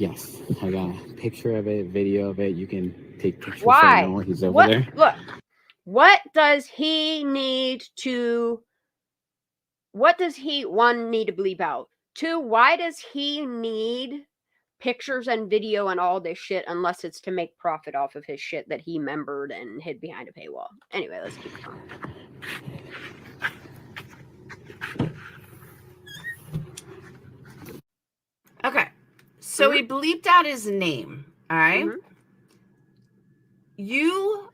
Yes, I got a picture of it, video of it. You can take pictures Why? right now while he's over there. Look, what does he need to? What does he need to bleep out? 2, why does he need pictures and video and all this shit unless it's to make profit off of his shit that he membered and hid behind a paywall? Anyway, let's keep going. Okay. So he bleeped out his name. All right. You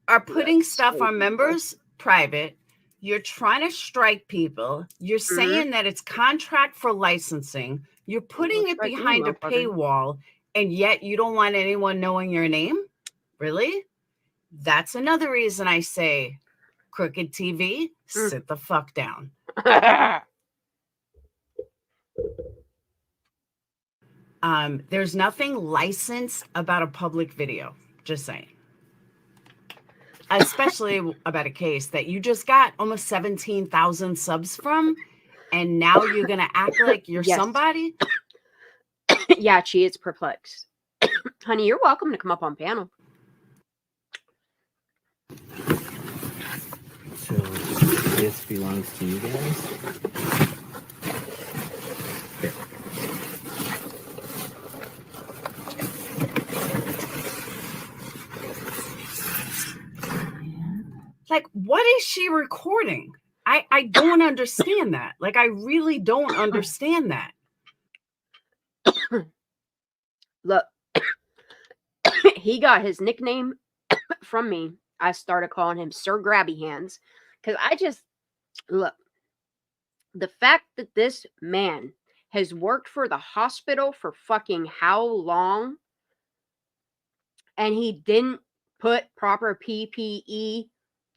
are putting stuff on members private. You're trying to strike people. You're saying that it's contract for licensing. You're putting it behind a paywall, and yet you don't want anyone knowing your name? Really? That's another reason I say, Crooked TV, sit the fuck down. There's nothing licensed about a public video. Just saying. Especially about a case that you just got almost 17,000 subs from, and now you're going to act like you're somebody? Yeah, she is perplexed. Honey, you're welcome to come up on panel. So this belongs to you guys? Here. Like, what is she recording? I don't understand that. Like, I really don't understand that. Look, he got his nickname from me. I started calling him Sir Grabby Hands because look, the fact that this man has worked for the hospital for fucking how long, and he didn't put proper PPE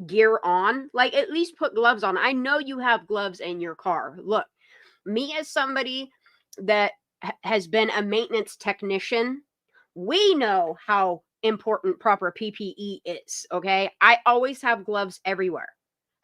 gear on, like at least put gloves on. I know you have gloves in your car. Look, me as somebody that has been a maintenance technician, we know how important proper PPE is, okay? I always have gloves everywhere.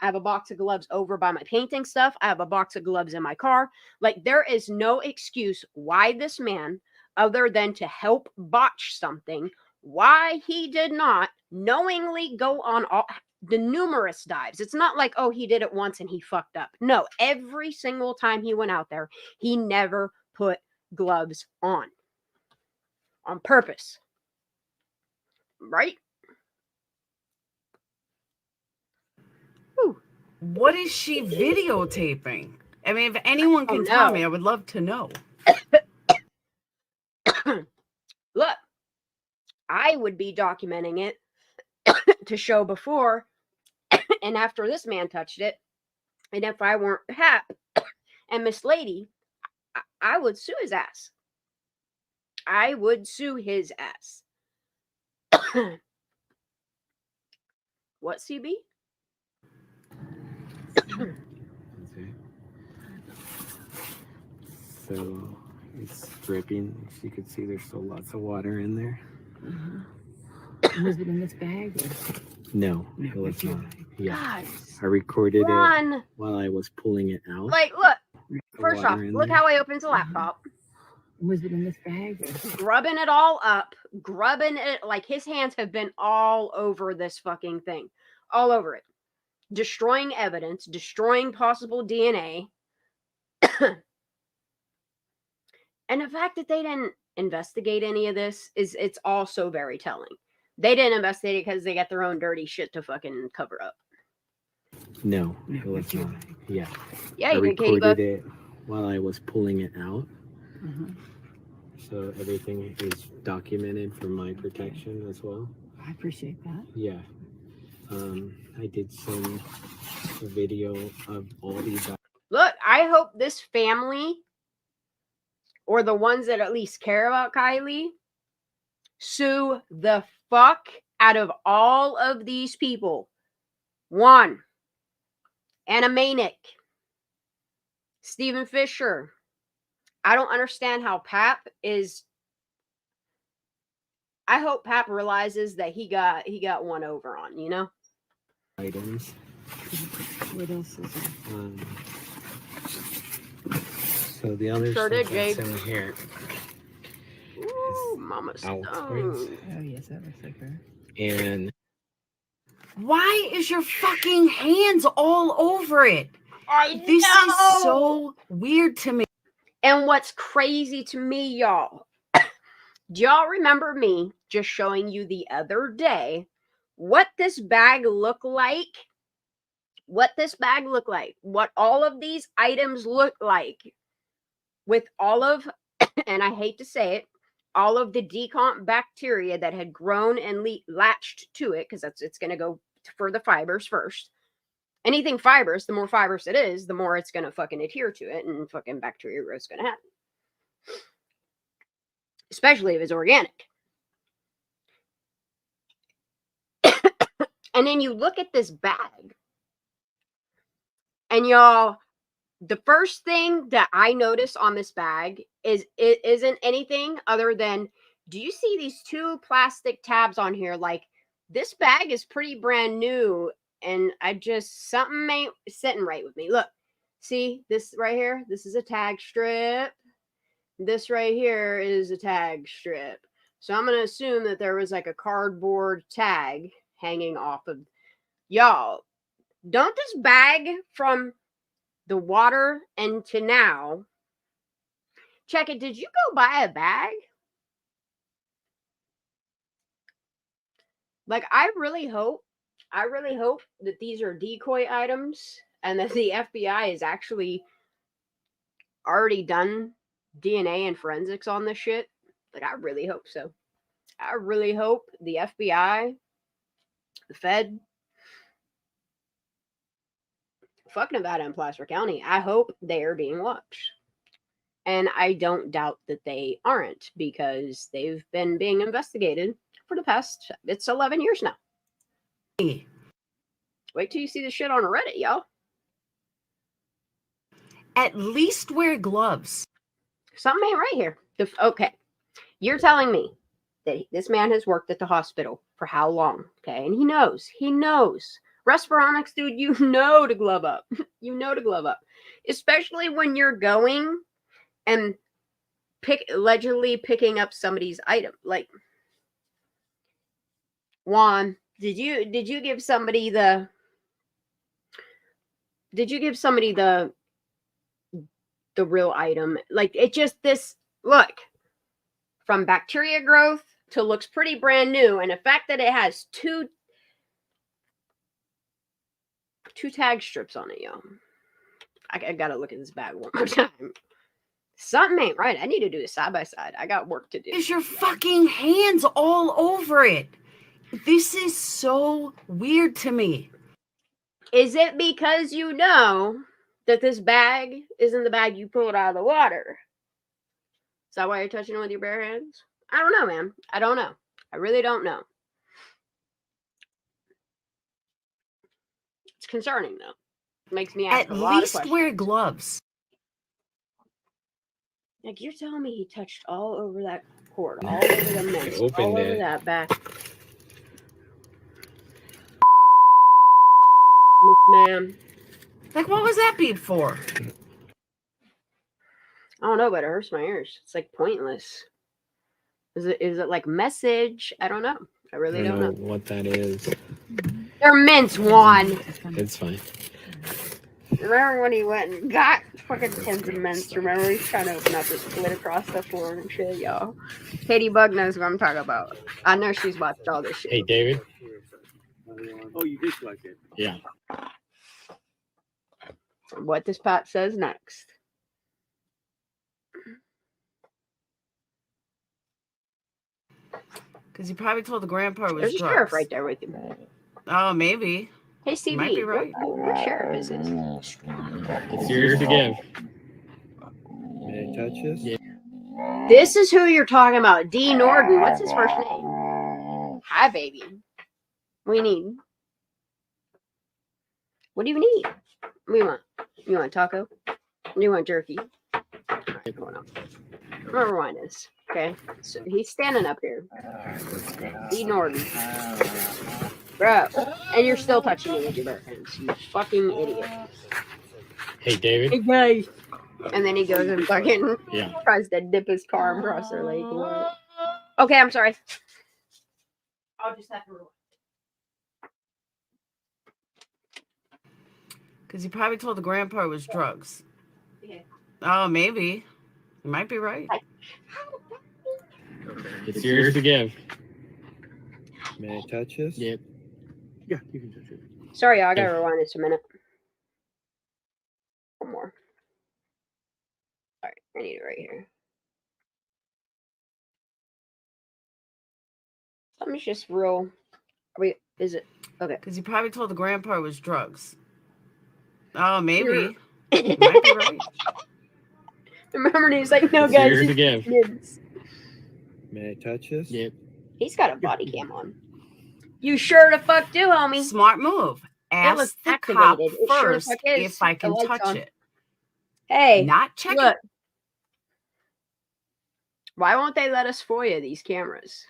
I have a box of gloves over by my painting stuff. I have a box of gloves in my car. Like, there is no excuse why this man, other than to help botch something, why he did not knowingly go on all the numerous dives. It's not like, oh, he did it once and he fucked up. No, every single time he went out there, he never put gloves on purpose. Right? Whew. What is she videotaping? I mean, if anyone can tell me, I would love to know. Look, I would be documenting it to show before and after this man touched it. And if I weren't Hap and Miss Lady, I would sue his ass. I would sue his ass. What, CB? So it's dripping. As you can see, there's still lots of water in there. Was it in this bag? No, it was not. Yeah, Guys, I recorded Ron. it while I was pulling it out. Like, look. The First off, water in look there. how I opened the laptop. Was it in this bag? Grubbing it all up. Grubbing it. Like, his hands have been all over this fucking thing. All over it. Destroying evidence. Destroying possible DNA. And the fact that they didn't investigate any of this it's also very telling. They didn't investigate it because they got their own dirty shit to fucking cover up. No, it was not. Yeah. Yeah, I you did, Katie recorded Bug. it while I was pulling it out. So everything is documented for my protection as well. I appreciate that. Yeah. I did send a video of all these. Look, I hope this family, or the ones that at least care about Kiely, sue the fuck out of all of these people. 1, Anna Manick, Stephen Fisher. I don't understand how Pap is. I hope Pap realizes that he got one over on, you know? Items. What else is it? So the other Sure did, stuff that's Jake. in here Mama Alex Stone. Oh, yes, that looks like her. And Why is your fucking hands all over it? This is so weird to me. And what's crazy to me, y'all, do y'all remember me just showing you the other day what this bag looked like? What this bag looked like? What all of these items look like with all of, and I hate to say it, all of the decomp bacteria that had grown and latched to it, because it's going to go for the fibers first. Anything fibrous, the more fibrous it is, the more it's going to fucking adhere to it, and fucking bacteria growth is going to happen. Especially if it's organic. And then you look at this bag, and y'all, the first thing that I notice on this bag is it isn't anything other than, do you see these two plastic tabs on here? Like, this bag is pretty brand new, and something ain't sitting right with me. Look, see this right here? This is a tag strip. This right here is a tag strip. So I'm going to assume that there was like a cardboard tag hanging off of. Y'all, don't this bag from the water and to now, check it, did you go buy a bag? Like, I really hope that these are decoy items and that the FBI has actually already done DNA and forensics on this shit. Like, I really hope so. I really hope the FBI, the Fed, fuck Nevada and Placer County, I hope they are being watched. And I don't doubt that they aren't, because they've been being investigated for the past, it's 11 years now. Wait till you see the shit on Reddit, y'all. At least wear gloves. Something ain't right here. Okay. You're telling me that this man has worked at the hospital for how long? Okay. And he knows. Respironics, dude, you know to glove up. You know to glove up. Especially when you're going and allegedly picking up somebody's item. Like, Juan, did you give somebody the real item? Like, it just, this, look, from bacteria growth to looks pretty brand new, and the fact that it has two tag strips on it, yo. I gotta look at this bag one more time. Something ain't right. I need to do this side by side. I got work to do. Is your fucking hands all over it? This is so weird to me. Is it because you know that this bag isn't the bag you pulled out of the water? Is that why you're touching it with your bare hands? I don't know, man. I don't know. I really don't know. It's concerning, though. It makes me ask a lot of questions. At least wear gloves. Like, you're telling me he touched all over that cord, all over the mints, all over that back. Man. Like, what was that beep for? I don't know, but it hurts my ears. It's like pointless. Is it like message? I don't know. I really don't know what that is. They're mints, Juan. It's fine. Remember when he went and got fucking tins of mints? Remember he's trying to open up his split across the floor and shit, y'all. Katie Bug knows what I'm talking about. I know she's watched all this shit. Hey, David. Oh, you did like it. Yeah. What this Pat says next. Because he probably told the grandpa it was There's a drugs. sheriff right there with you. Oh, maybe. Hey, Stevie, Might be right. what sheriff is this? It's yours to give. May I touch this? Yeah. This is who you're talking about. D. Norton. What's his first name? Hi, baby. What do you need? What do you need? What do you want? You want a taco? Do you want jerky? Alright, hold on. Remember wine is. Okay. So he's standing up here. D. Norton. Bro. And you're still touching me with your bare hands. You fucking idiot. Hey, David. Hey, guys. And then he goes and fucking Yeah. tries to dip his car across their lake. What? Okay, I'm sorry. I'll just have to rewind. Because he probably told the grandpa it was drugs. Yeah. Oh, maybe. You might be right. It's yours to give. May I touch this? Yep. Yeah, you can touch it. Sorry, I gotta rewind this a minute. One more. All right, I need it right here. Something's just real. Is it okay? Because he probably told the grandpa it was drugs. Oh, maybe. You might be right. Remember, he's like, "No, It's guys, yours to it's give. kids." May I touch this? Yep. He's got a body cam on. You sure the fuck do, homie. Smart move. It was Ask the cop activated. It sure the first fuck is. if I The can light's touch on. it. Hey, Not check look. it. Why won't they let us FOIA these cameras?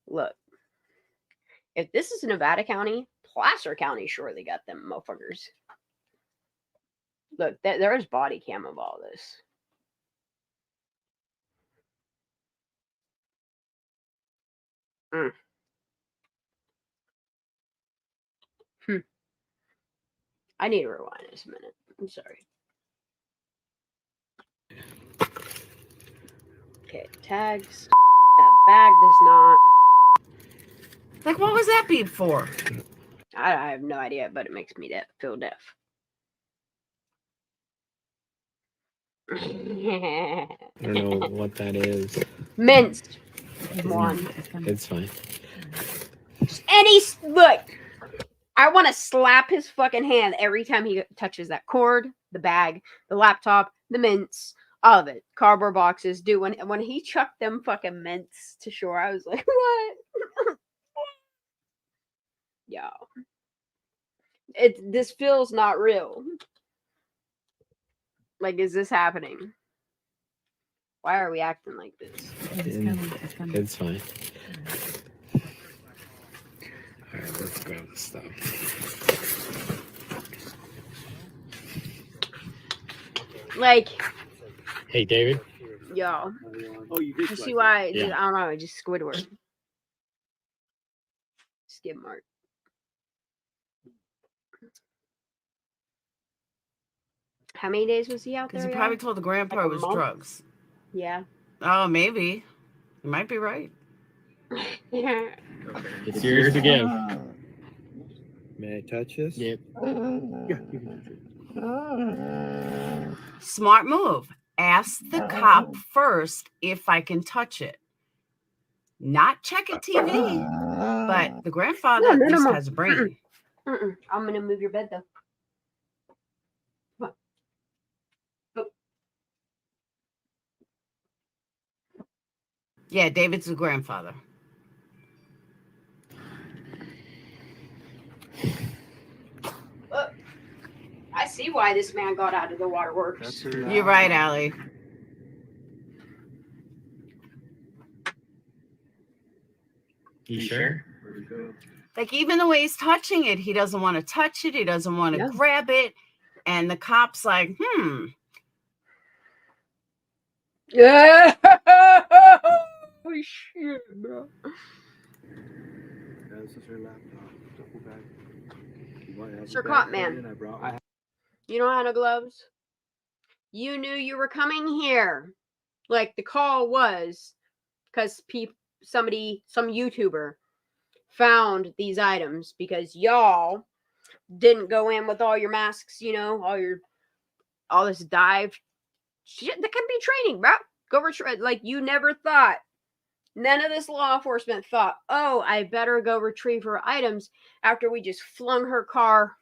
Look. If this is Nevada County, Placer County surely got them motherfuckers. Look, there is body cam of all this. I need to rewind this a minute. I'm sorry. Okay, tags. That bag does not. Like, what was that beep for? I have no idea, but it makes me feel deaf. I don't know what that is. Minced. One. It's fine. Look. I want to slap his fucking hand every time he touches that cord, the bag, the laptop, the mints, all of it. Cardboard boxes. Dude, when he chucked them fucking mints to shore, I was like, what? Yo. This feels not real. Like, is this happening? Why are we acting like this? It's fine. All right, let's grab this stuff. Like, Hey, David. yo. Oh, you did. You see why? Yeah. I don't know. Just Squidward. Skid mark. How many days was he out there? Because he probably told the grandpa Like it a was month? drugs. Yeah. Oh, maybe. You might be right. It's yours to give. May I touch this? Yep. Yeah, you can touch it. Smart move. Ask the cop first if I can touch it. Not check a TV. But the grandfather at least has a brain. I'm gonna move your bed though. Come on. Oh. Yeah, David's the grandfather. I see why this man got out of the waterworks. You're right, Allie. You sure? Like, even the way he's touching it, he doesn't want to touch it. He doesn't want to Yeah. grab it. And the cop's like, Yeah. Holy shit, bro. This is her laptop. Duffel bag. You want to have Sir a bag Cop for Man. it? I brought. You don't have no gloves? You knew you were coming here. Like the call was because some YouTuber found these items because y'all didn't go in with all your masks, all this dive shit. That can be training, bro. Go retrieve. Like, you never thought. None of this law enforcement thought, oh, I better go retrieve her items after we just flung her car.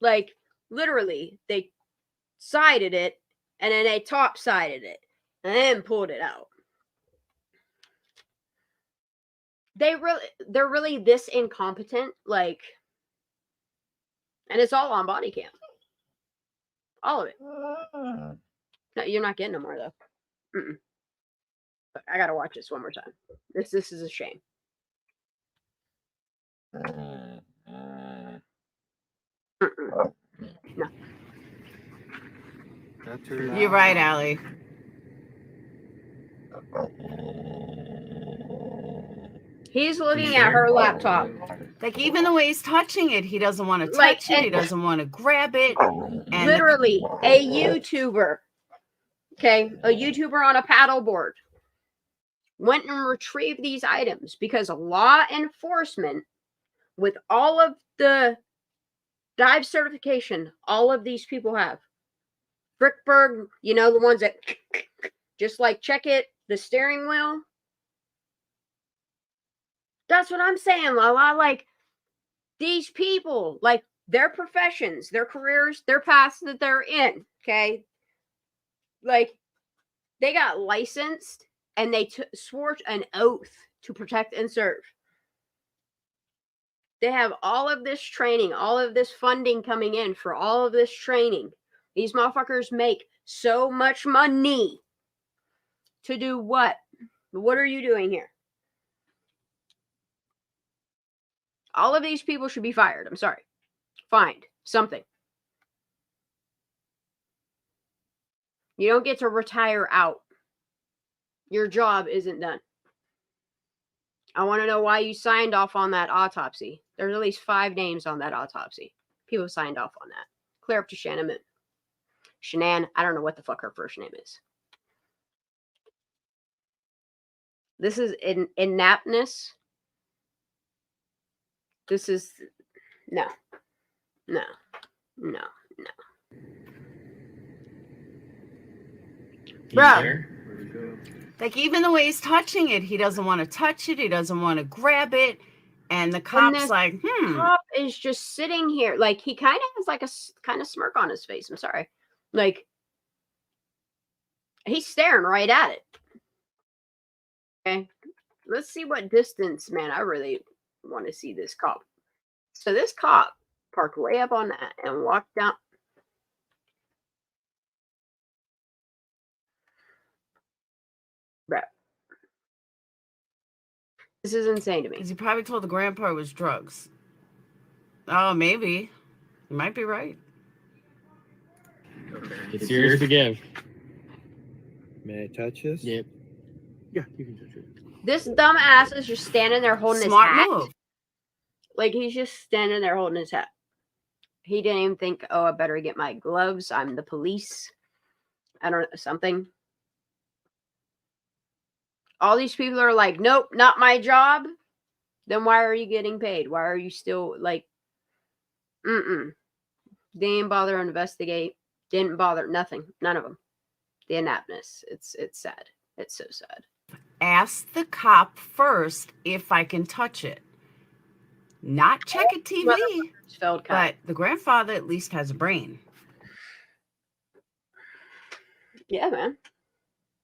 Like, literally, they sided it and then they top sided it and then pulled it out. They're really this incompetent, like, and it's all on body cam. All of it. No, you're not getting no more though. But I gotta watch this one more time. This is a shame. No. That's her You're right, Allie. He's looking at her laptop. Like, even the way he's touching it, he doesn't want to Like, touch it. He and- doesn't want to grab it. And Literally, a YouTuber, okay, a YouTuber on a paddleboard went and retrieved these items because law enforcement, with all of the dive certification, all of these people have. Brickberg, you know, the ones that just like check it, the steering wheel. That's what I'm saying, Lala. Like, these people, like, their professions, their careers, their paths that they're in, okay? Like, they got licensed and they swore an oath to protect and serve. They have all of this training, all of this funding coming in for all of this training. These motherfuckers make so much money to do what? What are you doing here? All of these people should be fired. I'm sorry. Fined. Something. You don't get to retire out. Your job isn't done. I want to know why you signed off on that autopsy. There's at least 5 names on that autopsy. People signed off on that. Clear up to Shannon Moon. Shanann, I don't know what the fuck her first name is. This is inaptness. This is no. Bro. like, even the way he's touching it, he doesn't want to touch it. He doesn't want to grab it. And the cop's like, Cop is just sitting here. Like, he kind of has like a kind of smirk on his face. I'm sorry. Like, he's staring right at it. Okay. Let's see what distance, man. I really want to see this cop. So this cop parked way up on that and walked down. Bro. This is insane to me. because he probably told the grandpa it was drugs. Oh, maybe. You might be right. It's yours to give. May I touch this? Yep. Yeah, you can touch it. This dumbass is just standing there holding his Smart hat. move. Like, he's just standing there holding his hat. He didn't even think, oh, I better get my gloves. I'm the police. I don't know, something. All these people are like, nope, not my job. Then why are you getting paid? Why are you still like, They didn't bother to investigate. Didn't bother, nothing. None of them. The inaptness. It's sad. It's so sad. Ask the cop first if I can touch it. Not check a TV. But the grandfather at least has a brain. Yeah, man.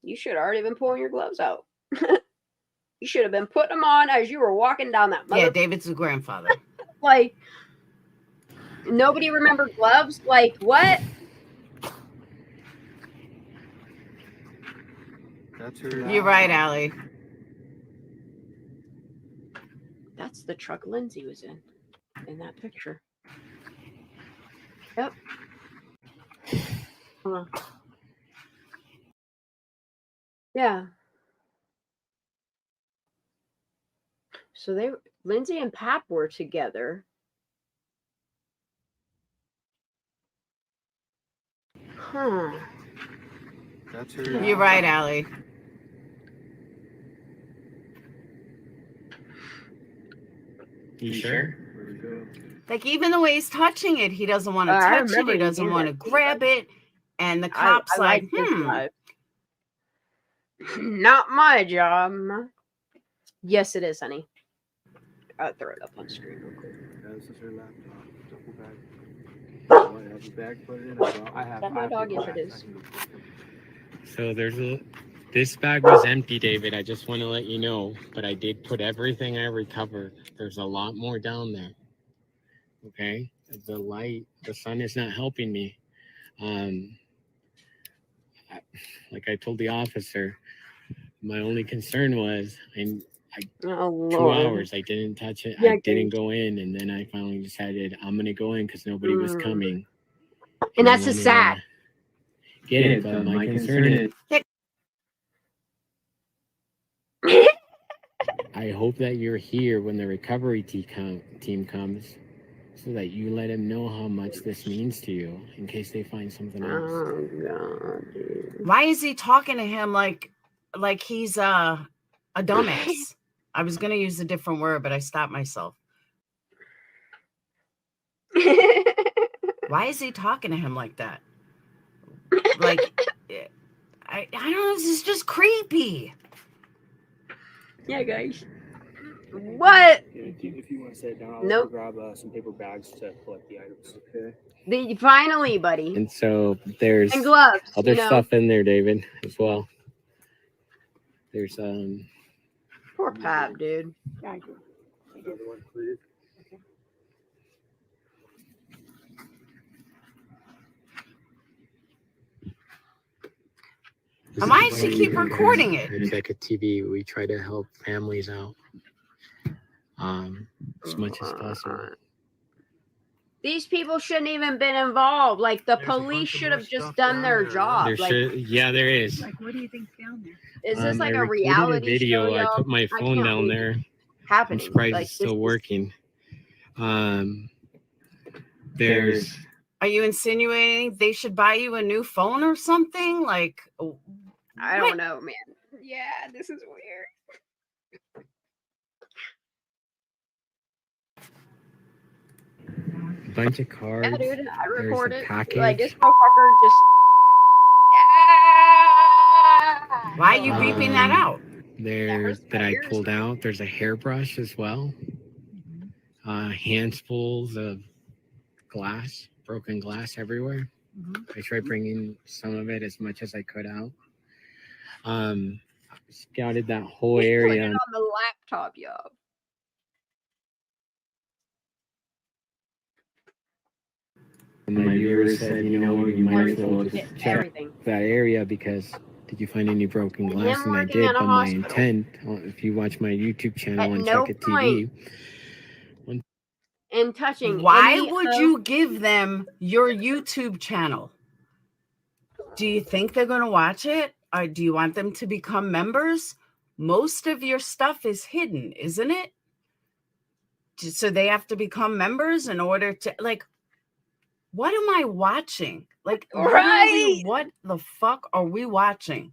You should have already been pulling your gloves out. You should have been putting them on as you were walking down that Yeah, David's the grandfather. Like, nobody remembered gloves? Like, what? That's her. You're right, Allie. That's the truck Lindsay was in that picture. Yep. Yeah. So Lindsay and Pap were together. Huh. That's her. You're right, Allie. You sure? Like, even the way he's touching it, he doesn't want to I touch it. remember He you doesn't doing want to that. grab it. And the cop's I like, this live. Not my job. Yes, it is, honey. I'll throw it up on screen real quick. This is her laptop. Double bag. I have a bag put it in. I have. That my dog? Yes, it is. So this bag was empty, David. I just want to let you know, but I did put everything I recovered. There's a lot more down there. Okay, the sun is not helping me. Like I told the officer, my only concern was 2 hours. I didn't touch it. Yeah, I didn't go in, and then I finally decided I'm gonna go in because nobody was coming. And that's just sad. get it, but my concern is I hope that you're here when the recovery team comes so that you let them know how much this means to you in case they find something else. Oh God, dude. Why is he talking to him like he's a dumbass? I was gonna use a different word, but I stopped myself. Why is he talking to him like that? Like, I don't know. This is just creepy. Yeah, guys. What? If you want to sit down, I'll Nope. grab some paper bags to collect the items. Okay. Finally, buddy. And so there's And gloves. other stuff in there, David, as well. There's Poor Pap, dude. Everyone, please. And why does he keep recording it? It's like a TV. We try to help families out as much as possible. These people shouldn't even been involved. Like the police should have just done their job. Yeah, there is. Like, what do you think's down there? Is this like I a recorded reality video. show? I y'all? put my phone can't down believe there. it's I'm happening. surprised Like, it's still this is- working. There's Are you insinuating they should buy you a new phone or something? Like, I don't know, man. Yeah, this is weird. a bunch of cards. Yeah, dude, I There's record a it. package. Like this motherfucker just. why are you beeping that out? There's hurts that my I ears. pulled out. There's a hairbrush as well. Handfuls of glass, broken glass everywhere. I tried bringing some of it as much as I could out. Scouted that whole Put it area. on the laptop, y'all. And my viewers said, you might as well just check Everything. that area because did you find any broken And glass? him And I working did, at a but my hospital. intent, if you watch my YouTube channel At on no Check It TV, In touching. Why any would of- you give them your YouTube channel? Do you think they're going to watch it? Or do you want them to become members? Most of your stuff is hidden, isn't it? So they have to become members in order to, like, what am I watching? Like, literally, what the fuck are we watching?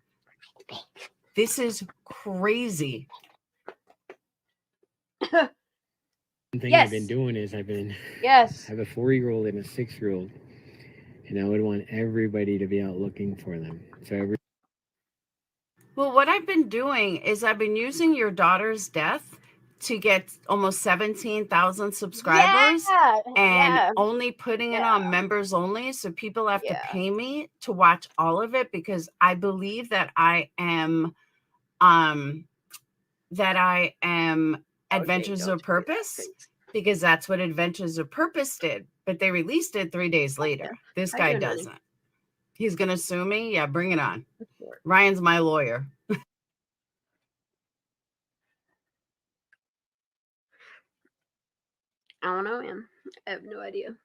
This is crazy. one thing I've been doing is I have a 4-year-old and a 6-year-old, and I would want everybody to be out looking for them. So Well, what I've been doing is I've been using your daughter's death to get almost 17,000 subscribers and only putting it on members only. So people have to pay me to watch all of it because I believe that I am Adventures of Purpose, because that's what Adventures of Purpose did. But they released it 3 days later. This guy doesn't. He's going to sue me. Yeah, bring it on. Ryan's my lawyer. I don't know, man. I have no idea.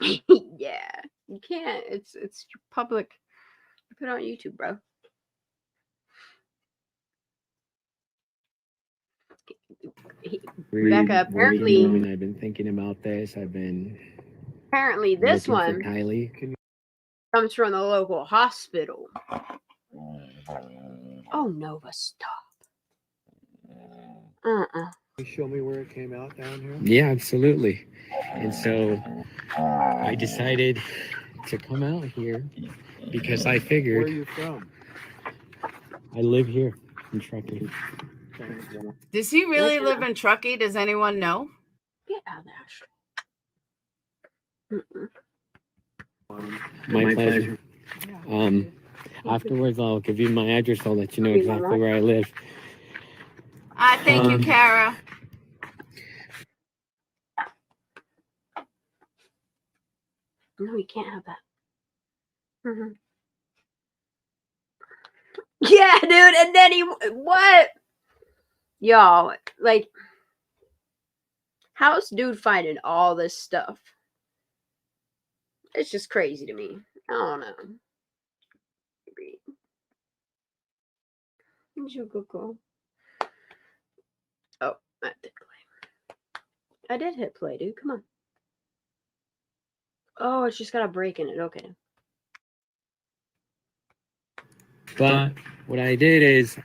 Yeah, you can't. It's public. Put it on YouTube, bro. Becca, apparently, I've been thinking about this. Apparently, this one Kiely comes from the local hospital. Oh, Nova, stop. Can you show me where it came out down here? Yeah, absolutely. And so I decided to come out here because I figured. Where are you from? I live here in Truckee. Does he really live in Truckee? Does anyone know? Get out of there. My pleasure. Afterwards, I'll give you my address. I'll let you know exactly where I live. Thank you, Kara. No, we can't have that. Yeah, dude. And then what? Y'all, like, how's dude finding all this stuff? It's just crazy to me. I don't know. Oh, I did play. I did hit play, dude. Come on. Oh, it's just got a break in it. Okay. But what I did is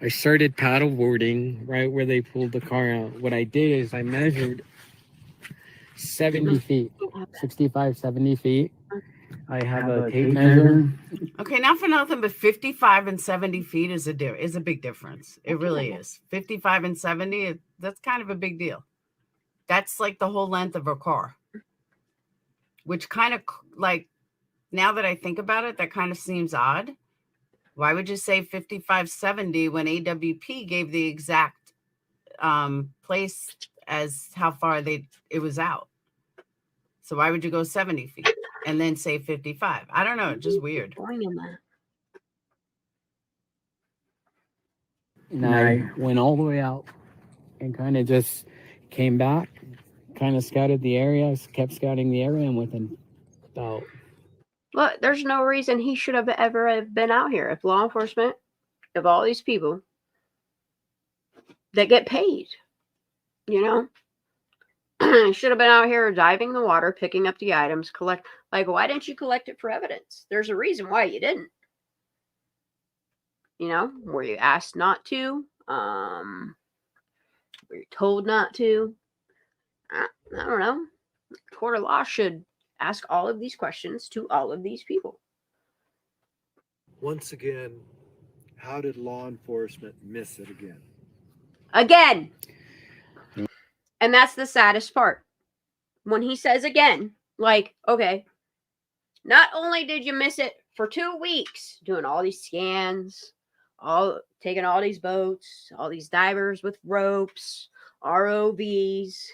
I started paddleboarding right where they pulled the car out. What I did is I measured 70 feet, 65, 70 feet. I have a tape measure. Okay, not for nothing, but 55 and 70 feet is a big difference. It really is. 55 and 70, that's kind of a big deal. That's like the whole length of a car. Which kind of, like, now that I think about it, that kind of seems odd. Why would you say 55, 70 when AWP gave the exact place as how far it was out? So why would you go 70 feet and then say 55? I don't know. Just weird. And I went all the way out and kind of just came back, kind of scouted the area, kept scouting the area, and within about... Look, there's no reason he should have ever been out here. If law enforcement, of all these people that get paid, you know, should have been out here diving the water, picking up the items, why didn't you collect it for evidence? There's a reason why you didn't. You know, were you asked not to? Were you told not to? I don't know. The court of law should ask all of these questions to all of these people. Once again, how did law enforcement miss it again? Again. And that's the saddest part. When he says again, like, okay, not only did you miss it for 2 weeks doing all these scans, taking all these boats, all these divers with ropes, ROVs,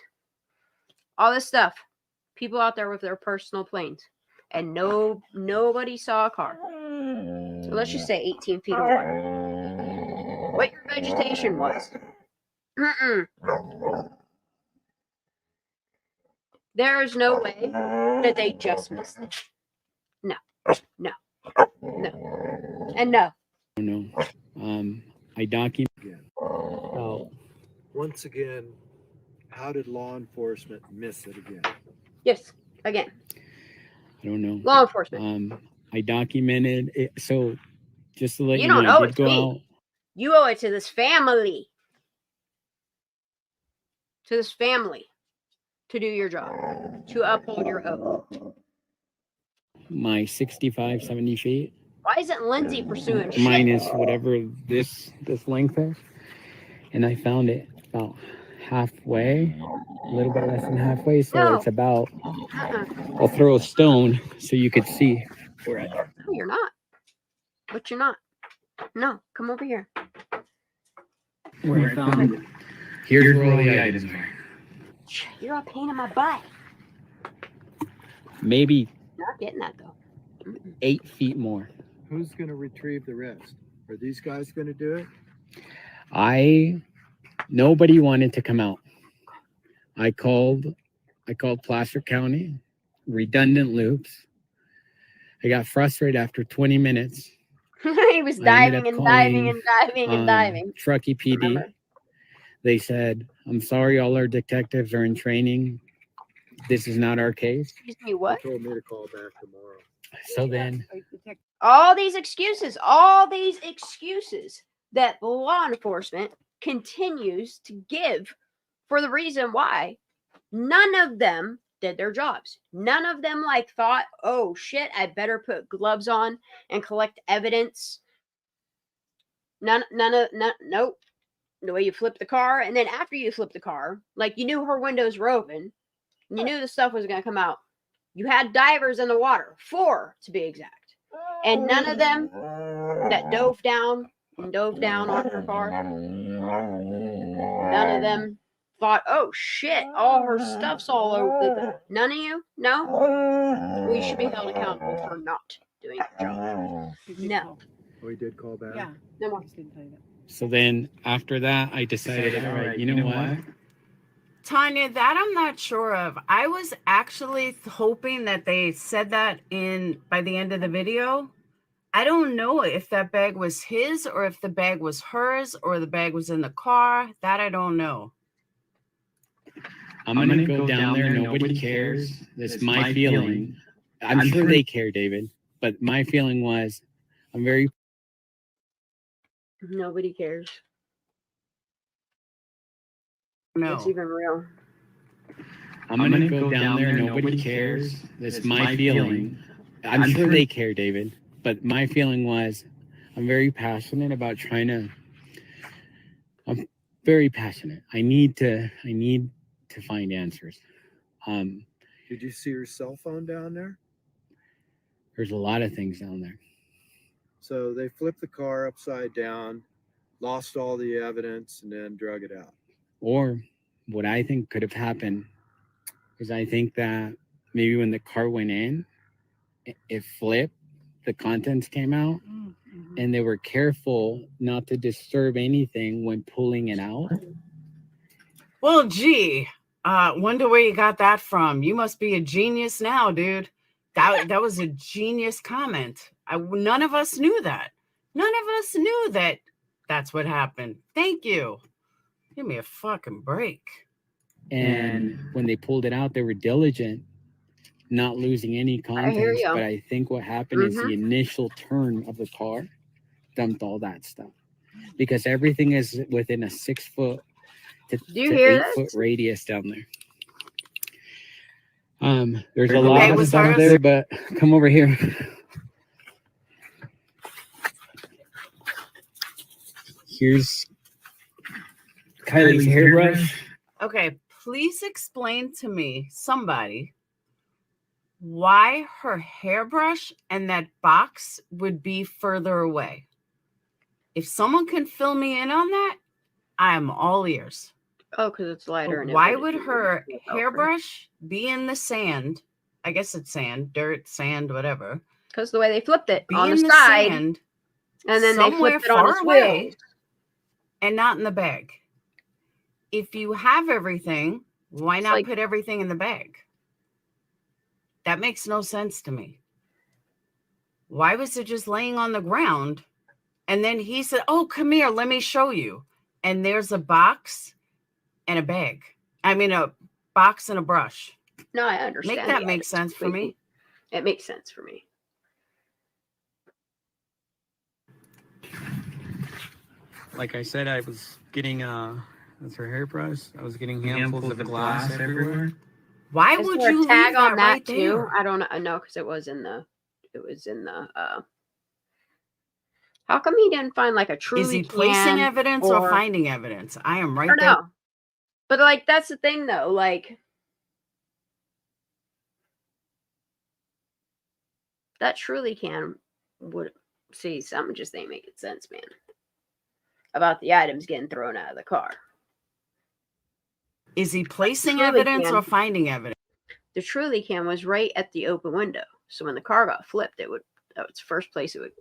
all this stuff, people out there with their personal planes, and nobody saw a car. So let's just say 18 feet of water. What your vegetation was. There is no way that they just missed it. No. And no. No. I document again. Oh. Once again, how did law enforcement miss it again? Yes, again. I don't know. Law enforcement. I documented it. So just to let You you know, don't owe I it did to go me. out. You owe it to this family. To this family. To do your job. To uphold your oath. My 65, 70 feet. Why isn't Lindsay pursuing shit? Minus whatever this length is. And I found it about halfway, a little bit less than halfway. So No. it's about, I'll throw a stone so you could see where No, you're not. But you're not. No, come over here. where I found it. Here's where all the items are. You're a pain in my butt. Maybe Not getting that though. 8 feet more. Who's going to retrieve the rest? Are these guys going to do it? Nobody wanted to come out. I called Placer County, redundant loops. I got frustrated after 20 minutes. He was diving and diving and diving and diving. Truckee PD. Remember? They said, I'm sorry, all our detectives are in training. This is not our case. Excuse me, what? They told me to call back tomorrow. So then, all these excuses that law enforcement continues to give for the reason why none of them did their jobs. None of them thought, oh shit, I better put gloves on and collect evidence. Nope. The way you flip the car, and then after you flip the car, you knew her windows were open, you knew the stuff was going to come out. You had divers in the water, 4 to be exact. And none of them that dove down on her car, none of them thought, oh shit, all her stuff's all over. None of you? No? We should be held accountable for not doing our job. No. Oh, he did call back? Yeah. No more. so then after that, I decided, all right, you know what? Tanya, that I'm not sure of. I was actually hoping that they said that by the end of the video. I don't know if that bag was his or if the bag was hers or the bag was in the car. That I don't know. I'm gonna go down there. Nobody cares. That's my feeling. I'm sure they care, David. But my feeling was, I'm very. Nobody cares. No. It's even real. I'm gonna go down there. Nobody cares. That's my feeling. I'm sure they care, David. But my feeling was, I'm very passionate about I'm very passionate. I need to find answers. Did you see your cell phone down there? There's a lot of things down there. So they flipped the car upside down, lost all the evidence, and then drug it out. Or what I think could have happened is I think that maybe when the car went in, it flipped, the contents came out, and they were careful not to disturb anything when pulling it out. Well, gee, wonder where you got that from. You must be a genius now, dude. That was a genius comment. None of us knew that. None of us knew that that's what happened. Thank you. Give me a fucking break. And when they pulled it out, they were diligent, not losing any contents. But I think what happened is the initial turn of the car dumped all that stuff, because everything is within a 6 foot to 8 foot radius down there. There's a lot of stuff there, but come over here. Here's Kiely's hairbrush. Okay, please explain to me, somebody, why her hairbrush and that box would be further away. If someone can fill me in on that, I'm all ears. Oh, because it's lighter. And why would her hairbrush be in the sand? I guess it's sand, dirt, sand, whatever. Because the way they flipped it on the side, sand, and then they flipped it on far its away, wheels. and not in the bag. If you have everything, why not put everything in the bag? That makes no sense to me. Why was it just laying on the ground? And then he said, oh, come here, let me show you. And there's a box and a bag. I mean, a box and a brush. No, I understand. Make that make sense for me. It makes sense for me. Like I said, I was getting that's her hairbrush. I was getting handfuls of glass everywhere. Why Is would there you a tag leave on that right too? there? I don't know, because it was in the how come he didn't find like a truly Is he placing evidence or finding evidence? I am right there. No. But like that's the thing though, like that truly can would see something just ain't making sense, man. About the items getting thrown out of the car. Is he placing evidence or finding evidence? The truly can was right at the open window. So when the car got flipped, that was the first place it would.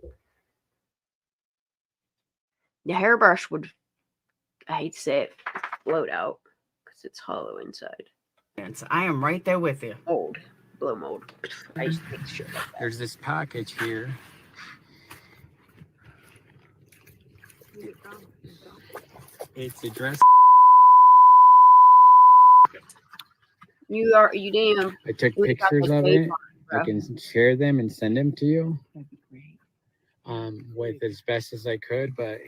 The hairbrush would, I hate to say it, float out because it's hollow inside. I am right there with you. Mold, blow mold. I used to make shit like that. There's this package here. It's addressed. You didn't even. I took pictures of it. I can share them and send them to you. With as best as I could, but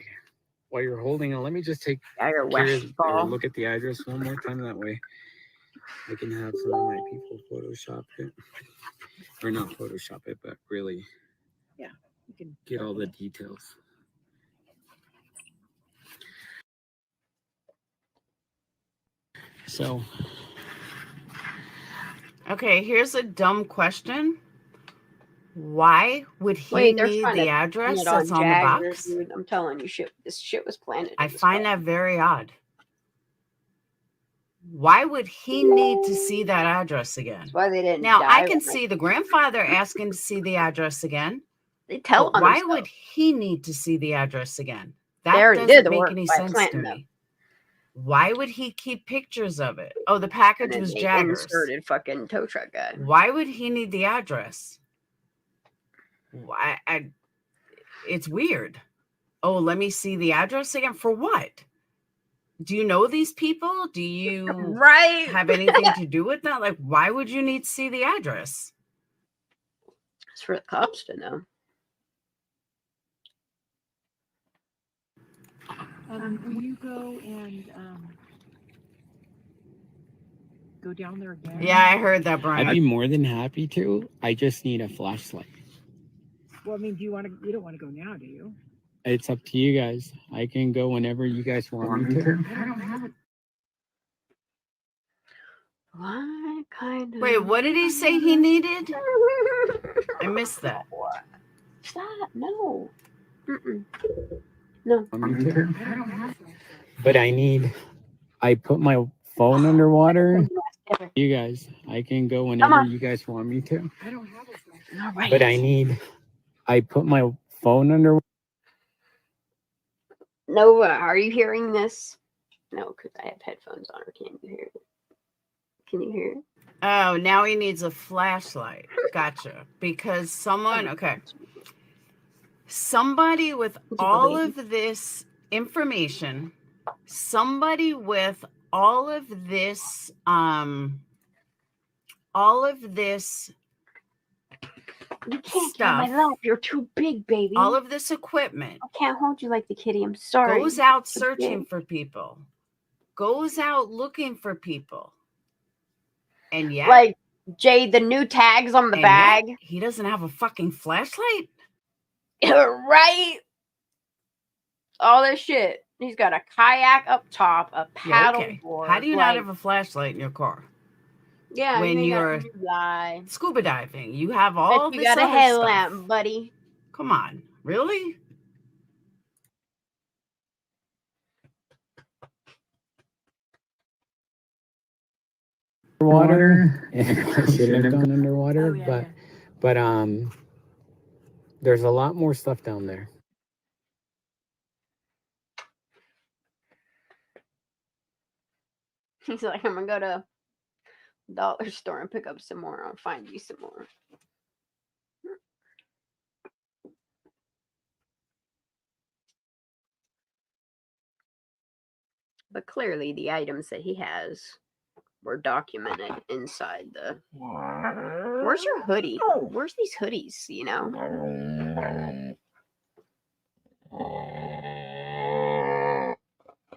while you're holding it, let me just take look at the address one more time. That way I can have some of my people Photoshop it. Or not Photoshop it, but really you can get all the details. So okay, here's a dumb question. Why would he need the address that's on the box? Dude, I'm telling you, this shit was planted. I find that very odd. Why would he need to see that address again? That's why they didn't. Now, I can see the grandfather asking to see the address again. They tell him. Why would he need to see the address again? That they already doesn't did the make work any by sense to planting me. them. Why would he keep pictures of it? Oh, the And package then was they Jagger's. inserted fucking tow truck guy. Why would he need the address? Why? It's weird. Oh, let me see the address again. For what? Do you know these people? Do you Right. have anything to do with that? Like, why would you need to see the address? It's for the cops to know. Will you go and go down there again? Yeah, I heard that, Brian. I'd be more than happy to. I just need a flashlight. Well, I mean, do you want to? You don't want to go now, do you? It's up to you guys. I can go whenever you guys want me to. I don't have it. What kind of? Wait, what did he say he needed? I missed that. Stop! No. No. But I put my phone underwater. You guys, I can go whenever you guys want me to. I don't have it. All right. But I put my phone under. Nova, are you hearing this? No, because I have headphones on. Or can you hear it? Can you hear it? Oh, now he needs a flashlight. Gotcha. Because somebody with all of this information, somebody with all of this You can't get stuff, my lap. You're too big, baby. all of this equipment, I can't hold you like the kitty. I'm sorry. goes out Too searching big. for people, goes out looking for people. And yet, Like, Jay, the new tags on the and bag. yet he doesn't have a fucking flashlight. Right? All this shit. He's got a kayak up top, a paddle board. How do you not have a flashlight in your car? Yeah, when you you're lie. scuba diving, you have all You this got a other headlamp, stuff. buddy. Come on, really? Underwater. I should have gone underwater, but there's a lot more stuff down there. He's like, I'm gonna go to dollar store and pick up some more. I'll find you some more. But clearly the items that he has were documented inside the... Where's your hoodie? Where's these hoodies, you know?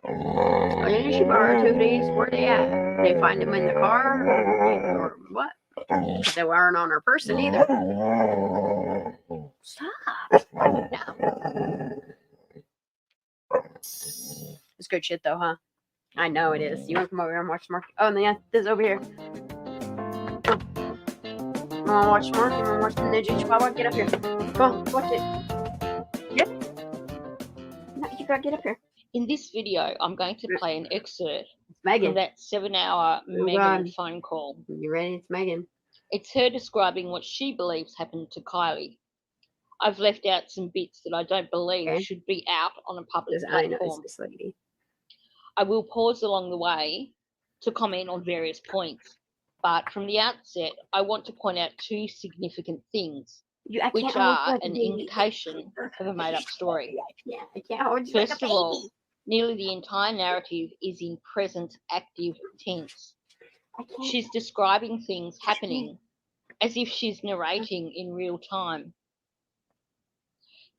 Oh, didn't she borrow 2 hoodies? Where they at? They find them in the car? Or what? They weren't on her person either. Stop. No. It's good shit though, huh? I know it is. You want to come over here and watch Mark? Oh, yeah, this is over here. Oh. You want to watch Mark? You want to watch the Ninja Chihuahua? Get up here. Go on, watch it. Yep. No, you gotta get up here. In this video, I'm going to play an excerpt Megan. from that 7-hour Megan phone call. You ready? It's Megan. It's her describing what she believes happened to Kiely. I've left out some bits that I don't believe should be out on a public I know platform. it's this lady. I will pause along the way to comment on various points, but from the outset, I want to point out 2 significant things, which are an indication of a made-up story. I can't hold you like a First of baby. all, nearly the entire narrative is in present active tense. She's describing things happening as if she's narrating in real time.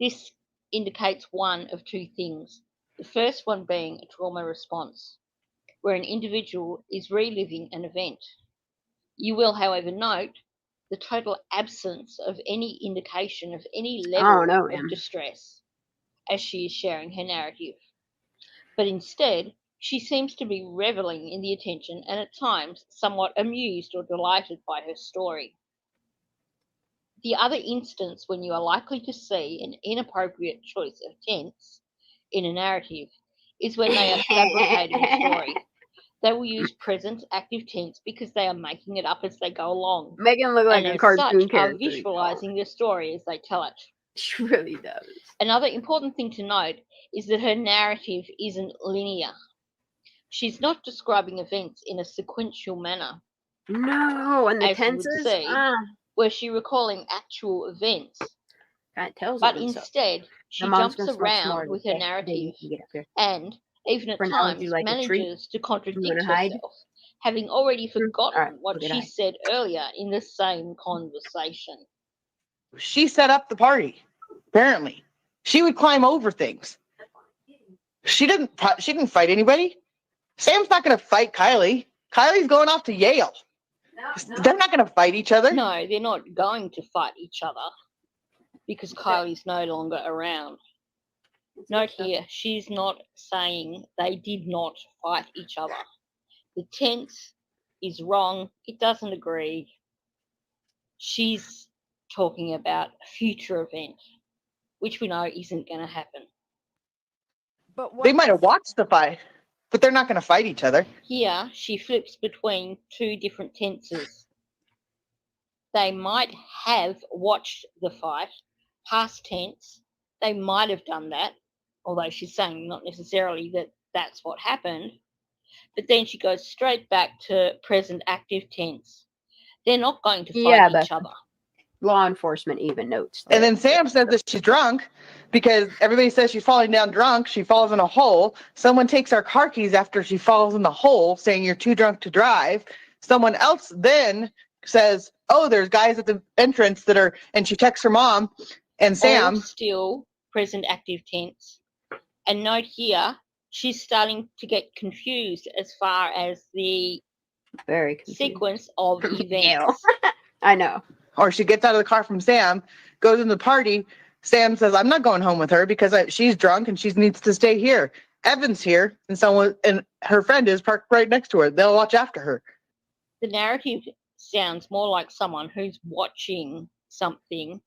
This indicates one of 2 things. The first one being a trauma response, where an individual is reliving an event. You will, however, note the total absence of any indication of any level of distress as she is sharing her narrative. But instead, she seems to be reveling in the attention and at times somewhat amused or delighted by her story. The other instance when you are likely to see an inappropriate choice of tense in a narrative is when they are fabricating a story. They will use present active tense because they are making it up as they go along. Megan look like and a cartoon character. Are visualizing the story as they tell it. She really does. Another important thing to note is that her narrative isn't linear. She's not describing events in a sequential manner, No, and the as you would tenses. see, where she recalling actual events, That tells but on himself. instead she The mom's jumps gonna smoke around smarter. with her Okay, then narrative you can get up here. and even at For now, would times you like a treat? manages to You contradict wanna hide? herself, having already All forgotten right, what look at she that. said earlier in the same conversation. She set up the party. Apparently, she would climb over things. She didn't fight anybody. Sam's not going to fight Kiely. Kylie's going off to Yale. They're not going to fight each other. No, they're not going to fight each other because Kylie's no longer around. Note here, she's not saying they did not fight each other. The tense is wrong. It doesn't agree. She's talking about a future event, which we know isn't going to happen. But They might have watched the fight, but they're not going to fight each other. Here, she flips between two different tenses. They might have watched the fight, past tense. They might have done that, although she's saying not necessarily that that's what happened. But then she goes straight back to present active tense. They're not going to fight each other. Law enforcement even notes. And then Sam says that she's drunk because everybody says she's falling down drunk. She falls in a hole. Someone takes our car keys after she falls in the hole, saying you're too drunk to drive. Someone else then says, oh, there's guys at the entrance that are, and she texts her mom and Sam. All still present active tense. And note here, she's starting to get confused as far as the sequence of events. I know. Or she gets out of the car from Sam, goes in the party. Sam says, I'm not going home with her because she's drunk and she needs to stay here. Evan's here and her friend is parked right next to her. They'll watch after her. The narrative sounds more like someone who's watching something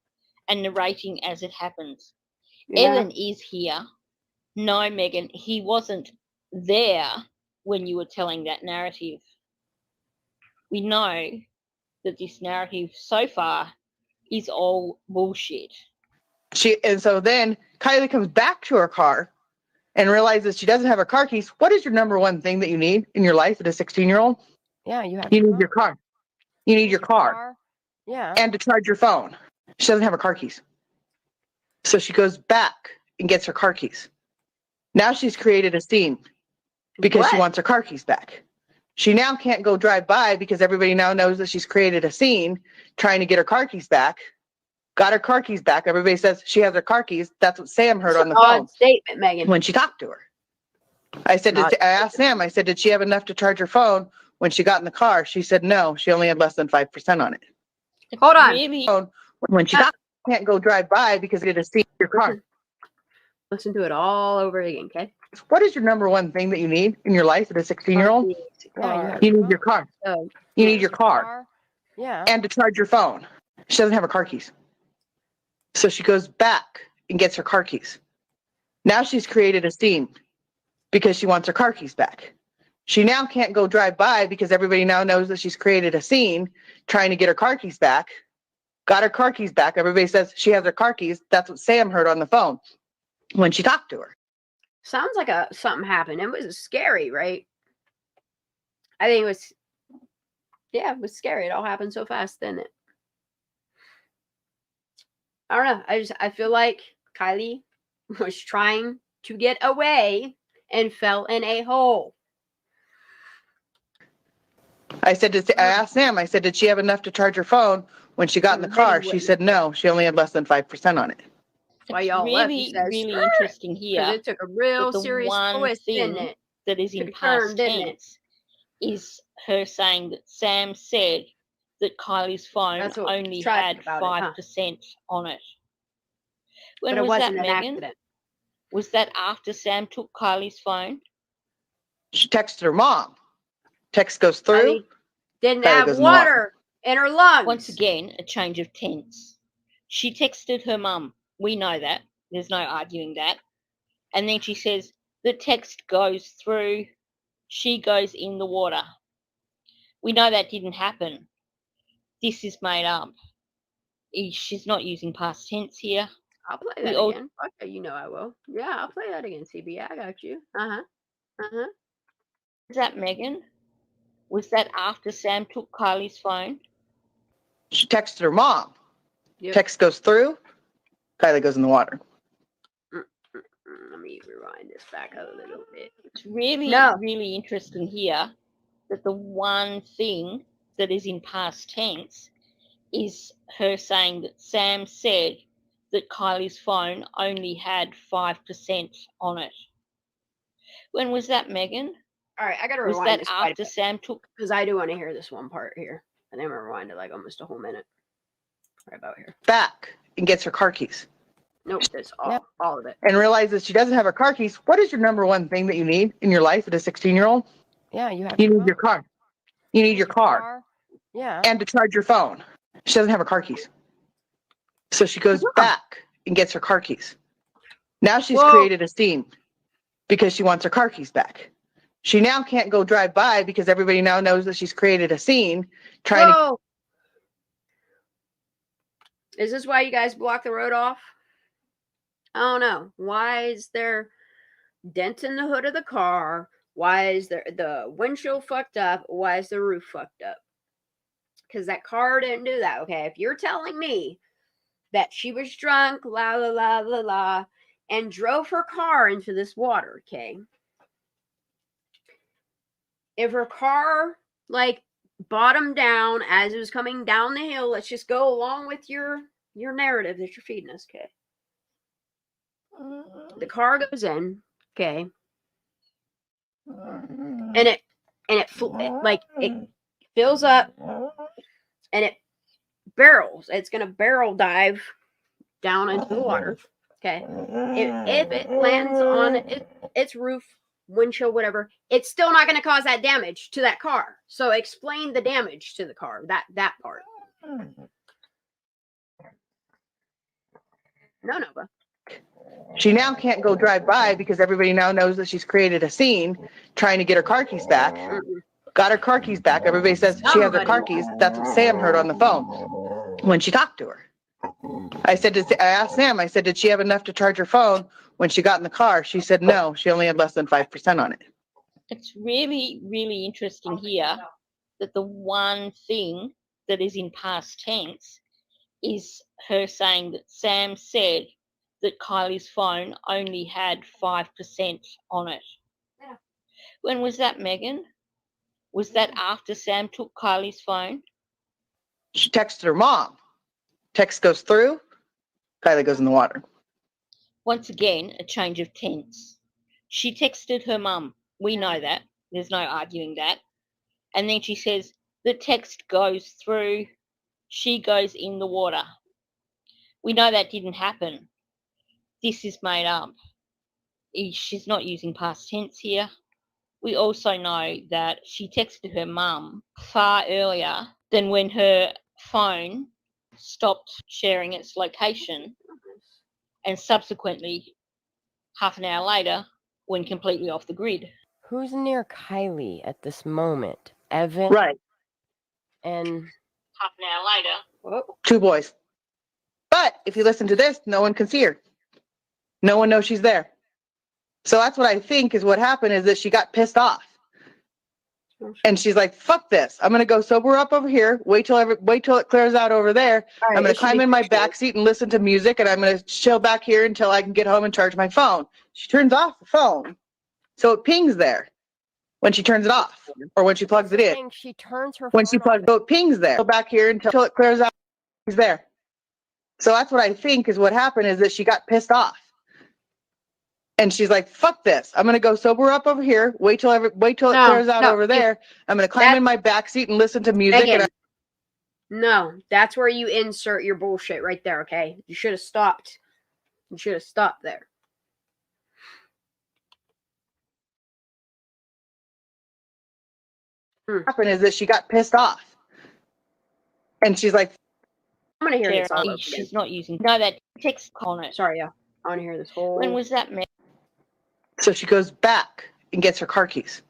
and narrating as it happens. Yeah. Evan is here. No, Megan, he wasn't there when you were telling that narrative. We know that this narrative so far is all bullshit. And so then Kiely comes back to her car and realizes she doesn't have her car keys. What is your number one thing that you need in your life as a 16-year-old? Yeah, you have. You need your car. You need your car. Yeah. And to charge your phone. She doesn't have her car keys. So she goes back and gets her car keys. Now she's created a scene because she wants her car keys back. She now can't go drive by because everybody now knows that she's created a scene trying to get her car keys back. Got her car keys back. Everybody says she has her car keys. That's what Sam heard on the phone. Odd statement, Megan. When she talked to her. I asked Sam, I said, did she have enough to charge her phone when she got in the car? She said no, she only had less than 5% on it. Hold on. When she can't go drive by because it is your car. Listen to it all over again, okay? What is your number one thing that you need in your life as a 16-year-old? Yeah, you need your car. Oh, you need your car. Yeah. And to charge your phone. She doesn't have her car keys. So she goes back and gets her car keys. Now she's created a scene because she wants her car keys back. She now can't go drive by because everybody now knows that she's created a scene trying to get her car keys back. Got her car keys back. Everybody says she has her car keys. That's what Sam heard on the phone when she talked to her. Sounds like something happened. It was scary, right? I think it was, it was scary. It all happened so fast, didn't it? I don't know. I feel like Kiely was trying to get away and fell in a hole. I asked Sam, I said, did she have enough to charge her phone when she got in the car? She said no, she only had less than 5% on it. Why y'all really, left? really interesting here. It took a real the serious one twist, thing didn't it? that is in Took a past turn, didn't it? tense is her saying that Sam said that Kylie's phone That's what only tragic had about 5% on it. When But it was wasn't that, an Megan? accident. Was that after Sam took Kylie's phone? She texted her mom. Text goes through. Kiely didn't Kiely have doesn't want water in her lungs. Once again, a change of tense. She texted her mum. We know that. There's no arguing that. And then she says, the text goes through. She goes in the water. We know that didn't happen. This is made up. She's not using past tense here. I'll play that again. Okay, you know I will. Yeah, I'll play that again, CB. I got you. Uh-huh. Uh-huh. Was that Megan? Was that after Sam took Kylie's phone? She texted her mom. Yep. Text goes through. Kylie goes in the water. Let me rewind this back a little bit. It's really, really interesting here that the one thing that is in past tense is her saying that Sam said that Kylie's phone only had 5% on it. When was that, Megan? All right, I gotta Was rewind that this quite a after bit, Sam took? because I do want to hear this one part here, and then I'm gonna rewind it like almost a whole minute. Right about here. Back and gets her car keys. Nope, that's all of it. And realizes she doesn't have her car keys. What is your number one thing that you need in your life as a 16-year-old? Yeah, you need your car. You need your car. Yeah. And to charge your phone. She doesn't have her car keys. So she goes back and gets her car keys. Now she's created a scene because she wants her car keys back. She now can't go drive by because everybody now knows that she's created a scene trying to. Is this why you guys block the road off? I don't know. Why is there dent in the hood of the car? Why is there the windshield fucked up? Why is the roof fucked up? Because that car didn't do that. Okay, if you're telling me that she was drunk, la la la la la, and drove her car into this water, okay. If her car like bottomed down as it was coming down the hill, let's just go along with your narrative that you're feeding us, okay. The car goes in, okay, and it fills up, and it barrels. It's gonna barrel dive down into the water, okay. If it lands on its roof, windshield, whatever, it's still not going to cause that damage to that car. So explain the damage to the car, that part. No, Nova. She now can't go drive by because everybody now knows that she's created a scene trying to get her car keys back. Got her car keys back. Everybody says she has her car keys. That's what Sam heard on the phone when she talked to her. I asked Sam, I said, did she have enough to charge her phone when she got in the car? She said, no, she only had less than 5% on it. It's really, really interesting here that the one thing that is in past tense is her saying that Sam said that Kylie's phone only had 5% on it. Yeah. When was that, Megan? Was that after Sam took Kylie's phone? She texted her mom. Text goes through. Kylie goes in the water. Once again, a change of tense. She texted her mum. We know that. There's no arguing that. And then she says, the text goes through. She goes in the water. We know that didn't happen. This is made up. She's not using past tense here. We also know that she texted her mum far earlier than when her phone stopped sharing its location, and subsequently, half an hour later, went completely off the grid. Who's near Kiely at this moment? Evan? Right. Half And an hour later. Two boys. But if you listen to this, no one can see her. No one knows she's there. So that's what I think is what happened, is that she got pissed off. And she's like, fuck this. I'm going to go sober up over here. Wait till it clears out over there. Right, I'm going to climb in my back seat and listen to music, and I'm going to chill back here until I can get home and charge my phone. She turns off the phone. So it pings there when she turns it off or when she plugs it in. she turns her When phone she plugs it, so it pings there. Go back here until it clears out. She's there. So that's what I think is what happened, is that she got pissed off. And she's like, fuck this. I'm going to go sober up over here. Wait till it clears out over there. I'm going to climb in my back seat and listen to music. No, that's where you insert your bullshit right there, okay? You should have stopped. You should have stopped there. What happened is that she got pissed off. And she's like, I'm going to hear this all over She's not using. No, that text on it. Sorry, yeah. I want to hear this whole. When was that, man? So she goes back and gets her car keys.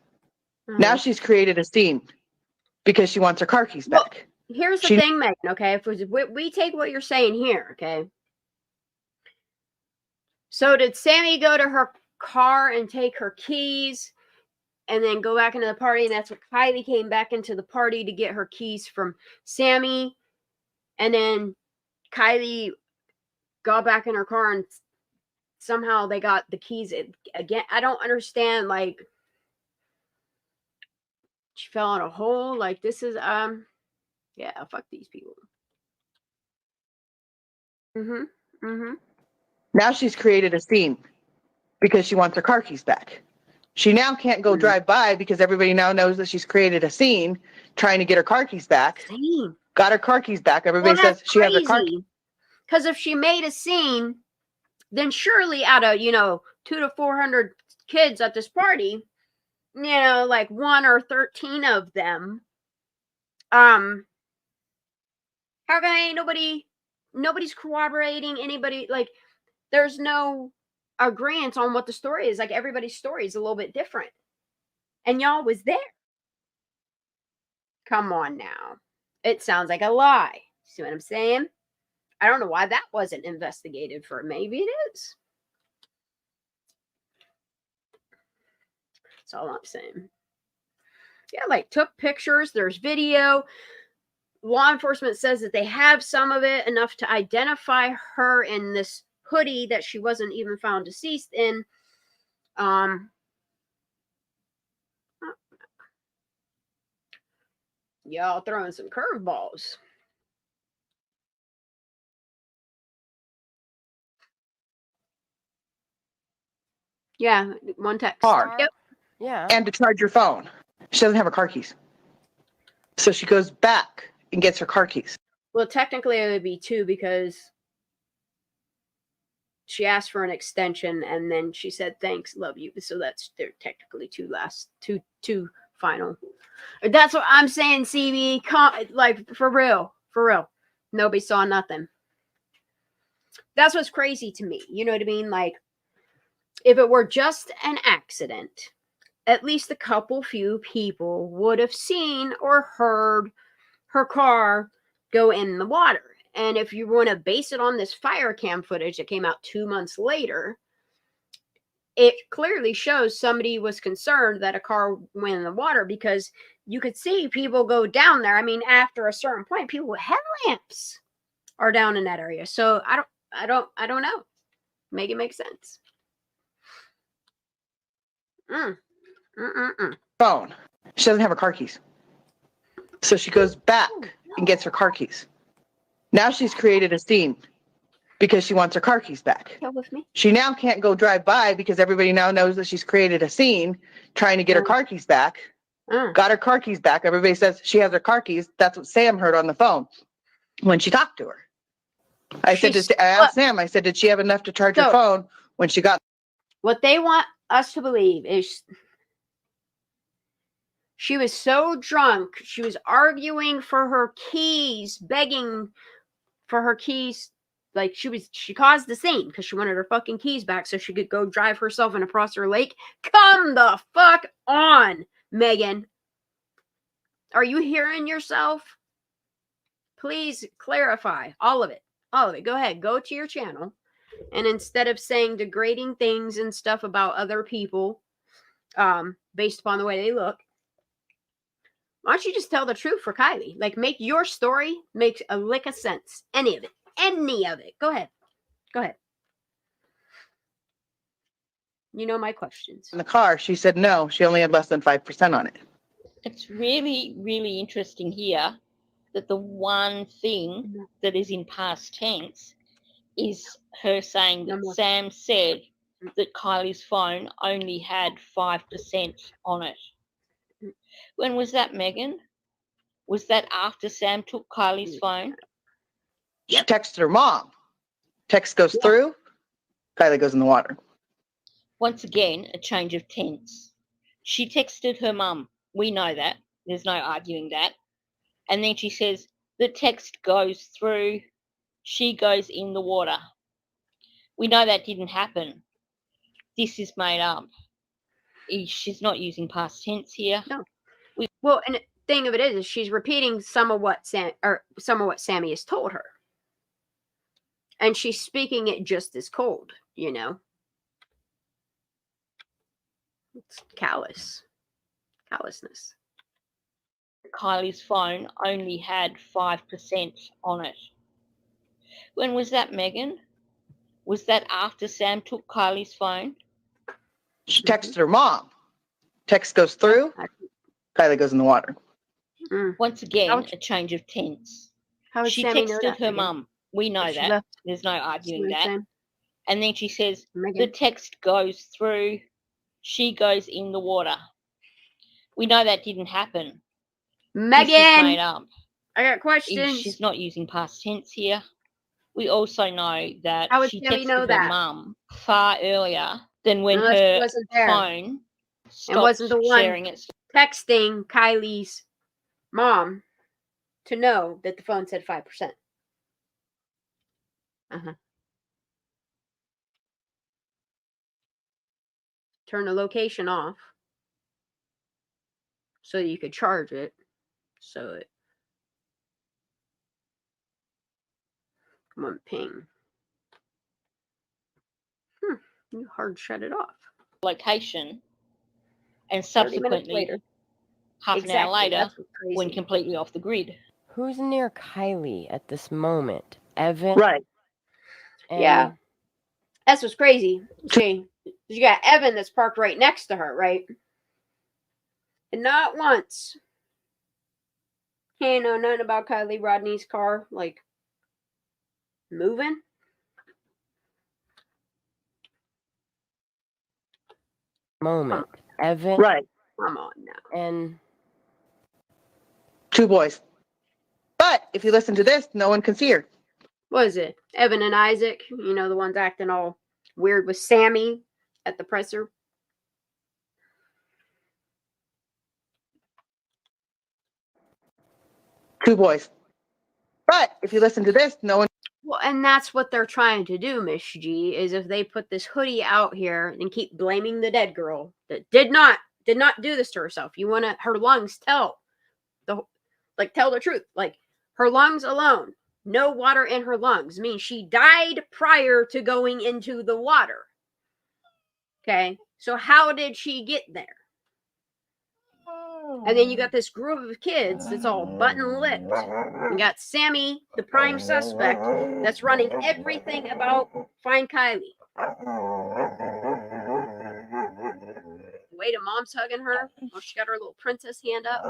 Now she's created a scene because she wants her car keys back. Here's the thing, Megan, okay? If we take what you're saying here, okay? So did Sammy go to her car and take her keys and then go back into the party. And that's what Kiely came back into the party to get her keys from Sammy. And then Kiely got back in her car and somehow they got the keys again. I don't understand. Like, she fell in a hole. Like, this is, yeah, fuck these people. Now she's created a scene because she wants her car keys back. She now can't go drive by because everybody now knows that she's created a scene trying to get her car keys back. Got her car keys back. Everybody says she has her car keys. Because if she made a scene, then surely out of, 200 to 400 kids at this party, like 1 or 13 of them, how come nobody's corroborating anybody? Like, there's no agreement on what the story is. Like, everybody's story is a little bit different. And y'all was there. Come on now. It sounds like a lie. See what I'm saying? I don't know why that wasn't investigated for. Maybe it is. That's all I'm saying. Yeah, like, took pictures. There's video. Law enforcement says that they have some of it, enough to identify her in this hoodie that she wasn't even found deceased in. Y'all throwing some curveballs. Yeah, one text. Car. Yep. Yeah. And to charge your phone. She doesn't have her car keys. So she goes back and gets her car keys. Well, technically it would be 2 because she asked for an extension and then she said, thanks, love you. So they're technically 2 final. That's what I'm saying, CB. Like, for real. Nobody saw nothing. That's what's crazy to me. You know what I mean? Like, if it were just an accident, at least a few people would have seen or heard her car go in the water. And if you want to base it on this fire cam footage that came out 2 months later, it clearly shows somebody was concerned that a car went in the water, because you could see people go down there. I mean, after a certain point, people with headlamps are down in that area. So I don't know. Make it make sense. Phone. She doesn't have her car keys. So she goes back and gets her car keys. Now she's created a scene because she wants her car keys back. With me. She now can't go drive by because everybody now knows that she's created a scene trying to get her car keys back. Got her car keys back. Everybody says she has her car keys. That's what Sam heard on the phone when she talked to her. I asked Sam, I said, did she have enough to charge her phone when she got? What they want us to believe is she was so drunk, she was arguing for her keys, begging for her keys. Like, she caused the scene because she wanted her fucking keys back so she could go drive herself in a Prosser Lake. Come the fuck on, Megan. Are you hearing yourself? Please clarify all of it. All of it. Go ahead. Go to your channel. And instead of saying degrading things and stuff about other people, based upon the way they look, why don't you just tell the truth for Kiely? Like, make your story make a lick of sense. Any of it. Go ahead. You know my questions. In the car, she said no, she only had less than 5% on it. It's really, really interesting here that the one thing that is in past tense is her saying that Sam said that Kylie's phone only had 5% on it. When was that, Megan? Was that after Sam took Kylie's phone? She texted her mom. Text goes through. Kiely goes in the water. Once again, a change of tense. She texted her mum. We know that. There's no arguing that. And then she says, the text goes through. She goes in the water. We know that didn't happen. This is made up. She's not using past tense here. No. Well, and the thing of it is she's repeating some of what Sammy has told her. And she's speaking it just as cold, you know. It's callous. Callousness. Kylie's phone only had 5% on it. When was that, Megan? Was that after Sam took Kylie's phone? She texted her mom. Text goes through. Kylie goes in the water. Once again, a change of tense. How would She Sammy know texted that, her Megan? mum. We know If she that. left There's no arguing that. Sam? And then she says, Megan. the text goes through. She goes in the water. We know that didn't happen. This is Megan! made up. I got questions. She's not using past tense here. We also know that How would she Sammy texted know her that? mum far earlier than when Unless she her wasn't there. phone stopped And wasn't the one sharing it. texting Kylie's mom to know that the phone said 5%. Turn the location off so you could charge it. So it. Come on, ping. You hard shut it off. Location, and 30 minutes subsequently, later. half an hour later, That's what's crazy. went completely off the grid. Who's near Kiely at this moment? Evan? Right. Yeah. That's what's crazy. See, you got Evan that's parked right next to her, right? And not once. He ain't know nothing about Kiely Rodney's car, like, moving. Moment. Evan? Right. Come on now. And 2 boys. But if you listen to this, no one can see her. What is it? Evan and Isaac, you know, the ones acting all weird with Sammy at the presser. Two boys. But if you listen to this, no one. Well, and that's what they're trying to do, Miss G, is if they put this hoodie out here and keep blaming the dead girl that did not do this to herself. You want to her lungs tell the truth. Like, her lungs alone, no water in her lungs, means she died prior to going into the water. Okay, so how did she get there? And then you got this group of kids that's all button-lipped. You got Sammy, the prime suspect, that's running everything about Find Kiely. Wait, a mom's hugging her. Oh, she got her little princess hand up.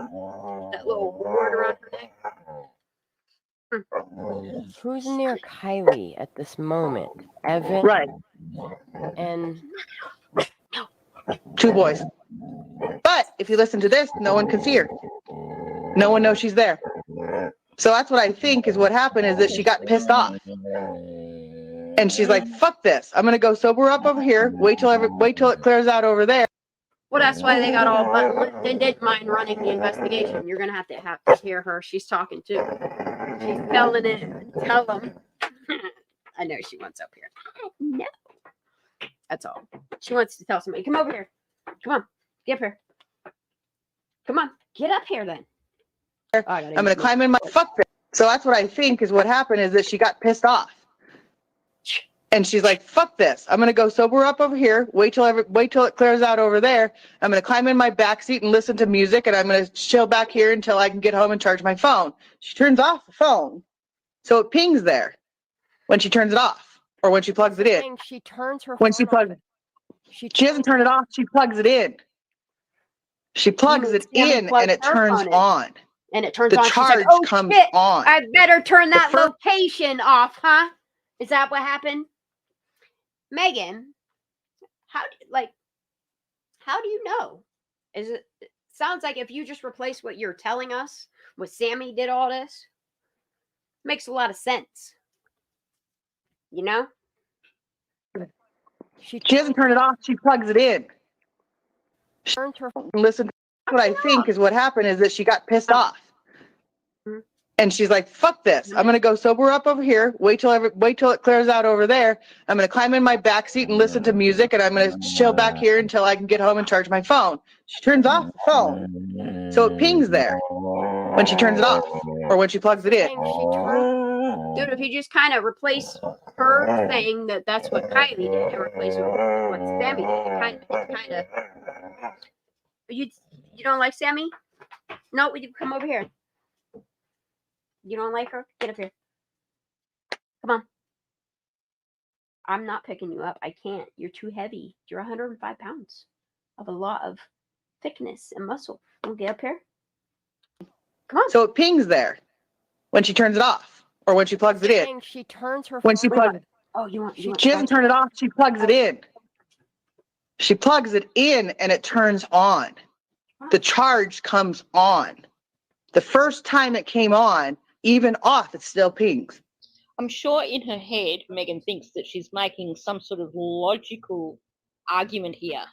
That little ward around her neck. who's near Kiely at this moment? Evan? Right. And 2 boys. But if you listen to this, no one can see her. No one knows she's there. So that's what I think is what happened, is that she got pissed off. And she's like, fuck this. I'm going to go sober up over here. Wait till it clears out over there. Well, that's why they got all button-lipped. They didn't mind running the investigation. You're going to have to hear her. She's talking too. She's telling it. Tell them. I know she wants up here. No. That's all. She wants to tell somebody. Come over here. Come on. Get up here. Come on. Get up here then. I'm going to climb in my fuck this. So that's what I think is what happened, is that she got pissed off. And she's like, fuck this. I'm going to go sober up over here. Wait till it clears out over there. I'm going to climb in my back seat and listen to music. And I'm going to chill back here until I can get home and charge my phone. She turns off the phone. So it pings there when she turns it off or when she plugs it in. she turns her When phone she plugs off. She doesn't turn it off. She plugs it in. She plugs it in and it turns on. And it turns the on. She's charge like, oh, comes shit, on. I better turn that location off, huh? Is that what happened? Megan, how do you know? It sounds like if you just replace what you're telling us with Sammy did all this, makes a lot of sense. You know? She doesn't turn it off. She plugs it in. She turns her phone. Listen, what I think is what happened, is that she got pissed off. And she's like, fuck this. I'm going to go sober up over here. Wait till it clears out over there. I'm going to climb in my back seat and listen to music. And I'm going to chill back here until I can get home and charge my phone. She turns off the phone. So it pings there when she turns it off or when she plugs it in. Dude, if you just kind of replace her saying that that's what Kiely did and replace it with what Sammy did, it kind of You don't like Sammy? No, you come over here. You don't like her? Get up here. Come on. I'm not picking you up. I can't. You're too heavy. You're 105 pounds of a lot of thickness and muscle. We'll get up here. Come on. So it pings there when she turns it off or when she plugs it in. She turns her When she phone. plugs, she doesn't turn it off. She plugs it in. She plugs it in and it turns on. The charge comes on. The first time it came on, even off, it still pings. I'm sure in her head, Megan thinks that she's making some sort of logical argument here.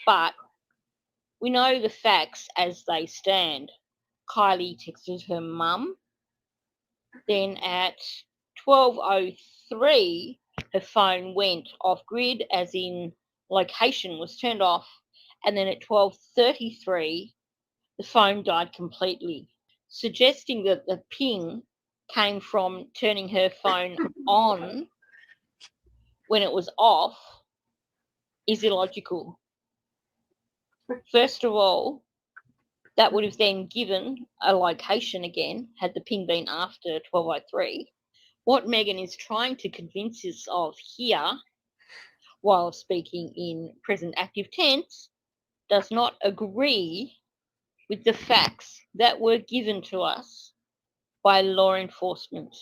But we know the facts as they stand. Kiely texted her mum. Then at 12:03, her phone went off grid, as in location was turned off. And then at 12:33, the phone died completely, suggesting that the ping came from turning her phone on when it was off is illogical. First of all, that would have then given a location again, had the ping been after 12:03. What Megan is trying to convince us of here, while speaking in present active tense, does not agree with the facts that were given to us by law enforcement.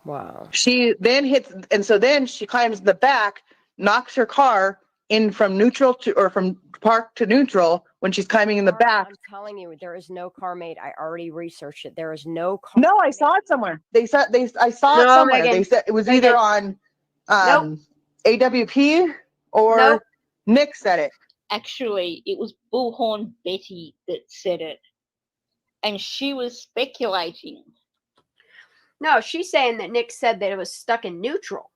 Wow. She then hits, and so then she climbs the back, knocks her car in from neutral to, or from park to neutral when she's climbing in the back. I'm telling you, there is no car made. I already researched it. There is no car. No, I saw it somewhere. I saw it No, somewhere. Megan. They said it was Megan. either on Nope. AWP or Nope. Nick said it. Actually, it was Bullhorn Betty that said it. And she was speculating. No, she's saying that Nick said that it was stuck in neutral.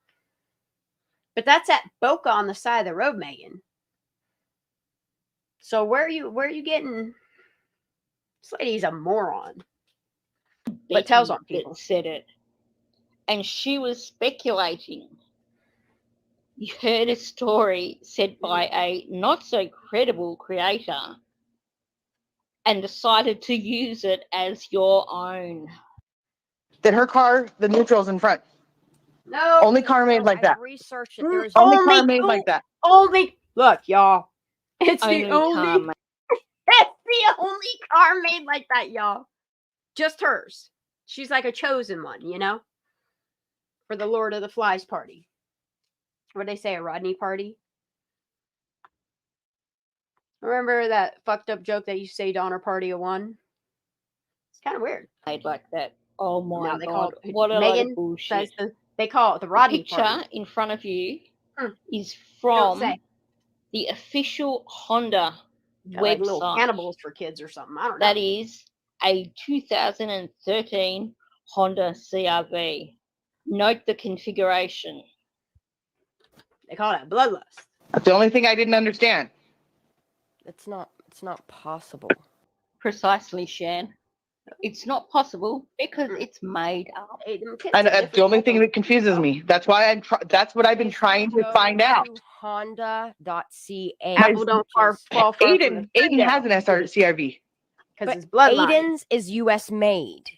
But that's at Boca on the side of the road, Megan. So where are you getting? This lady's a moron. But tells on people. That said it. And she was speculating. You heard a story said by a not so credible creator and decided to use it as your own. That her car, the neutral's in front. No. Only car made like that. I researched it. There is Only car made like that. Only look, y'all. It's Only the only car made. It's the only car made like that, y'all. Just hers. She's like a chosen one, you know? For the Lord of the Flies party. What'd they say, a Rodney party? Remember that fucked up joke that you say Donner party of one? It's kind of weird. Made like that. Oh my No, they God. call it, What a load Megan of bullshit. says they call it the The Rodney picture party. in front of you is Don't from say. the official Honda Got like little website. cannibals for kids or something. I don't know. That is a 2013 Honda CRV. Note the configuration. They call it bloodlust. That's the only thing I didn't understand. It's not possible. Precisely, Shan. It's not possible because it's made up. Hey, them kids And are the only different. thing that confuses me. That's why that's what I've been trying to Go find out. to Honda.ca. Apple don't fall far from Aiden has an CRV. because it's bloodline. Aiden's is U.S. made.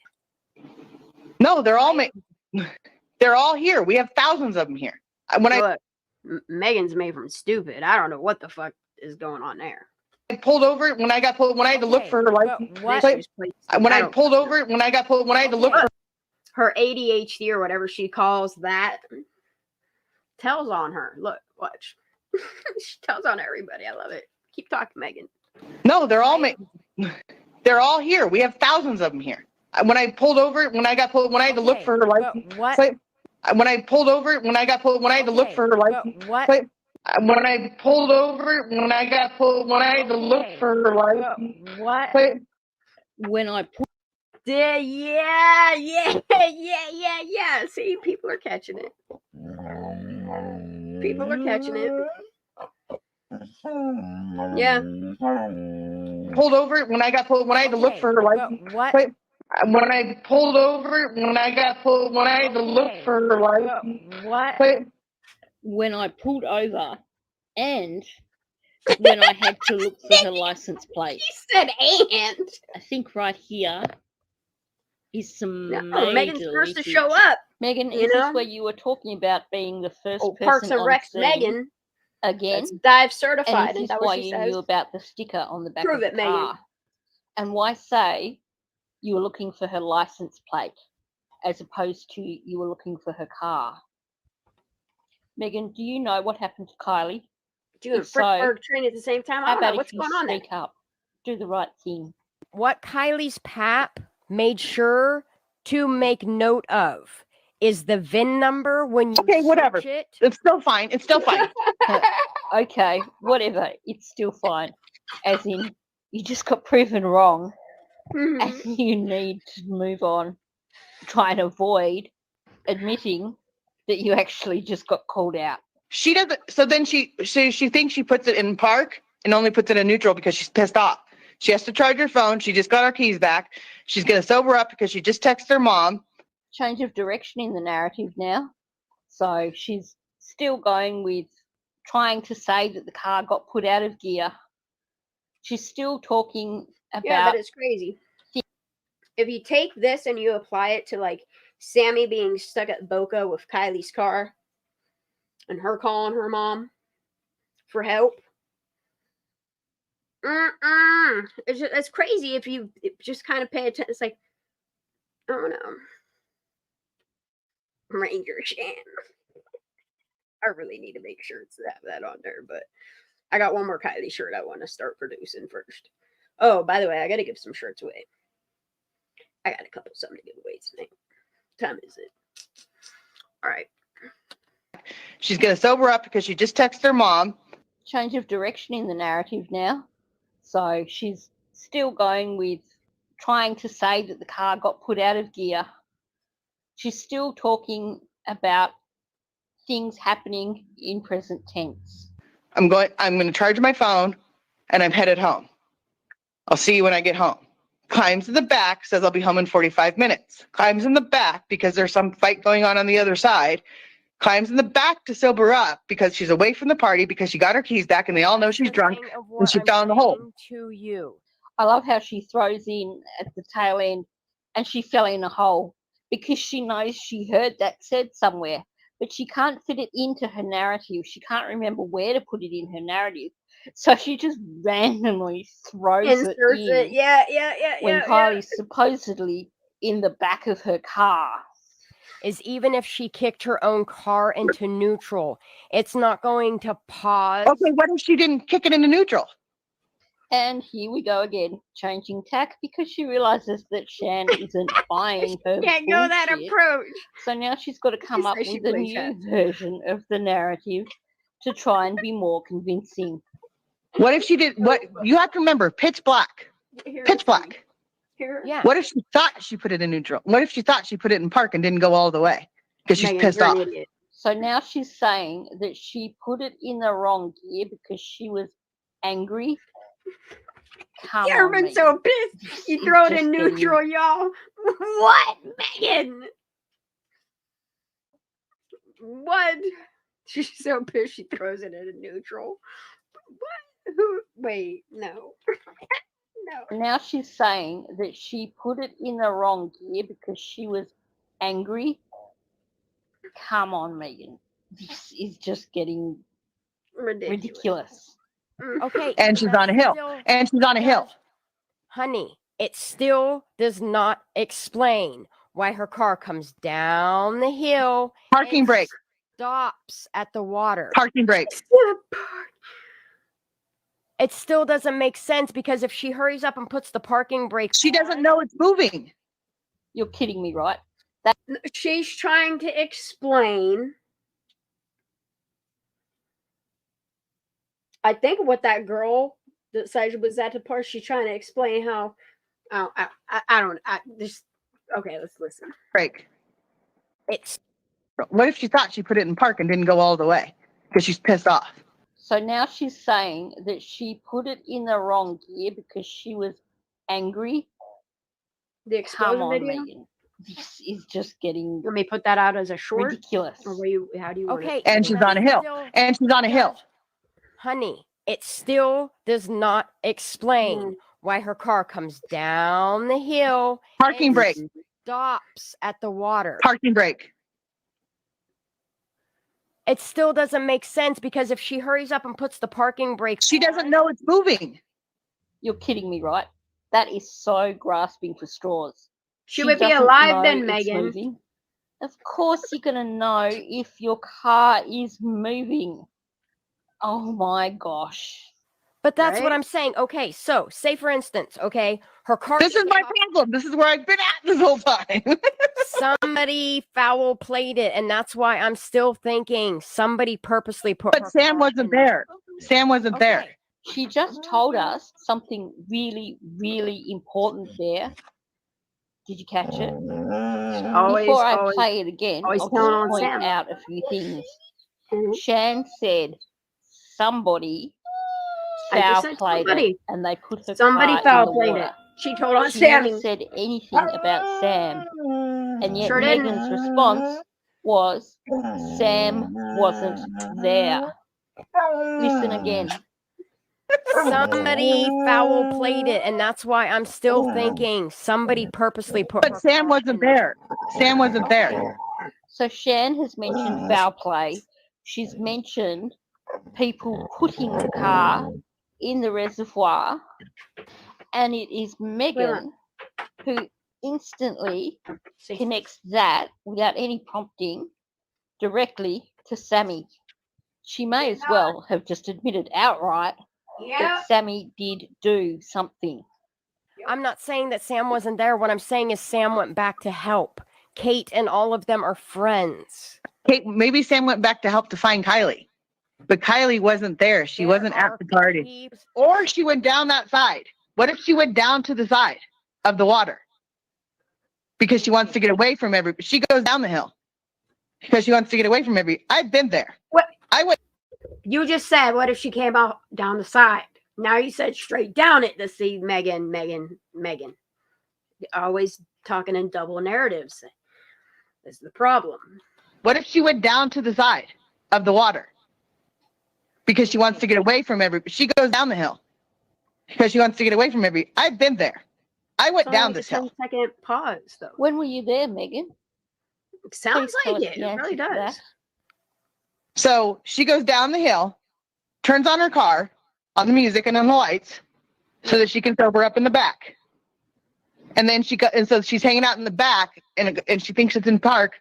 No, they're all made. They're all here. We have thousands of them here. Look, Megan's made from stupid. I don't know what the fuck is going on there. I pulled over when I had to look for her license plate. When I pulled over when I had to look for her ADHD or whatever she calls that tells on her. Look, watch. She tells on everybody. I love it. Keep talking, Megan. No, they're all made. They're all here. We have thousands of them here. When I pulled over when I had to look for her license plate. When I pulled over when I had to look for her license plate. When I pulled over when I had to look for her license plate. When I pulled Yeah. See, people are catching it. People are catching it. Yeah. Pulled over when I had to look for her license plate. When I pulled over when I had to look for her license plate. when I pulled over and when I had to look for her license plate. He said and. I think right here is some No, Megan's major first to leakage. show up. Megan, You is know? this where you were talking about being the first Oh, person Parks and on Rec scene Megan. again? That's dive And certified. is Is this that why what she you says? knew about the sticker on the back Prove of it, the car? Megan. And why say you were looking for her license plate as opposed to you were looking for her car? Megan, do you know what happened to Kiely? Do you and If so, Frickberg train at the same time? I how don't know. about What's if you going on there? speak up? Do the right thing. What Kylie's pap made sure to make note of is the VIN number when you Okay, whatever. search it. It's still fine. It's still fine. Okay, whatever. It's still fine. As in, you just got proven wrong and you need to move on. Try and avoid admitting that you actually just got called out. She doesn't. So then she thinks she puts it in park and only puts it in neutral because she's pissed off. She has to charge her phone. She just got her keys back. She's gonna sober up because she just texted her mom. Change of direction in the narrative now. So she's still going with trying to say that the car got put out of gear. She's still talking about. Yeah, but it's crazy. If you take this and you apply it to like Sammy being stuck at Boca with Kylie's car and her calling her mom for help. It's crazy if you just kind of pay attention. It's like, oh no. Ranger Shan. I really need to make sure to have that on there, but I got one more Kiely shirt I want to start producing first. Oh, by the way, I got to give some shirts away. I got a couple something to give away tonight. What time is it? All right. She's gonna sober up because she just texted her mom. Change of direction in the narrative now. So she's still going with trying to say that the car got put out of gear. She's still talking about things happening in present tense. I'm going to charge my phone and I'm headed home. I'll see you when I get home. Climbs in the back, says I'll be home in 45 minutes. Climbs in the back because there's some fight going on the other side. Climbs in the back to sober up because she's away from the party because she got her keys back and they all know she's drunk and she fell in the hole. To you. I love how she throws in at the tail end and she fell in a hole because she knows she heard that said somewhere, but she can't fit it into her narrative. She can't remember where to put it in her narrative. So she just randomly throws Inserts it in. Yeah. When Kylie's supposedly in the back of her car. Is even if she kicked her own car into neutral, it's not going to pause. Okay, what if she didn't kick it into neutral? And here we go again, changing tack because she realizes that Shan isn't buying her Can't go that bullshit. approach. So now she's got to come up with a new version of the narrative to try and be more convincing. What if she did? What you have to remember? Pitch black. Pitch black. Yeah. What if she thought she put it in neutral? What if she thought she put it in park and didn't go all the way because she's pissed off? So now she's saying that she put it in the wrong gear because she was angry. You've been so pissed. You throw it in neutral, y'all. What, Megan? What? She's so pissed she throws it in neutral. What? Who? Wait, no. No. Now she's saying that she put it in the wrong gear because she was angry. Come on, Megan. This is just getting ridiculous. Okay. And she's on a hill. And she's on a hill. Honey, it still does not explain why her car comes down the hill. Parking brake. Stops at the water. Parking brake. It still doesn't make sense because if she hurries up and puts the parking brake, she doesn't know it's moving. You're kidding me, right? She's trying to explain. I think what that girl that said was at the park, she's trying to explain how. Okay, let's listen. Brake. It's. What if she thought she put it in park and didn't go all the way because she's pissed off? So now she's saying that she put it in the wrong gear because she was angry. The explosion video? Megan. This is just getting. Let me put that out as a short. Ridiculous. Or how do you? And she's on a hill. And she's on a hill. Honey, it still does not explain why her car comes down the hill Parking and brake. stops at the water. Parking brake. It still doesn't make sense because if she hurries up and puts the parking brake She doesn't know it's moving. You're kidding me, right? That is so grasping for straws. She would be doesn't alive know then, it's Megan. moving. Of course you're going to know if your car is moving. Oh my gosh. But that's what I'm saying. Okay, so say for instance, okay, her car. This is my problem. This is where I've been at this whole time. Somebody foul played it, and that's why I'm still thinking somebody purposely put. But Sam wasn't there. Sam wasn't there. She just told us something really, really important there. Did you catch it? Before I play it again, I'll just point out a few things. Shan said somebody foul played it, and they put her Somebody car foul in the played water. it. She told on She Sammy. never said anything about Sam, and yet Sure didn't. Megan's response was Sam wasn't there. Listen again. Somebody foul played it, and that's why I'm still thinking somebody purposely put. But Sam wasn't there. Sam wasn't there. So Shan has mentioned foul play. She's mentioned people putting the car in the reservoir, and it is Megan who instantly connects that without any prompting directly to Sammy. She may as well have just admitted outright that Sammy did do something. I'm not saying that Sam wasn't there. What I'm saying is Sam went back to help. Kate and all of them are friends. Kate, maybe Sam went back to help to find Kiely. But Kiely wasn't there. She wasn't at the garden. Or she went down that side. What if she went down to the side of the water? Because she wants to get away from everybody. She goes down the hill. Because she wants to get away from everybody. I've been there. What? I went. You just said, what if she came out down the side? Now you said straight down it to see Megan. Always talking in double narratives. That's the problem. What if she went down to the side of the water? Because she wants to get away from everybody. She goes down the hill. Because she wants to get away from everybody. I've been there. I went down this hill. 10-second pause, though. When were you there, Megan? Sounds Please like it. tell us It really the answer to does. that. So she goes down the hill, turns on her car, on the music and on the lights, so that she can sober up in the back. And then so she's hanging out in the back, and she thinks it's in park,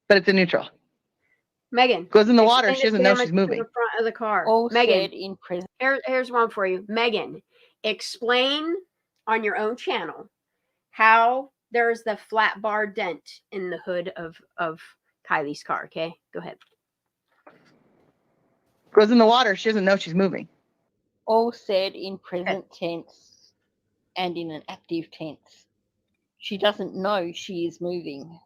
but it's in neutral. Megan Goes in the water. She doesn't know she's moving. The front of the car. All Megan, said in prison. here's one for you. Megan, explain on your own channel how there's the flat bar dent in the hood of Kylie's car. Okay, go ahead. Goes in the water. She doesn't know she's moving. All said in present tense and in an active tense. She doesn't know she is moving.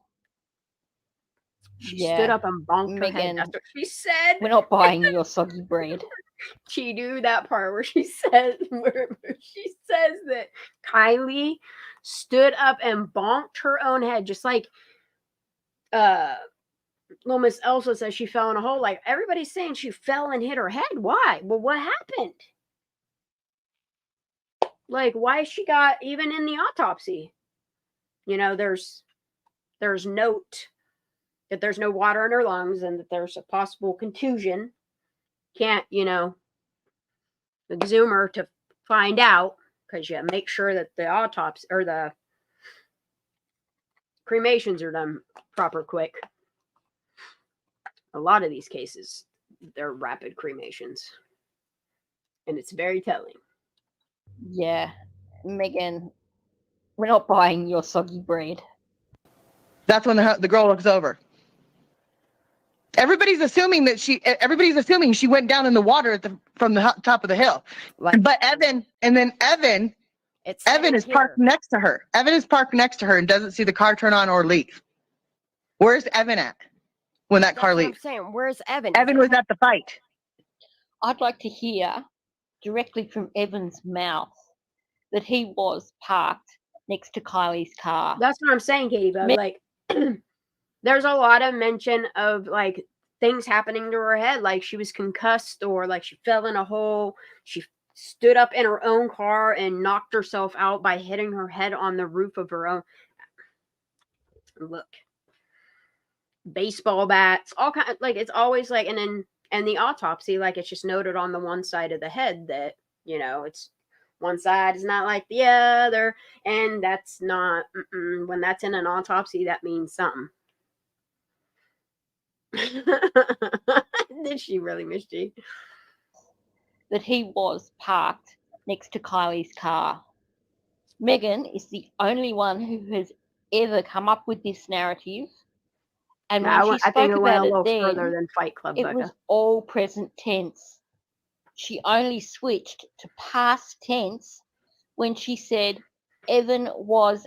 She stood up and bonked her head. That's what she said. We're not buying your soggy bread. She knew that part where she says that Kiely stood up and bonked her own head, just like little Miss Elsa says she fell in a hole. Like everybody's saying she fell and hit her head. Why? Well, what happened? Like why she got even in the autopsy? You know, there's note that there's no water in her lungs and that there's a possible contusion. Can't, exhume her to find out because you make sure that the autopsy or the cremations are done proper quick. A lot of these cases, they're rapid cremations. And it's very telling. Yeah. Megan, we're not buying your soggy bread. That's when the girl looks over. Everybody's assuming she went down in the water from the top of the hill. But Evan is parked next to her. Evan is parked next to her and doesn't see the car turn on or leave. Where's Evan at when that car leaves? I'm saying, where's Evan? Evan was at the fight. I'd like to hear directly from Evan's mouth that he was parked next to Kylie's car. That's what I'm saying, Katie. But like, there's a lot of mention of like things happening to her head, like she was concussed or like she fell in a hole. She stood up in her own car and knocked herself out by hitting her head on the roof of her own. Look, baseball bats, all kind of, like, it's always like, and the autopsy, like, it's just noted on the one side of the head that, you know, it's one side is not like the other, and that's not, when that's in an autopsy, that means something. Did she really, Miss G? That he was parked next to Kylie's car. Megan is the only one who has ever come up with this narrative. And when she I think spoke it went about a it little then, further than Fight Club, it Becca. was all present tense. She only switched to past tense when she said Evan was.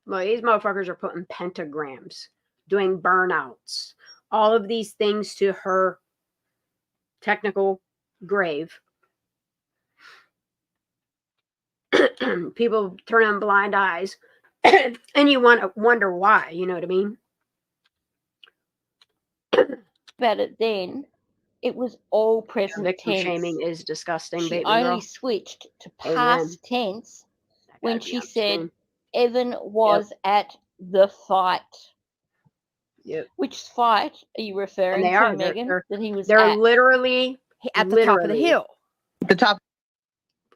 Well, these motherfuckers are putting pentagrams, doing burnouts, all of these things to her technical grave. People turning blind eyes, and you wonder why. You know what I mean? About it then, it was all present Victim tense. shaming is disgusting, She baby only girl. switched to Amen. past tense when gotta be she on the said screen. Evan was at the fight. Yep. Which fight are you referring And they to, are. Megan? That he was They're at? literally at the top of the hill. The top.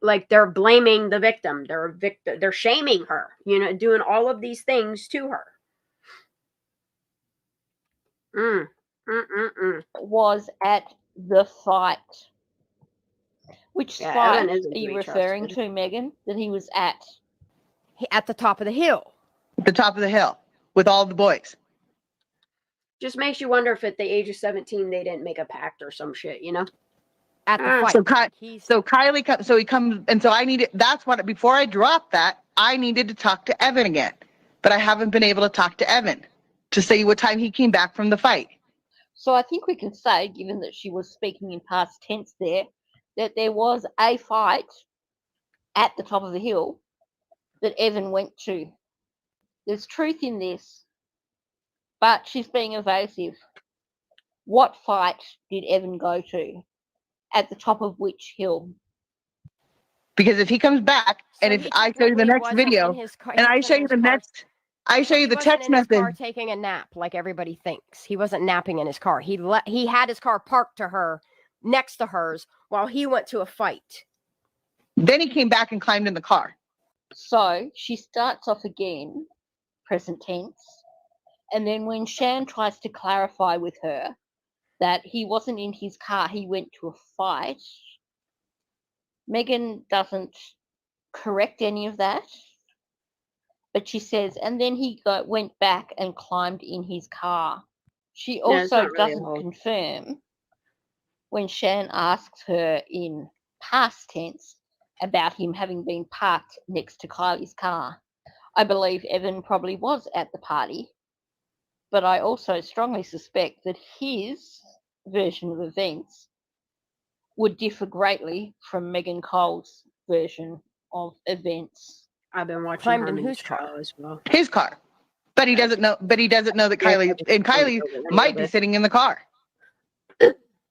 Like, they're blaming the victim. They're shaming her. You know, doing all of these things to her. Was at the fight. Which fight Evan are isn't to you be referring trusted. to, Megan? That he was at? At the top of the hill. The top of the hill with all the boys. Just makes you wonder if at the age of 17 they didn't make a pact or some shit, you know? At the fight. So Kylie comes, so he comes, and so I needed, that's what, before I dropped that, I needed to talk to Evan again. But I haven't been able to talk to Evan to see what time he came back from the fight. So I think we can say, given that she was speaking in past tense there, that there was a fight at the top of the hill that Evan went to. There's truth in this, but she's being evasive. What fight did Evan go to? At the top of which hill? Because if he comes back, and if I show you the next video, and I show you the next, I show you the text in his car message. taking a nap like everybody thinks. He wasn't napping in his car. He had his car parked to her, next to hers, while he went to a fight. Then he came back and climbed in the car. So she starts off again, present tense, and then when Shan tries to clarify with her that he wasn't in his car, he went to a fight, Megan doesn't correct any of that, but she says, and then he went back and climbed in his car. She also doesn't confirm when Shan asks her in past tense about him having been parked next to Kylie's car. I believe Evan probably was at the party, but I also strongly suspect that his version of events would differ greatly from Megan Cole's version of events. I've been watching Climbed in whose car? as well. His car. But he doesn't know, that Kylie might be sitting in the car.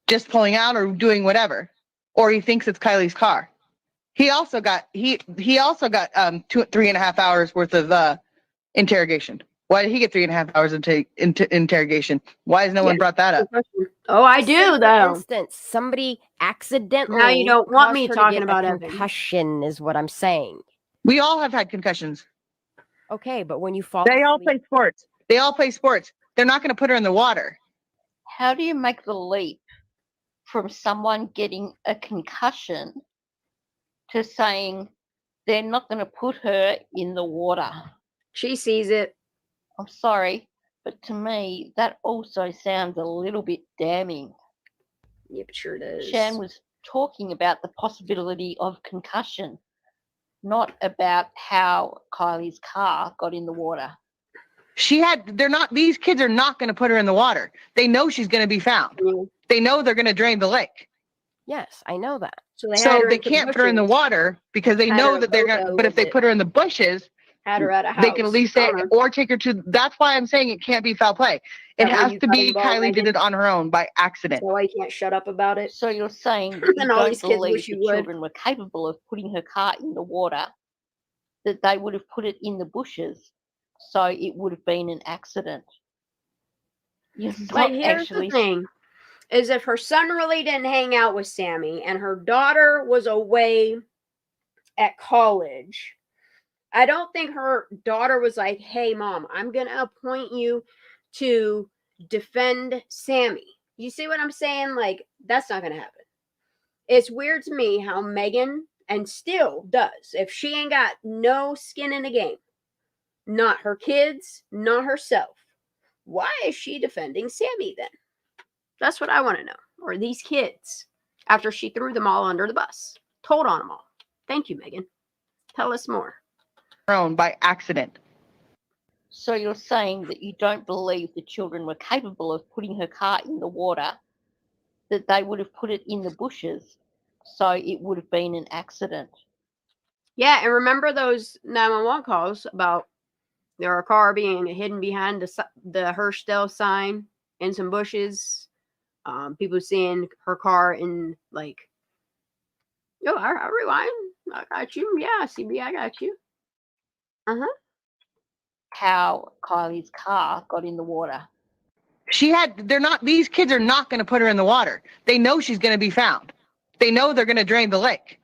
Just pulling out or doing whatever. Or he thinks it's Kylie's car. He also got 3.5 hours worth of interrogation. Why did he get 3.5 hours into interrogation? Why has no one brought that up? Oh, I do, though. For instance, somebody accidentally. Now you don't want me caused her to talking get about a Evan. concussion, is what I'm saying. We all have had concussions. Okay, but when you fall They all asleep, play sports. They all play sports. They're not going to put her in the water. How do you make the leap from someone getting a concussion to saying they're not going to put her in the water? She sees it. I'm sorry, but to me, that also sounds a little bit damning. Yep, sure does. Shan was talking about the possibility of concussion, not about how Kylie's car got in the water. These kids are not going to put her in the water. They know she's going to be found. They know they're going to drain the lake. yes, I know that. So they can't put her in the water because they know that they're going to, but if they put her in the bushes, had her at a house. they can at least say, or take her to, that's why I'm saying it can't be foul play. It has to be Kylie did it on her own by accident. So I can't shut up about it. So you're saying that you And all don't these kids believe wish the you would. children were capable of putting her car in the water, that they would have put it in the bushes, so it would have been an accident. You're Like, not here's actually the thing, is if her son really didn't hang out with Sammy and her daughter was away at college, I don't think her daughter was like, hey, Mom, I'm going to appoint you to defend Sammy. You see what I'm saying? Like, that's not going to happen. It's weird to me how Megan, and still does, if she ain't got no skin in the game, not her kids, not herself, why is she defending Sammy then? That's what I want to know. Or these kids, after she threw them all under the bus, told on them all. Thank you, Megan. Tell us more. Own by accident. So you're saying that you don't believe the children were capable of putting her car in the water, that they would have put it in the bushes, so it would have been an accident. Yeah, and remember those 911 calls about their car being hidden behind the Herstel sign in some bushes. People seeing her car in, like, oh, I rewind. I got you. Yeah, CB, I got you. How Kylie's car got in the water. These kids are not going to put her in the water. They know she's going to be found. They know they're going to drain the lake.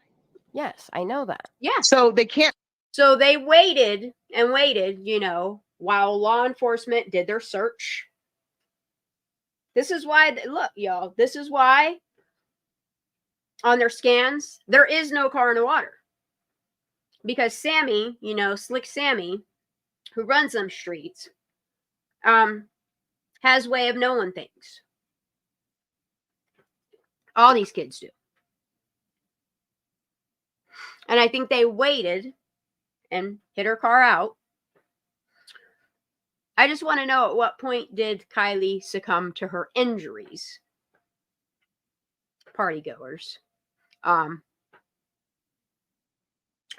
Yes, I know that. Yeah. So they can't. So they waited and waited, while law enforcement did their search. This is why, look, y'all, this is why on their scans, there is no car in the water. Because Sammy, Slick Sammy, who runs them streets, has a way of knowing things. All these kids do. And I think they waited and hit her car out. I just want to know, at what point did Kylie succumb to her injuries? Party goers. I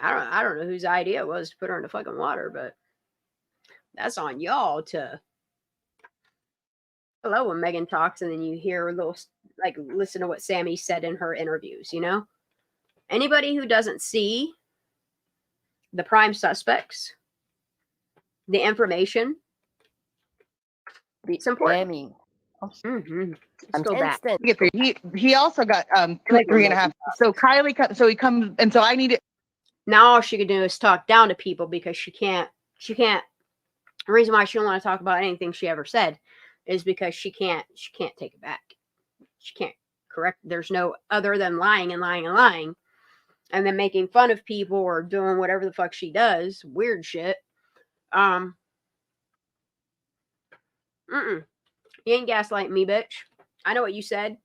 don't know whose idea it was to put her in the fucking water, but that's on y'all to. I love when Megan talks and then you hear a little, like, listen to what Sammy said in her interviews, Anybody who doesn't see the prime suspects, the information, it's important. Let's go back. He also got 3.5. So Kylie, so he comes, and so I need it. Now all she can do is talk down to people because she can't. The reason why she don't want to talk about anything she ever said is because she can't take it back. She can't correct. There's no other than lying and lying and lying, and then making fun of people or doing whatever the fuck she does, weird shit. You ain't gaslighting me, bitch. I know what you said.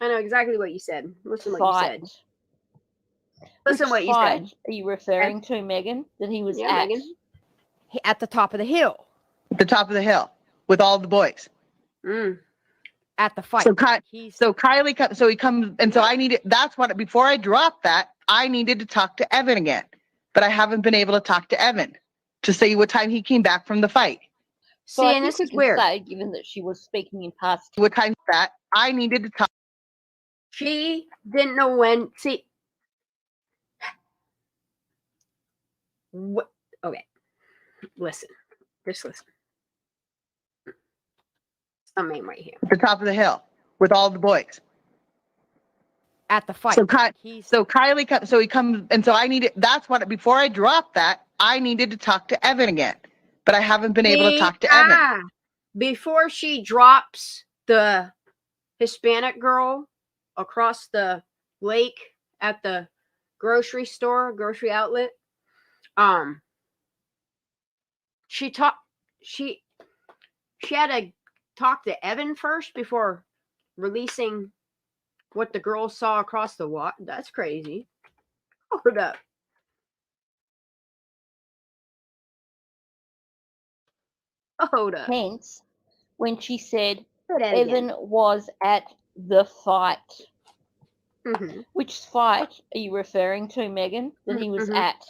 I know exactly what you said. Listen what you said. Listen what you said. Are you referring to, Megan? That he was at? Megan. At the top of the hill. At the top of the hill with all the boys. At the fight. So Kylie, so he comes, and so I needed. That's what. Before I dropped that, I needed to talk to Evan again, but I haven't been able to talk to Evan to say what time he came back from the fight. So and this is weird. Say, given that she was speaking in past. What time that I needed to talk. She didn't know when. See. What? Okay. Listen. Just listen. I'm right here. At the top of the hill with all the boys. At the fight. So Kylie, so he comes, and so I needed. That's what. Before I dropped that, I needed to talk to Evan again, but I haven't been able to talk to Evan. Before she drops the Hispanic girl across the lake at the grocery outlet, she had to talk to Evan first before releasing what the girl saw across the water. That's crazy. Hold up. Hence, when she said Evan was at the fight. Which fight are you referring to, Megan, that he was at?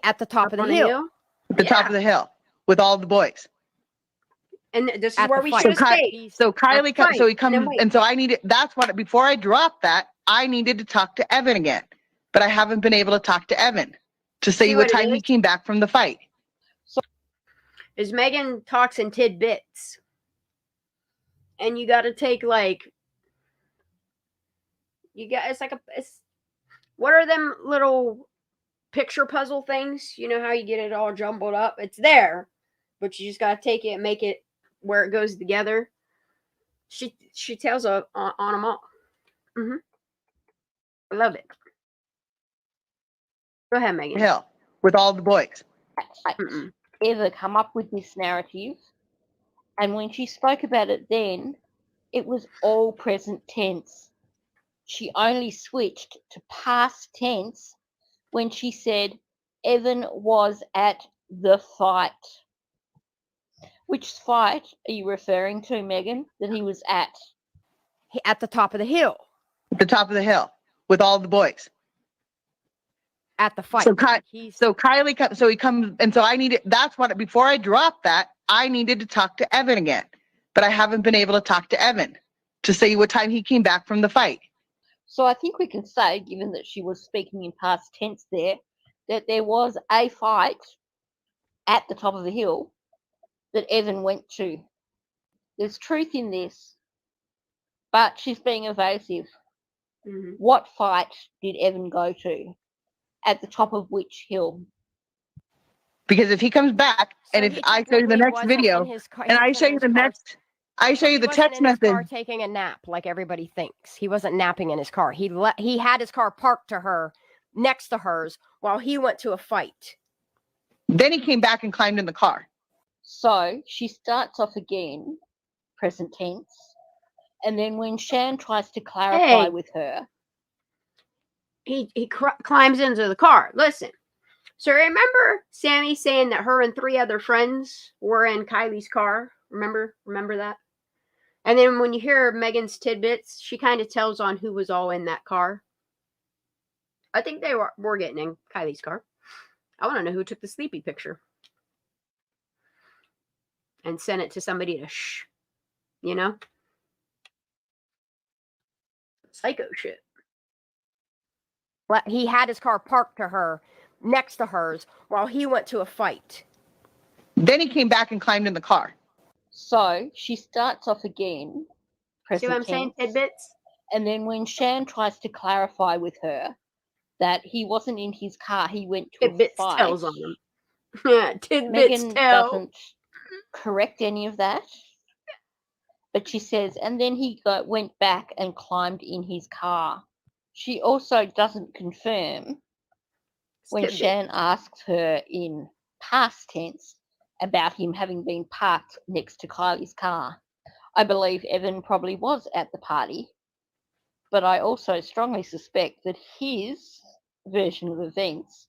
At the top Up of the on a hill. At the top of the hill with all the boys. And this is At where the we fight. should have So, stayed. so Kylie, At the so he fight, and then comes, wait. and so I needed. That's what. Before I dropped that, I needed to talk to Evan again, but I haven't been able to talk to Evan to See see what what it time he is? came back from the fight. Is Megan talks in tidbits, and you got to take like it's like it's what are them little picture puzzle things? You know how you get it all jumbled up? It's there, but you just got to take it and make it where it goes together. She tells on them all. I love it. Go ahead, Megan. Hill with all the boys. Ever come up with this narrative, and when she spoke about it then, it was all present tense. She only switched to past tense when she said Evan was at the fight. Which fight are you referring to, Megan, that he was at? At the top of the hill. At the top of the hill with all the boys. At the fight. So Kylie, so he comes, and so I needed. That's what. Before I dropped that, I needed to talk to Evan again, but I haven't been able to talk to Evan to see what time he came back from the fight. So I think we can say, given that she was speaking in past tense there, that there was a fight at the top of the hill that Evan went to. There's truth in this, but she's being evasive. What fight did Evan go to? At the top of which hill? Because if he comes back, and if I show you the next video, and I show you the next, I show you the text in his car message. taking a nap like everybody thinks. He wasn't napping in his car. He had his car parked to her next to hers while he went to a fight. Then he came back and climbed in the car. So she starts off again, present tense, and then when Shan tries to clarify with her, he climbs into the car. Listen. So remember Sammy saying that her and 3 other friends were in Kylie's car? Remember that? And then when you hear Megan's tidbits, she kind of tells on who was all in that car. I think they were getting in Kylie's car. I want to know who took the sleepy picture and sent it to somebody to you know? Psycho shit. He had his car parked to her next to hers while he went to a fight. Then he came back and climbed in the car. So she starts off again, present See what I'm saying, tidbits? And then when Shan tries to clarify with her that he wasn't in his car, he went to tidbits a fight. Tells on him. Yeah, tidbits Megan tell. doesn't correct any of that, but she says, and then he went back and climbed in his car. She also doesn't confirm when Shan asks her in past tense about him having been parked next to Kylie's car. I believe Evan probably was at the party, but I also strongly suspect that his version of events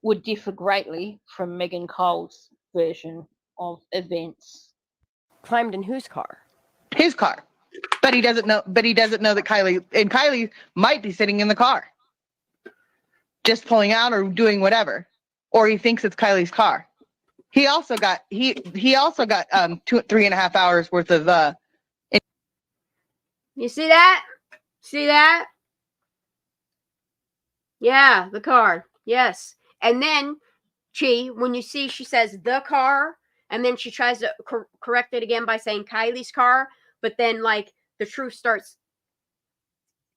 would differ greatly from Megan Cole's version of events. Climbed in whose car? His car. But he doesn't know that Kylie might be sitting in the car. Just pulling out or doing whatever. Or he thinks it's Kylie's car. He also got 3.5 hours worth of You see that? See that? Yeah, the car. Yes. And then when you see she says the car, and then she tries to correct it again by saying Kylie's car, but then like the truth starts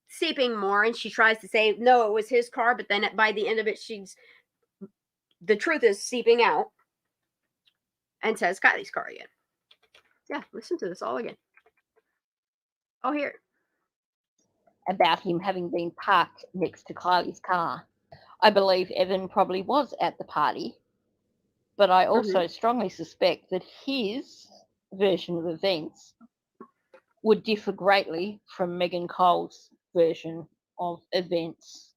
seeping more, and she tries to say no, it was his car, but then by the end of it, the truth is seeping out, and says Kylie's car again. Yeah, listen to this all again. Oh, here. About him having been parked next to Kylie's car. I believe Evan probably was at the party, but I also strongly suspect that his version of events would differ greatly from Megan Cole's version of events.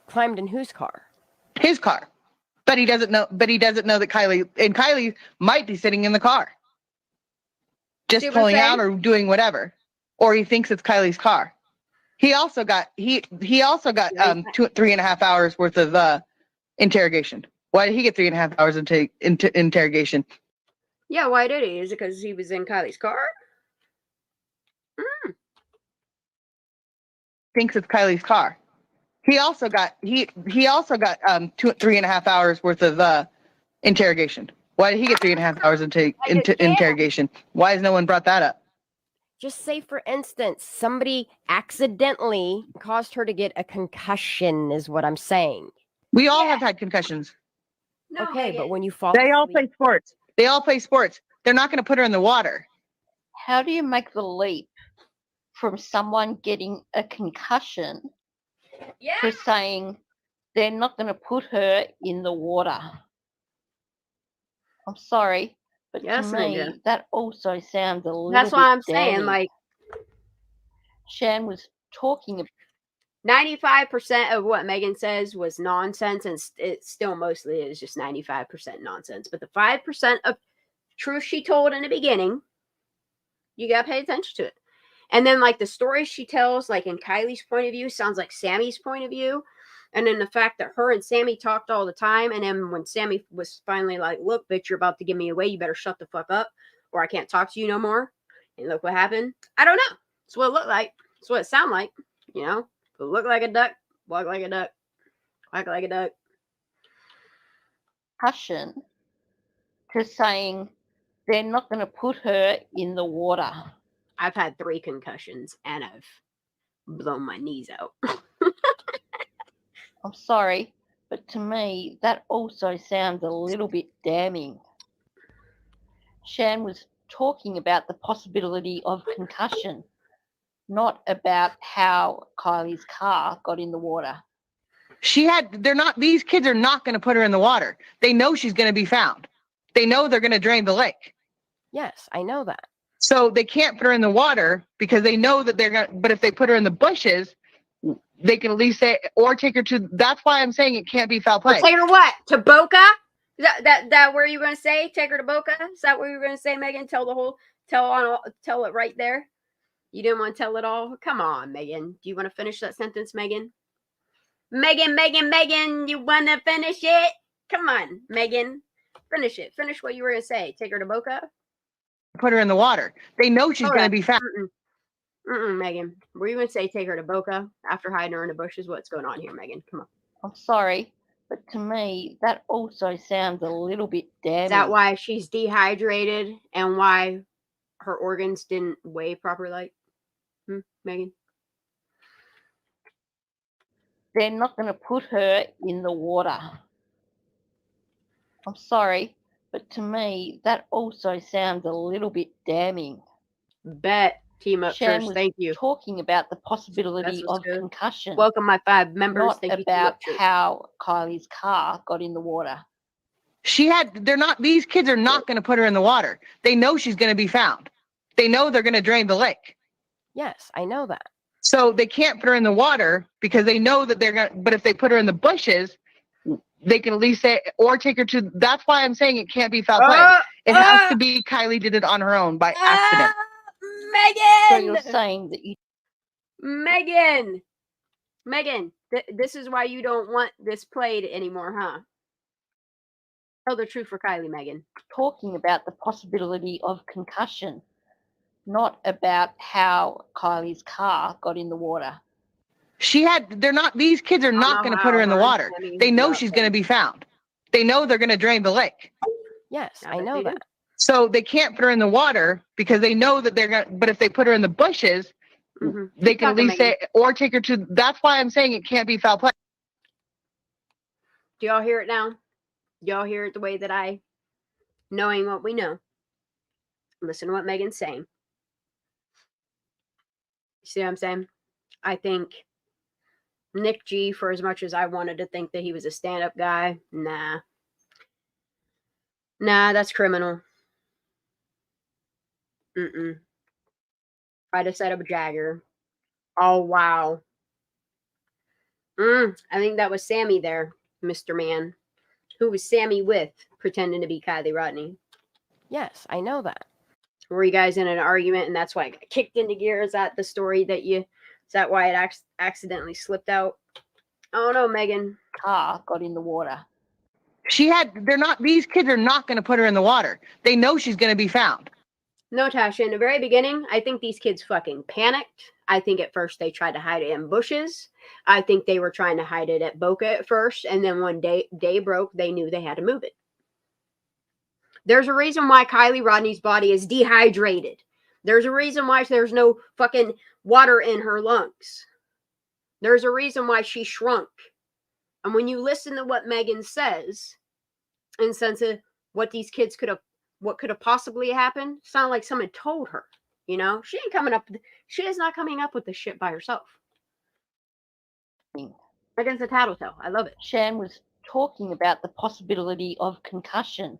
Climbed in whose car? His car. But he doesn't know that Kylie might be sitting in the car. Just pulling out or doing whatever. Or he thinks it's Kylie's car. He also got 3.5 hours worth of interrogation. Why did he get 3.5 hours interrogation? Yeah, why did he? Is it because he was in Kylie's car? Thinks it's Kylie's car. He also got 3.5 hours worth of interrogation. Why did he get 3.5 hours interrogation? Why has no one brought that up? Just say, for instance, somebody accidentally caused her to get a concussion, is what I'm saying. We all have had concussions. No, Okay, but when you fall They all asleep, play sports. They all play sports. They're not going to put her in the water. How do you make the leap from someone getting a concussion to saying they're not going to put her in the water? I'm sorry, but Yes, to me, Ninja. that also sounds a little That's bit why I'm saying, damning. like, Shan was talking 95% of what Megan says was nonsense, and it still mostly is just 95% nonsense. But the 5% of truth she told in the beginning, you got to pay attention to it. And then, like, the stories she tells, like, in Kylie's point of view, sounds like Sammy's point of view. And then the fact that her and Sammy talked all the time. And then when Sammy was finally like, look, bitch, you're about to give me away. You better shut the fuck up or I can't talk to you no more. And look what happened. I don't know. It's what it looked like. It's what it sounded like. You know, look like a duck, walk like a duck, quack like a duck. concussion to saying they're not going to put her in the water. I've had 3 concussions and I've blown my knees out. I'm sorry, but to me, that also sounds a little bit damning. Shan was talking about the possibility of concussion, not about how Kylie's car got in the water. These kids are not going to put her in the water. They know she's going to be found. They know they're going to drain the lake. yes, I know that. So they can't put her in the water because they know that but if they put her in the bushes, they can at least say, or take her to, that's why I'm saying it can't be foul play. Or take her what? To Boca? Is that where you're going to say? Take her to Boca? Is that what you're going to say, Megan? Tell it right there? You didn't want to tell it all? Come on, Megan. Do you want to finish that sentence, Megan? Megan, you want to finish it? Come on, Megan. Finish it. Finish what you were going to say. Take her to Boca? Put her in the water. They know she's going to be found. Megan. Were you going to say take her to Boca after hiding her in the bushes? What's going on here, Megan? Come on. I'm sorry, but to me, that also sounds a little bit damning. Is that why she's dehydrated and why her organs didn't weigh properly? Megan? They're not going to put her in the water. I'm sorry, but to me, that also sounds a little bit damning. Bet. Team up Shan church. was Thank you. talking about the possibility of good. concussion. Welcome, my 5 members. Not Thank about you, how Kylie's car got in the water. These kids are not going to put her in the water. They know she's going to be found. They know they're going to drain the lake. Yes, I know that. So they can't put her in the water because they know that but if they put her in the bushes, they can at least say, or take her to, that's why I'm saying it can't be foul play. It has to be Kiely did it on her own by accident. Megan! So you're saying that you... Megan, this is why you don't want this played anymore, huh? Tell the truth for Kiely, Megan. Talking about the possibility of concussion, not about how Kylie's car got in the water. These kids are not going to put her in the water. They know she's going to be found. They know they're going to drain the lake. Yes, I know that. So they can't put her in the water because they know that but if they put her in the bushes, they can at least say, or take her to, that's why I'm saying it can't be foul play. Do y'all hear it now? Do y'all hear it the way that knowing what we know? Listen to what Megan's saying. See what I'm saying? I think Nick G, for as much as I wanted to think that he was a stand-up guy, nah, that's criminal. Try to set up a Jagger. Oh, wow. I think that was Sammy there, Mr. Man. Who was Sammy with, pretending to be Kiely Rodni? Yes, I know that. Were you guys in an argument and that's why I got kicked into gear? Is that the story is that why it accidentally slipped out? Oh no, Megan. Car got in the water. These kids are not going to put her in the water. They know she's going to be found. No, Tasha, in the very beginning, I think these kids fucking panicked. I think at first they tried to hide it in bushes. I think they were trying to hide it at Boca at first. And then when day broke, they knew they had to move it. There's a reason why Kiely Rodni's body is dehydrated. There's a reason why there's no fucking water in her lungs. There's a reason why she shrunk. And when you listen to what Megan says, in sense of what these kids what could have possibly happened, sound like someone told her. You know, she is not coming up with this shit by herself. Megan's a tattletale. I love it. Shan was talking about the possibility of concussion,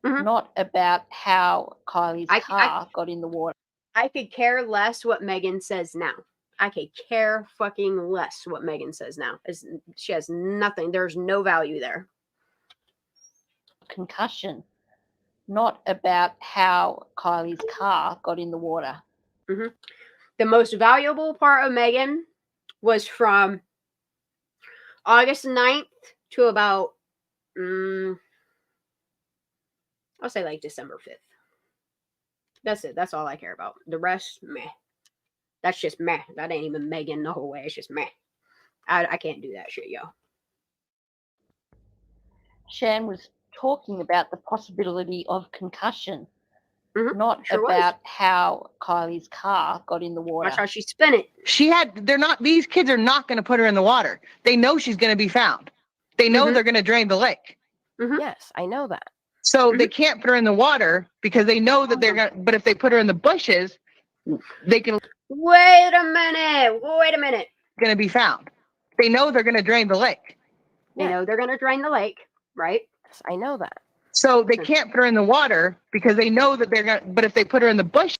not about how Kylie's car got in the water. I could care less what Megan says now. I could care fucking less what Megan says now. She has nothing. There's no value there. Concussion, not about how Kylie's car got in the water. The most valuable part of Megan was from August 9th to about, I'll say like December 5th. That's it. That's all I care about. The rest, meh. That's just meh. That ain't even Megan the whole way. It's just meh. I can't do that shit, yo. Shan was talking about the possibility of concussion, not Sure about how Kylie's car got in the water. Watch how she spin it. These kids are not going to put her in the water. They know she's going to be found. They know they're going to drain the lake. Yes, I know that. So they can't put her in the water because they know that they're going to, but if they put her in the bushes, they can. Wait a minute. Going to be found. They know they're going to drain the lake. They know they're going to drain the lake, right? Yes, I know that. So they can't put her in the water because they know that they're going to, but if they put her in the bush.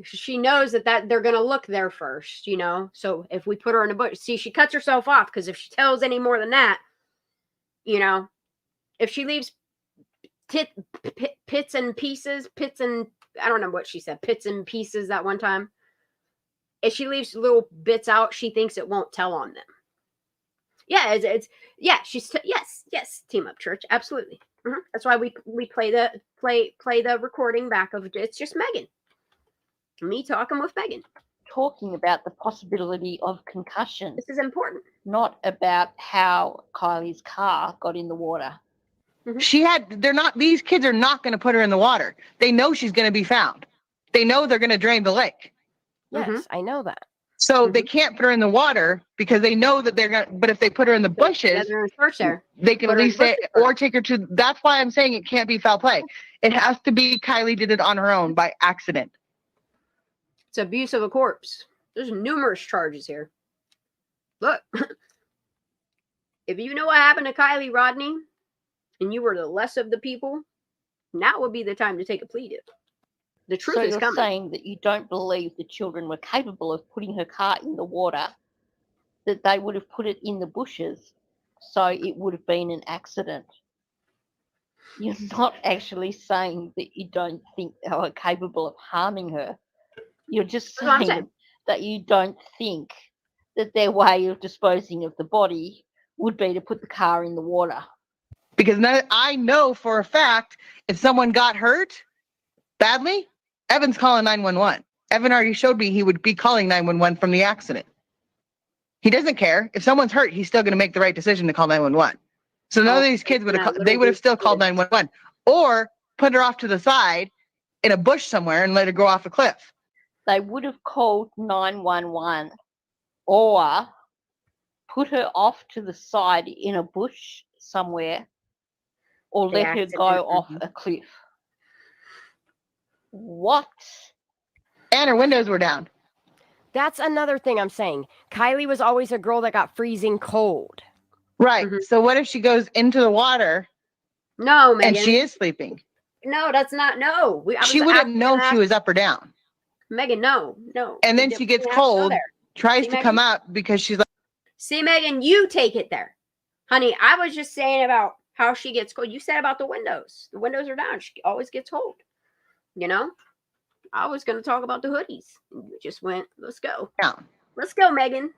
She knows that they're going to look there first, you know? So if we put her in a bush, see, she cuts herself off because if she tells any more than that, you know, if she leaves pits and pieces, I don't know what she said, pits and pieces that one time. If she leaves little bits out, she thinks it won't tell on them. Yeah, yes, team up church, absolutely. That's why we play the recording back of it's just Megan, me talking with Megan, talking about the possibility of concussion. This is important, not about how Kylie's car got in the water. These kids are not going to put her in the water. They know she's going to be found. They know they're going to drain the lake. Yes, I know that. So they can't put her in the water because they know that they're going to, but if they put her in the bushes, they can at least say, or take her to, that's why I'm saying it can't be foul play. It has to be Kiely did it on her own by accident. It's abuse of a corpse. There's numerous charges here. Look, if you know what happened to Kiely Rodni and you were the less of the people, now would be the time to take a plea deal. The truth is coming. So you're saying that you don't believe the children were capable of putting her car in the water, that they would have put it in the bushes, so it would have been an accident. You're not actually saying that you don't think they were capable of harming her. You're just saying that you don't think that their way of disposing of the body would be to put the car in the water. Because I know for a fact, if someone got hurt badly, Evan's calling 911. Evan already showed me he would be calling 911 from the accident. He doesn't care. If someone's hurt, he's still going to make the right decision to call 911. So none of these kids would have, they would have still called 911 or put her off to the side in a bush somewhere and let her go off a cliff. They would have called 911 or put her off to the side in a bush somewhere or let her go off a cliff. What? And her windows were down. That's another thing I'm saying. Kiely was always a girl that got freezing cold. Right. So what if she goes into the water? No, Megan. And she is sleeping. No, that's not. No. She wouldn't know if she was up or down. Megan, no. And then she gets cold, tries to come out because she's like. See, Megan, you take it there. Honey, I was just saying about how she gets cold. You said about the windows. The windows are down. She always gets cold. You know? I was going to talk about the hoodies. You just went, let's go. Yeah. Let's go, Megan.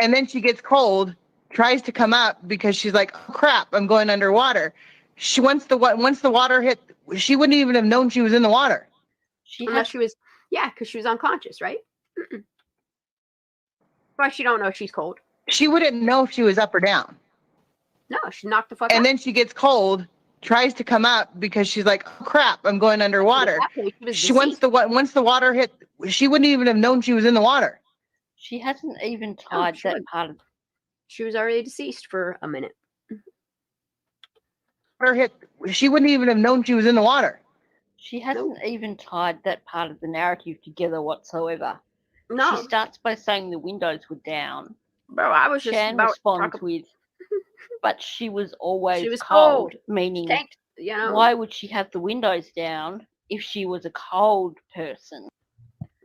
And then she gets cold, tries to come up because she's like, oh crap, I'm going underwater. She once the water hit, she wouldn't even have known she was in the water. Unless she was, yeah, because she was unconscious, right? Why she don't know she's cold? She wouldn't know if she was up or down. No, she knocked the fuck out. And then she gets cold, tries to come up because she's like, oh crap, I'm going underwater. She once the water hit, she wouldn't even have known she was in the water. She hasn't even tied that part of. She was already deceased for a minute. Water hit, she wouldn't even have known she was in the water. She hasn't even tied that part of the narrative together whatsoever. No. She starts by saying the windows were down. Bro, I was just Shan about responds with, but she was always she was cold, meaning you know. why would she have the windows down if she was a cold person?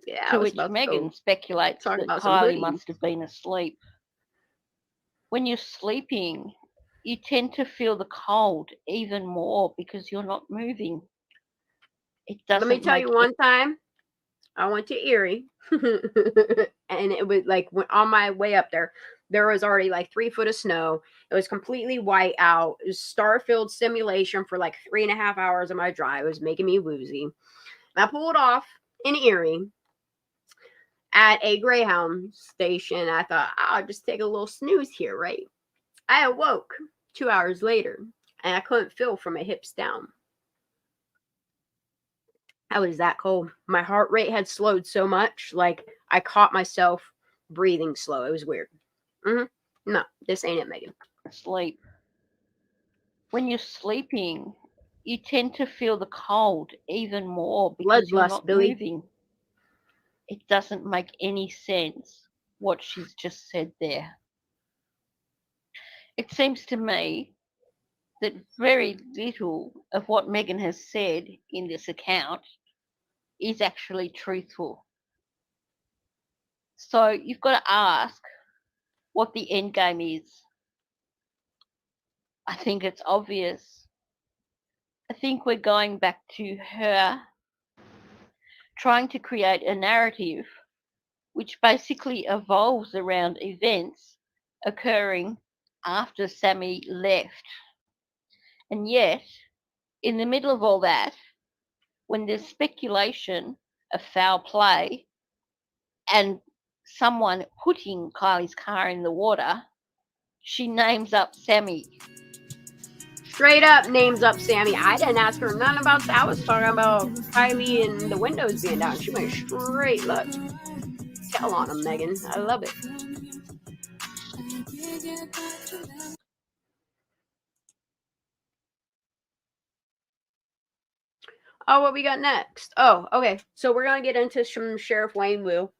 Yeah, to which Megan speculates that Kiely must have been asleep. When you're sleeping, you tend to feel the cold even more because you're not moving. It doesn't. Let me tell you one time, I went to Erie, and it was like on my way up there was already like 3 foot of snow. It was completely white out. It was star-filled simulation for like 3.5 hours of my drive. It was making me woozy. And I pulled off in Erie at a Greyhound station. I thought, I'll just take a little snooze here, right? I awoke 2 hours later, and I couldn't feel from my hips down. I was that cold. My heart rate had slowed so much, like I caught myself breathing slow. It was weird. No, this ain't it, Megan. Sleep. When you're sleeping, you tend to feel the cold even more because you're not moving. It doesn't make any sense what she's just said there. It seems to me that very little of what Megan has said in this account is actually truthful. So you've got to ask what the end game is. I think it's obvious. I think we're going back to her trying to create a narrative which basically evolves around events occurring after Sammy left. And yet, in the middle of all that, when there's speculation of foul play and someone putting Kylie's car in the water, she names up Sammy. Straight up names up Sammy. I didn't ask her nothing about that. I was talking about Kiely and the windows being down. She went straight, look. Tell on him, Megan. I love it. Oh, what we got next? Oh, okay. So we're going to get into some Sheriff Wayne Wu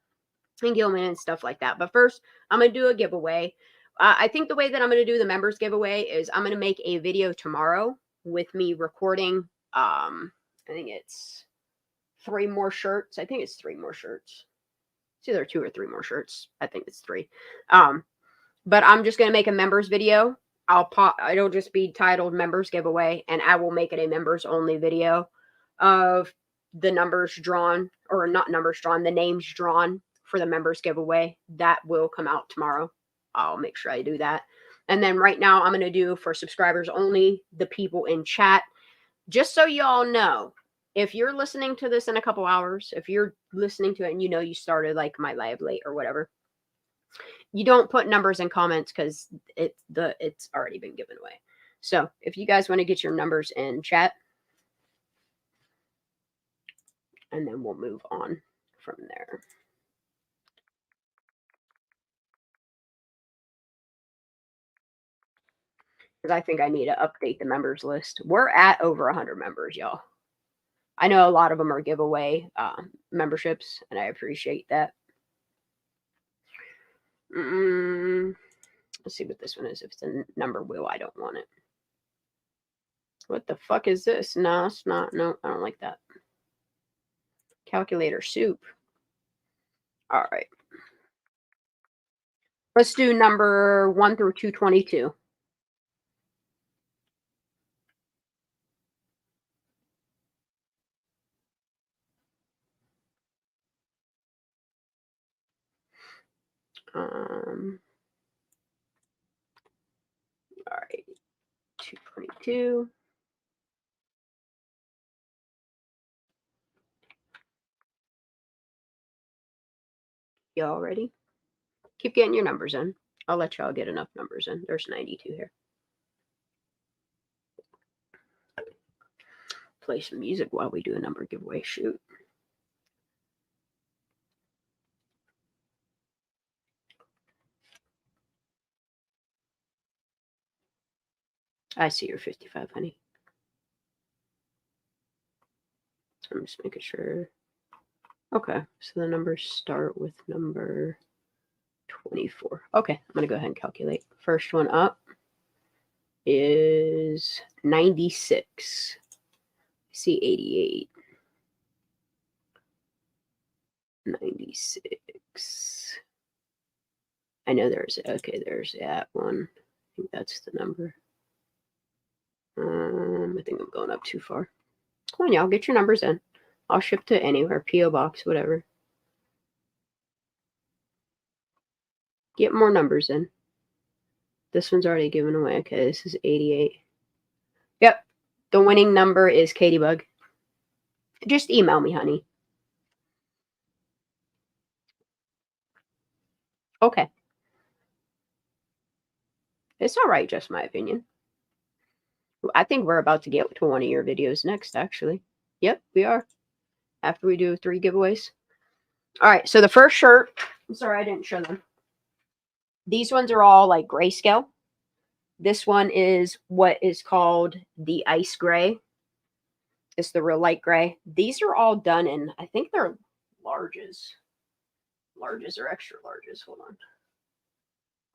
and Gillman and stuff like that. But first, I'm going to do a giveaway. I think the way that I'm going to do the members giveaway is I'm going to make a video tomorrow with me recording. I think it's 3 more shirts. I think it's 3 more shirts. It's either 2 or 3 more shirts. I think it's 3. But I'm just going to make a members video. It'll just be titled members giveaway, and I will make it a members only video of the numbers drawn, or not numbers drawn, the names drawn for the members giveaway. That will come out tomorrow. I'll make sure I do that. And then right now I'm going to do for subscribers only, the people in chat. Just so y'all know, if you're listening to this in a couple hours, if you're listening to it and you know you started like my live late or whatever, you don't put numbers in comments because it's already been given away. So if you guys want to get your numbers in chat, and then we'll move on from there. Because I think I need to update the members list. We're at over 100 members, y'all. I know a lot of them are giveaway memberships, and I appreciate that. Let's see what this one is. If it's a number wheel, I don't want it. What the fuck is this? No, it's not. No, I don't like that. Calculator soup. All right. Let's do number 1 through 222. 2. Y'all ready? Keep getting your numbers in. I'll let y'all get enough numbers in. There's 92 here. Play some music while we do a number giveaway. Shoot. I see your 55, honey. I'm just making sure. Okay, so the numbers start with number 24. Okay, I'm going to go ahead and calculate. First one up is 96. I see 88. 96. I know there's that one. I think that's the number. I think I'm going up too far. Come on, y'all, get your numbers in. I'll ship to anywhere, P.O. Box, whatever. Get more numbers in. This one's already given away. Okay, this is 88. Yep, the winning number is Katybug. Just email me, honey. Okay. It's all right, just my opinion. I think we're about to get to one of your videos next, actually. Yep, we are. After we do 3 giveaways. All right, so the first shirt. I'm sorry I didn't show them. These ones are all like grayscale. This one is what is called the ice gray. It's the real light gray. These are all done in, I think they're larges. Larges or extra larges. Hold on.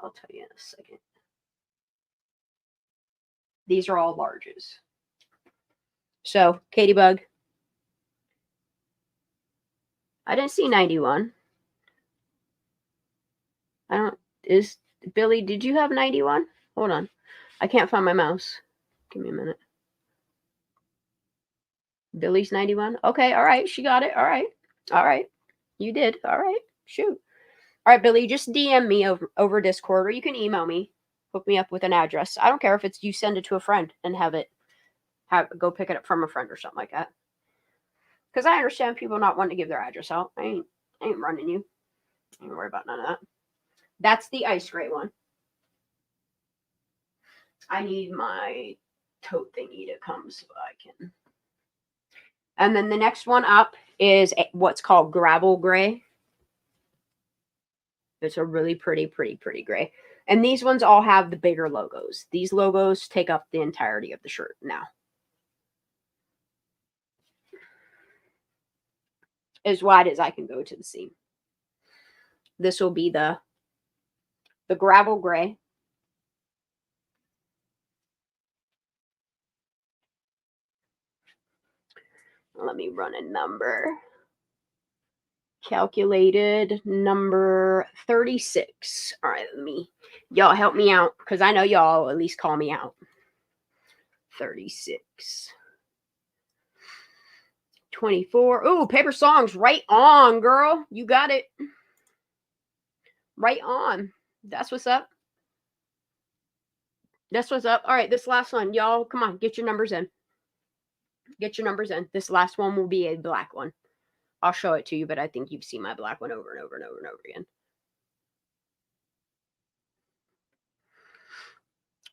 I'll tell you in a second. These are all larges. So, Katybug. I didn't see 91. Billy, did you have 91? Hold on. I can't find my mouse. Give me a minute. Billy's 91. Okay, all right. She got it. All right. All right. You did. All right. Shoot. All right, Billy, just DM me over Discord, or you can email me. Hook me up with an address. I don't care if it's you send it to a friend and go pick it up from a friend or something like that. Because I understand people not wanting to give their address out. I ain't running you. I ain't worry about none of that. That's the ice gray one. I need my tote thingy to come so I can. And then the next one up is what's called gravel gray. It's a really pretty gray. And these ones all have the bigger logos. These logos take up the entirety of the shirt now. As wide as I can go to the seam. This will be the gravel gray. Let me run a number. Calculated number 36. All right, y'all help me out because I know y'all at least call me out. 36. 24. Ooh, Paper Songs. Right on, girl. You got it. Right on. That's what's up. That's what's up. All right, this last one. Y'all, come on. Get your numbers in. Get your numbers in. This last one will be a black one. I'll show it to you, but I think you've seen my black one over and over and over and over again.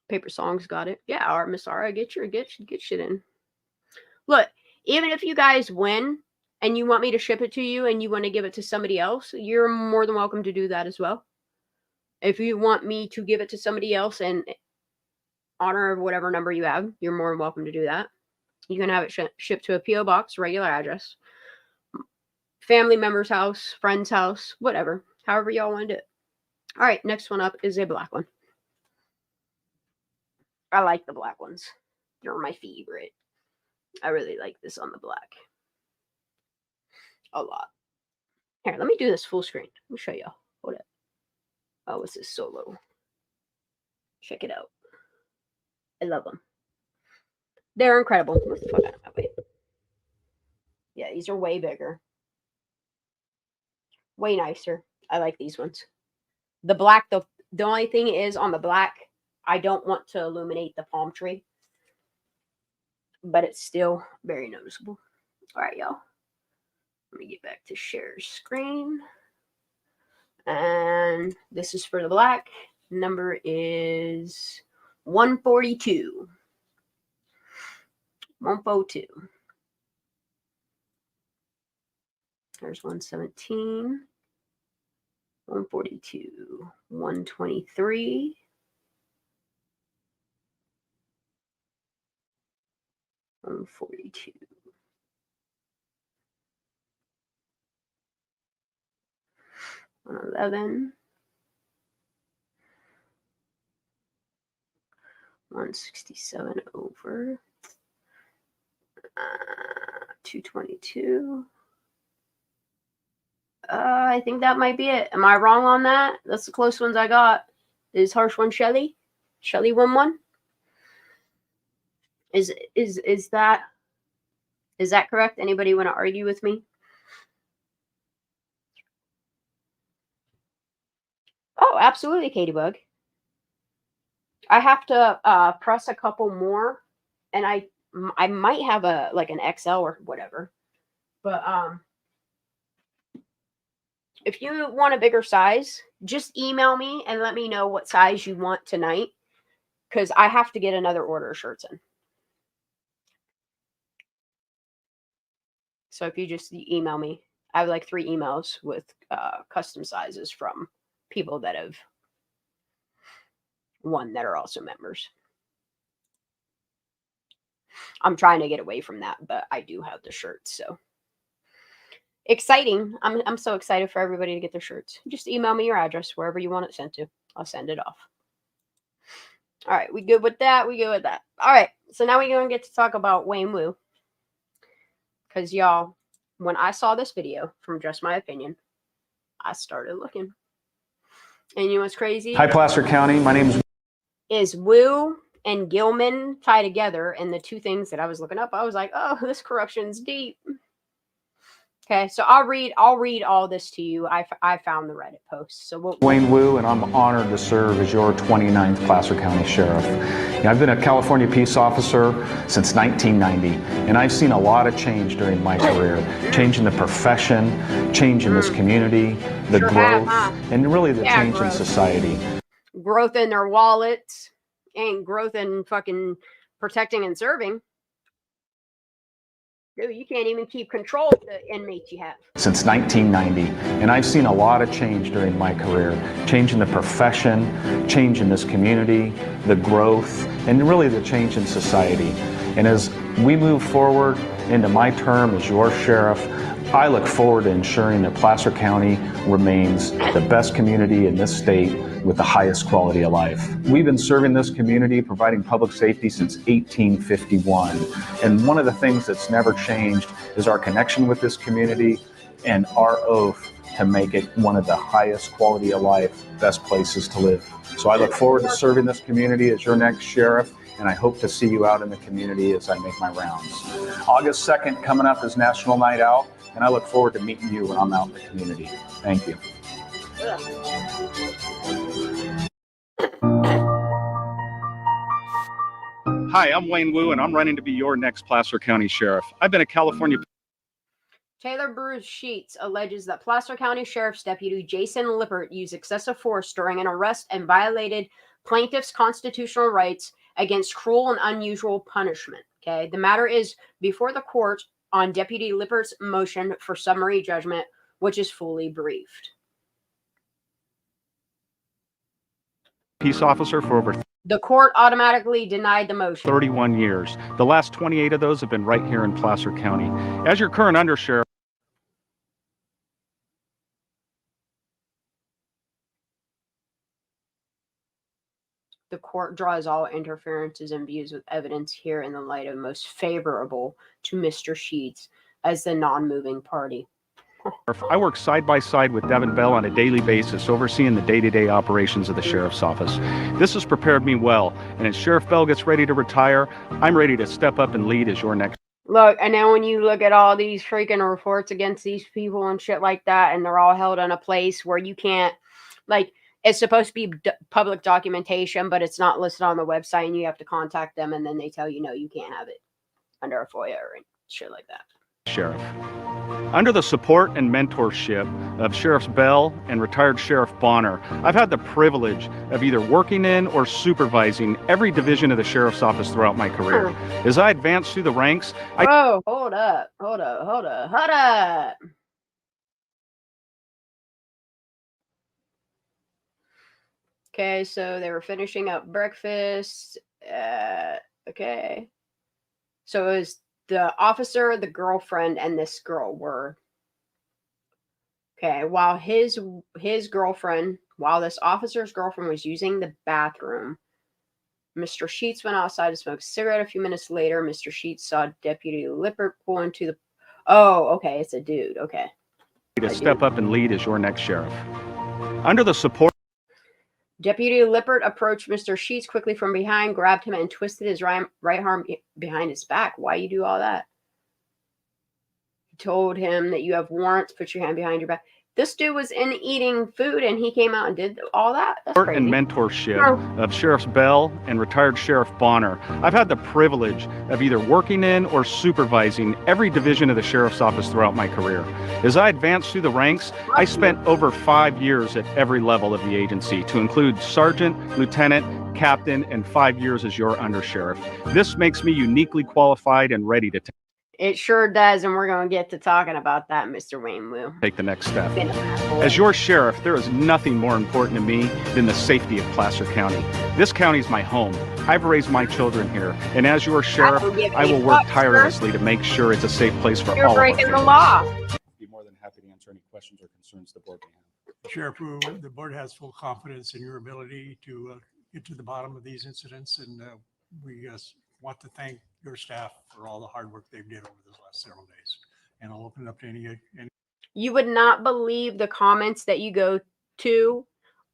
Paper Songs got it. Yeah, all right, Miss Ara, get shit in. Look, even if you guys win and you want me to ship it to you and you want to give it to somebody else, you're more than welcome to do that as well. If you want me to give it to somebody else in honor of whatever number you have, you're more than welcome to do that. You can have it shipped to a P.O. box, regular address, family member's house, friend's house, whatever. However y'all want to do it. All right, next one up is a black one. I like the black ones. They're my favorite. I really like this on the black. A lot. Here, let me do this full screen. Let me show y'all. Hold up. Oh, this is so low. Check it out. I love them. They're incredible. Move the fuck out of my way. Yeah, these are way bigger. Way nicer. I like these ones. The black, the only thing is on the black, I don't want to illuminate the palm tree. but it's still very noticeable. All right, y'all. Let me get back to share screen. And this is for the black. Number is 142. 142. There's 117. 142. 123. 142. 111. 167 over. 222. I think that might be it. Am I wrong on that? That's the close ones I got. Is harsh one Shelly? Shelly 1-1? Is that correct? Anybody want to argue with me? Oh, absolutely, Katybug. I have to press a couple more, and I might have an XL or whatever. But if you want a bigger size, just email me and let me know what size you want tonight, because I have to get another order of shirts in. So if you just email me, I have like 3 emails with custom sizes from people that have won that are also members. I'm trying to get away from that, but I do have the shirts, so exciting. I'm so excited for everybody to get their shirts. Just email me your address wherever you want it sent to. I'll send it off. All right, we good with that? We good with that. All right, so now we're going to get to talk about Wayne Wu. Because, y'all, when I saw this video from Just My Opinion, I started looking. And you know what's crazy? Hi, Placer County. My name is Wu and Gillman tie together. And the two things that I was looking up, I was like, oh, this corruption's deep. Okay, so I'll read all this to you. I found the Reddit post. So Wayne Wu, and I'm honored to serve as your 29th Placer County Sheriff. I've been a California peace officer since 1990, and I've seen a lot of change during my career. Change in the profession, change in this community, the growth, and really the change in society. Growth in their wallets and growth in fucking protecting and serving. Dude, you can't even keep control of the inmates you have. Since 1990, and I've seen a lot of change during my career. Change in the profession, change in this community, the growth, and really the change in society. And as we move forward into my term as your sheriff, I look forward to ensuring that Placer County remains the best community in this state with the highest quality of life. We've been serving this community, providing public safety since 1851. And one of the things that's never changed is our connection with this community and our oath to make it one of the highest quality of life, best places to live. So I look forward to serving this community as your next sheriff, and I hope to see you out in the community as I make my rounds. August 2nd coming up is National Night Out, and I look forward to meeting you when I'm out in the community. Thank you. Hi, I'm Wayne Wu, and I'm running to be your next Placer County Sheriff. I've been a California... Taylor Bruce Sheets alleges that Placer County Sheriff's Deputy Jason Lippert used excessive force during an arrest and violated plaintiff's constitutional rights against cruel and unusual punishment. Okay, the matter is before the court on Deputy Lippert's motion for summary judgment, which is fully briefed. Peace officer for over... The court automatically denied the motion. 31 years. The last 28 of those have been right here in Placer County. As your current undersheriff... The court draws all interferences and views with evidence here in the light of most favorable to Mr. Sheets as the non-moving party. I work side by side with Devin Bell on a daily basis, overseeing the day-to-day operations of the sheriff's office. This has prepared me well, and as Sheriff Bell gets ready to retire, I'm ready to step up and lead as your next... Look, and then when you look at all these freaking reports against these people and shit like that, and they're all held in a place where you can't, like, it's supposed to be public documentation, but it's not listed on the website, and you have to contact them, and then they tell you, no, you can't have it. under a FOIA or shit like that. Sheriff. Under the support and mentorship of Sheriffs Bell and retired Sheriff Bonner, I've had the privilege of either working in or supervising every division of the Sheriff's Office throughout my career. As I advanced through the ranks, Whoa, hold up. Okay, so they were finishing up breakfast. Okay. So it was the officer, the girlfriend, and this girl were. Okay, while his girlfriend, while this officer's girlfriend was using the bathroom, Mr. Sheets went outside to smoke a cigarette. A few minutes later, Mr. Sheets saw Deputy Lippert pull into the. Oh, okay, it's a dude. Okay. To step up and lead as your next sheriff. Under the support. Deputy Lippert approached Mr. Sheets quickly from behind, grabbed him, and twisted his right arm behind his back. Why you do all that? He told him that you have warrants. Put your hand behind your back. This dude was in eating food, and he came out and did all that. That's crazy. And mentorship of Sheriffs Bell and retired Sheriff Bonner, I've had the privilege of either working in or supervising every division of the Sheriff's Office throughout my career. As I advanced through the ranks, I spent over 5 years at every level of the agency, to include sergeant, lieutenant, captain, and 5 years as your undersheriff. This makes me uniquely qualified and ready to It sure does, and we're going to get to talking about that, Mr. Wayne Wu. take the next step. As your sheriff, there is nothing more important to me than the safety of Placer County. This county is my home. I've raised my children here, and as your sheriff, I will work tirelessly to make sure it's a safe place for all of us. You're breaking the law. I'd be more than happy to answer any questions or concerns the board may have. Sheriff Wu, the board has full confidence in your ability to get to the bottom of these incidents, and we want to thank your staff for all the hard work they've did over the last several days. And I'll open it up to any. You would not believe the comments that you go to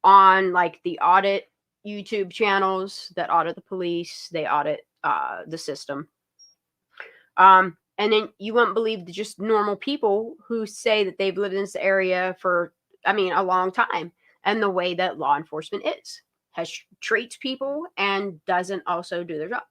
on like the audit YouTube channels that audit the police, they audit the system. And then you wouldn't believe the just normal people who say that they've lived in this area for, a long time, and the way that law enforcement treats people and doesn't also do their job.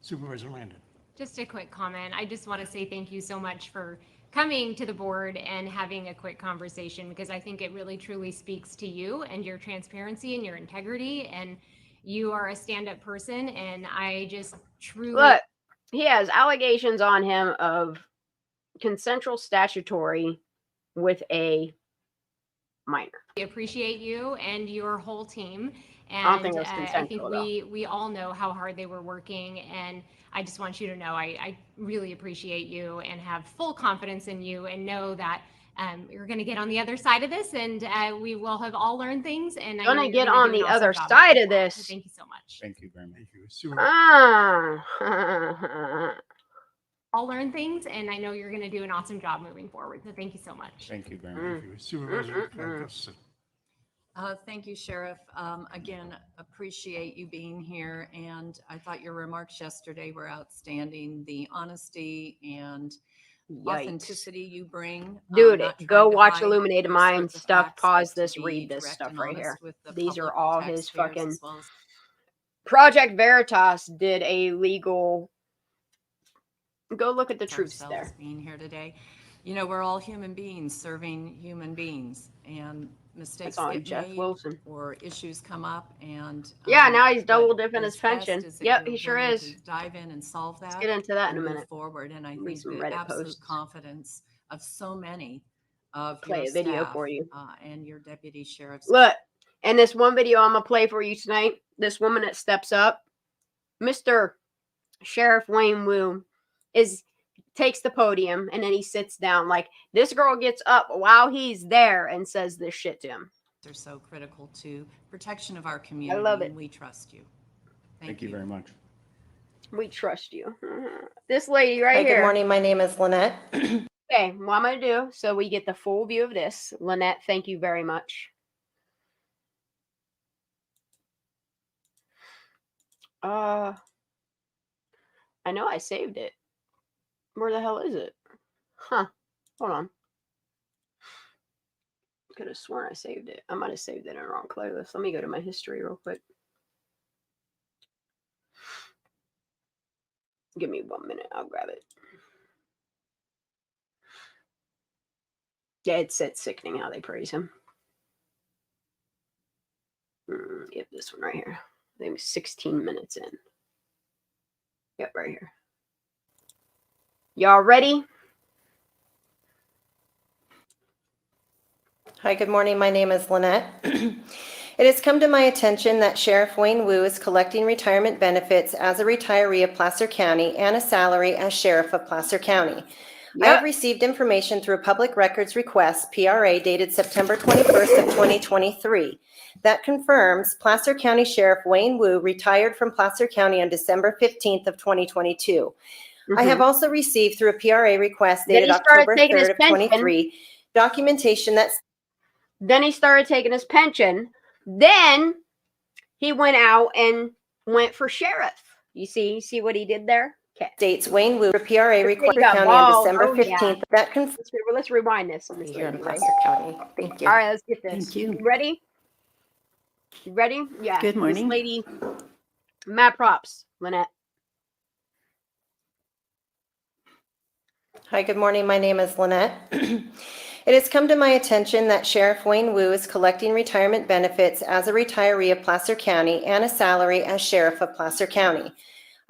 Supervisor Landon. Just a quick comment. I just want to say thank you so much for coming to the board and having a quick conversation, because I think it really truly speaks to you and your transparency and your integrity, and you are a stand-up person, and I just truly... Look, he has allegations on him of consensual statutory with a minor. I appreciate you and your whole team. And I don't think it was consensual, I think we all know how hard they were working, and I just want you to know I really appreciate you and have full confidence in you, and know that you're going to get on the other side of this, and we will have all learned things. And Going to get on the other side of this. So thank you so much. Thank you very much. All learn things, and I know you're going to do an awesome job moving forward. So thank you so much. Thank you very much. Supervisor Gustafson. Thank you, Sheriff. Again, appreciate you being here, and I thought your remarks yesterday were outstanding. The honesty and authenticity you bring. Dude, go watch Illuminated Mind stuff. Pause this, read this stuff right here. These are all his fucking... Project Veritas did a legal... Go look at the truths there. Being here today. You know, we're all human beings serving human beings, and mistakes get made or issues come up, and now he's double dipping his pension. Yep, he sure is. Dive in and solve that. Let's get into that in a move minute. Forward, and I think the absolute confidence of so many of play a video for you and your deputy sheriffs. Look, and this one video I'm gonna play for you tonight. This woman that steps up, Mr. Sheriff Wayne Wu, takes the podium, and then he sits down. Like, this girl gets up while he's there and says this shit to him. They're so critical to protection of our community. I love it. And we trust you. Thank you very much. We trust you. This lady right here. Good morning. My name is Lynette. Okay, what I'm going to do, so we get the full view of this. Lynette, thank you very much. I know I saved it. Where the hell is it? Huh. Hold on. Could have sworn I saved it. I might have saved it in a wrong playlist. Let me go to my history real quick. Give me 1 minute. I'll grab it. Yeah, it's sickening how they praise him. Yep, this one right here. I think it's 16 minutes in. Yep, right here. Y'all ready? Hi, good morning. My name is Lynette. It has come to my attention that Sheriff Wayne Wu is collecting retirement benefits as a retiree of Placer County and a salary as Sheriff of Placer County. I have received information through a public records request, PRA, dated September 21st of 2023, that confirms Placer County Sheriff Wayne Wu retired from Placer County on December 15th of 2022. I have also received through a PRA request dated October 3rd of 23 documentation that Then he started taking his pension. Then he went out and went for sheriff. You see what he did there? Okay. States Wayne Wu for PRA required county on December 15th. That let's rewind this. Here in Placer County. Thank you. All right, let's get this. Thank you. Ready? You ready? Yeah. Good morning. This lady, mad props, Lynette. Hi, good morning. My name is Lynette. It has come to my attention that Sheriff Wayne Wu is collecting retirement benefits as a retiree of Placer County and a salary as Sheriff of Placer County.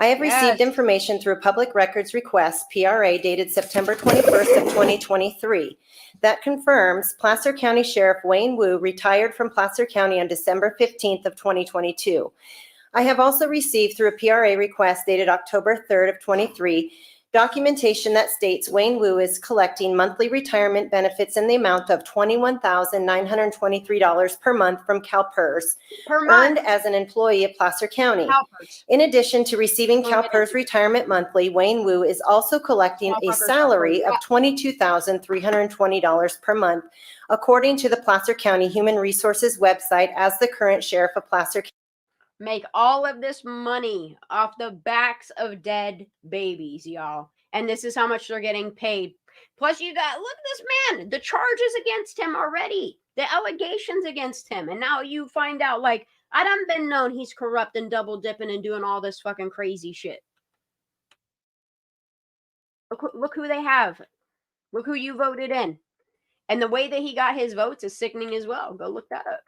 I have received information through a public records request, PRA, dated September 21st of 2023, that confirms Placer County Sheriff Wayne Wu retired from Placer County on December 15th of 2022. I have also received through a PRA request dated October 3rd of 23 documentation that states Wayne Wu is collecting monthly retirement benefits in the amount of $21,923 per month from CalPERS, earned as an employee of Placer County. In addition to receiving CalPERS retirement monthly, Wayne Wu is also collecting a salary of $22,320 per month, according to the Placer County Human Resources website, as the current Sheriff of Placer County. Make all of this money off the backs of dead babies, y'all. And this is how much they're getting paid. Plus, you got, look at this man, the charges against him already, the allegations against him. And now you find out, like, I done been known he's corrupt and double dipping and doing all this fucking crazy shit. Look who they have. Look who you voted in. And the way that he got his votes is sickening as well. Go look that up.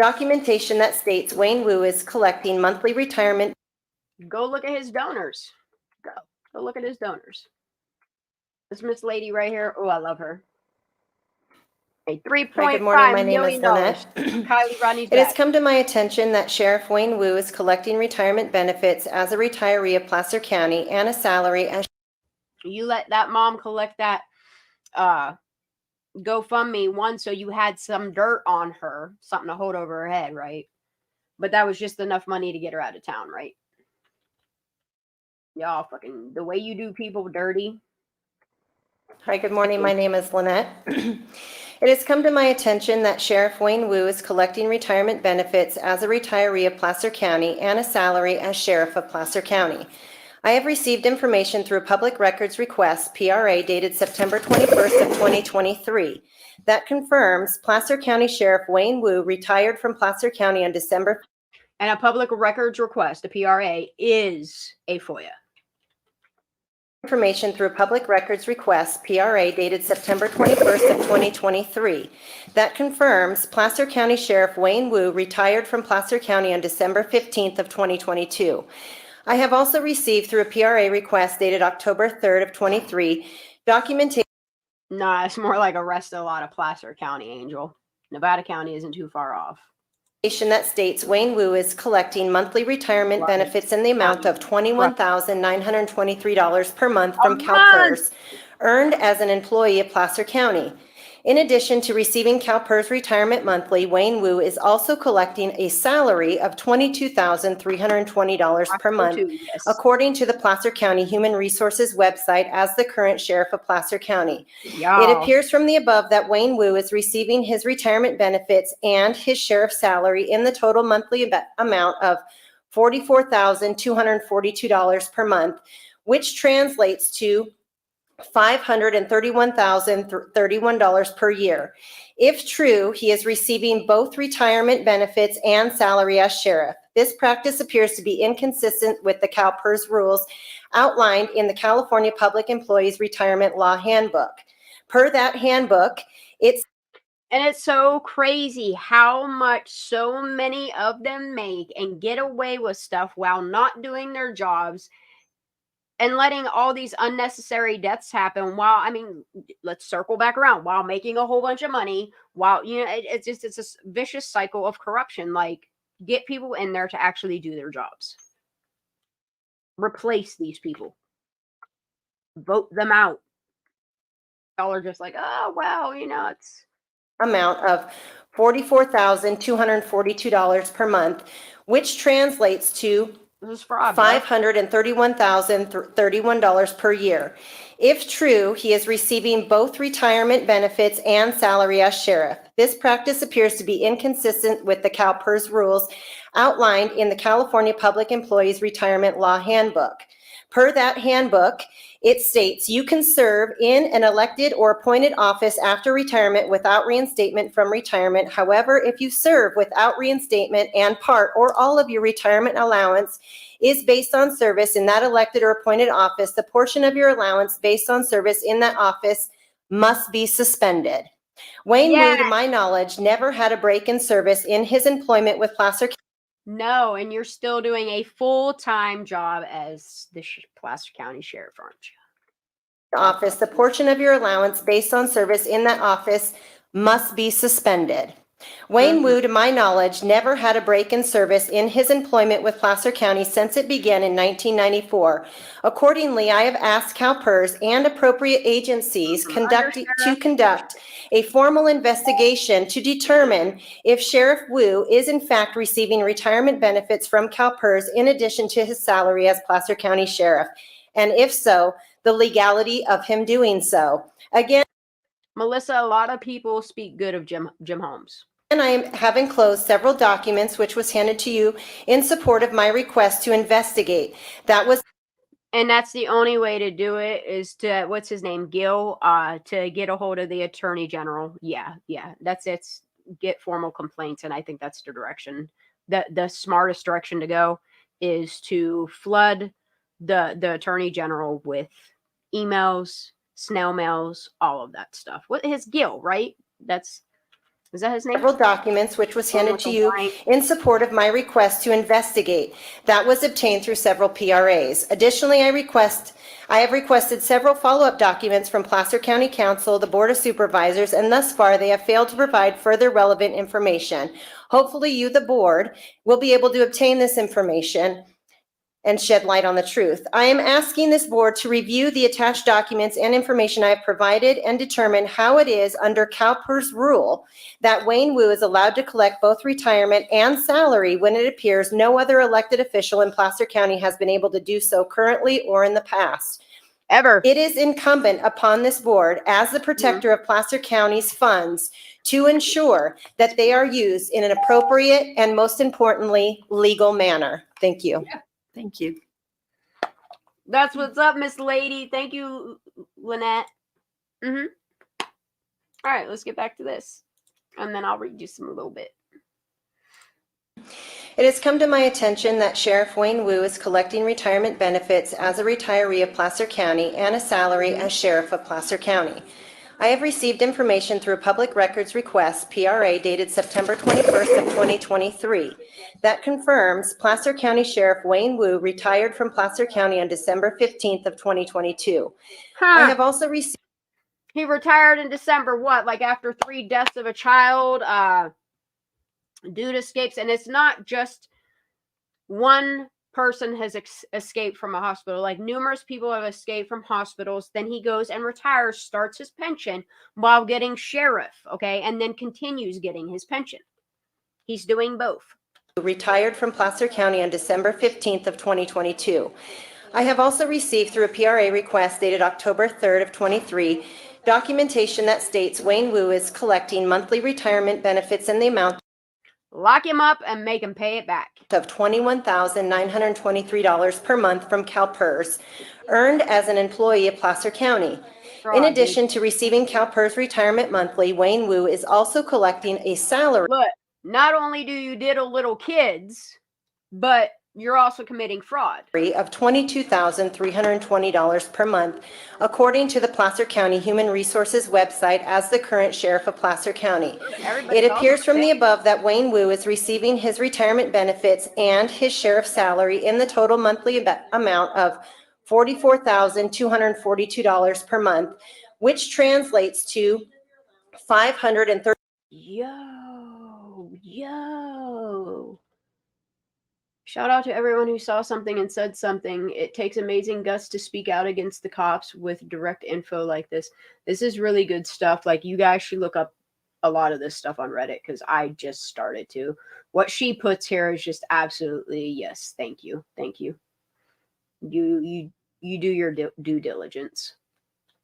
Documentation that states Wayne Wu is collecting monthly retirement. Go look at his donors. Go look at his donors. This Miss Lady right here. Oh, I love her. A $3.5 million. Kiely, Rodney's It has back. come to my attention that Sheriff Wayne Wu is collecting retirement benefits as a retiree of Placer County and a salary as. You let that mom collect that GoFundMe one, so you had some dirt on her, something to hold over her head, right? But that was just enough money to get her out of town, right? Y'all fucking, the way you do people dirty. Hi, good morning. My name is Lynette. It has come to my attention that Sheriff Wayne Wu is collecting retirement benefits as a retiree of Placer County and a salary as Sheriff of Placer County. I have received information through a public records request, PRA, dated September 21st of 2023, that confirms Placer County Sheriff Wayne Wu retired from Placer County on December. And a public records request, a PRA, is a FOIA. Information through a public records request, PRA, dated September 21st of 2023, that confirms Placer County Sheriff Wayne Wu retired from Placer County on December 15th of 2022. I have also received through a PRA request dated October 3rd of 23 documentation. Nah, it's more like arrest a lot of Placer County, Angel. Nevada County isn't too far off. That states Wayne Wu is collecting monthly retirement benefits in the amount of $21,923 per month from CalPERS, earned as an employee of Placer County. In addition to receiving CalPERS retirement monthly, Wayne Wu is also collecting a salary of $22,320 per month, according to the Placer County Human Resources website, as the current Sheriff of Placer County. It appears from the above that Wayne Wu is receiving his retirement benefits and his sheriff's salary in the total monthly amount of $44,242 per month, which translates to $531,031 per year. If true, he is receiving both retirement benefits and salary as sheriff. This practice appears to be inconsistent with the CalPERS rules outlined in the California Public Employees Retirement Law Handbook. Per that handbook, And it's so crazy how much so many of them make and get away with stuff while not doing their jobs and letting all these unnecessary deaths happen while, I mean, let's circle back around, while making a whole bunch of money, while, you know, it's a vicious cycle of corruption. Like, get people in there to actually do their jobs. Replace these people. Vote them out. Y'all are just like, oh, well, you know, it's amount of $44,242 per month, which translates to $531,031 per year. If true, he is receiving both retirement benefits and salary as sheriff. This practice appears to be inconsistent with the CalPERS rules outlined in the California Public Employees Retirement Law Handbook. Per that handbook, it states you can serve in an elected or appointed office after retirement without reinstatement from retirement. However, if you serve without reinstatement and part or all of your retirement allowance is based on service in that elected or appointed office, the portion of your allowance based on service in that office must be suspended. Wayne Wu, to my knowledge, never had a break in service in his employment with Placer County. no, and you're still doing a full-time job as the Placer County Sheriff, aren't you? Office, the portion of your allowance based on service in that office must be suspended. Wayne Wu, to my knowledge, never had a break in service in his employment with Placer County since it began in 1994. Accordingly, I have asked CalPERS and appropriate agencies to conduct a formal investigation to determine if Sheriff Wu is in fact receiving retirement benefits from CalPERS in addition to his salary as Placer County Sheriff, and if so, the legality of him doing so. Again, Melissa, a lot of people speak good of Jim Holmes. And I have enclosed several documents which was handed to you in support of my request to investigate. And that's the only way to do it is to, what's his name, Gil, to get a hold of the Attorney General. Yeah, that's it. Get formal complaints, and I think that's the direction. The smartest direction to go is to flood the Attorney General with emails, snail mails, all of that stuff. What is Gil, right? Is that his name? Several documents which was handed to you in support of my request to investigate. That was obtained through several PRAs. Additionally, I have requested several follow-up documents from Placer County Council, the Board of Supervisors, and thus far they have failed to provide further relevant information. Hopefully you, the board, will be able to obtain this information and shed light on the truth. I am asking this board to review the attached documents and information I have provided and determine how it is under CalPERS rule that Wayne Wu is allowed to collect both retirement and salary when it appears no other elected official in Placer County has been able to do so currently or in the past. Ever. It is incumbent upon this board, as the protector of Placer County's funds, to ensure that they are used in an appropriate and, most importantly, legal manner. Thank you. Yeah. Thank you. That's what's up, Miss Lady. Thank you, Lynette. All right, let's get back to this. And then I'll read you a little bit. It has come to my attention that Sheriff Wayne Wu is collecting retirement benefits as a retiree of Placer County and a salary as Sheriff of Placer County. I have received information through a public records request, PRA, dated September 21st of 2023, that confirms Placer County Sheriff Wayne Wu retired from Placer County on December 15th of 2022. I have also received... He retired in December, what, like after 3 deaths of a child, due to escapes, and it's not just one person has escaped from a hospital. Like, numerous people have escaped from hospitals. Then he goes and retires, starts his pension while getting sheriff, okay, and then continues getting his pension. He's doing both. Retired from Placer County on December 15th of 2022. I have also received through a PRA request dated October 3rd of 23 documentation that states Wayne Wu is collecting monthly retirement benefits in the amount. Lock him up and make him pay it back. Of $21,923 per month from CalPERS, earned as an employee of Placer County. In addition to receiving CalPERS retirement monthly, Wayne Wu is also collecting a salary. Look, not only do you diddle little kids, but you're also committing fraud. Of $22,320 per month, according to the Placer County Human Resources website as the current sheriff of Placer County. It appears from the above that Wayne Wu is receiving his retirement benefits and his sheriff's salary in the total monthly amount of $44,242 per month, which translates to $530. Yo. Shout out to everyone who saw something and said something. It takes amazing guts to speak out against the cops with direct info like this. This is really good stuff. Like, you guys should look up a lot of this stuff on Reddit, because I just started to. What she puts here is just absolutely, yes, thank you. Thank you. You do your due diligence.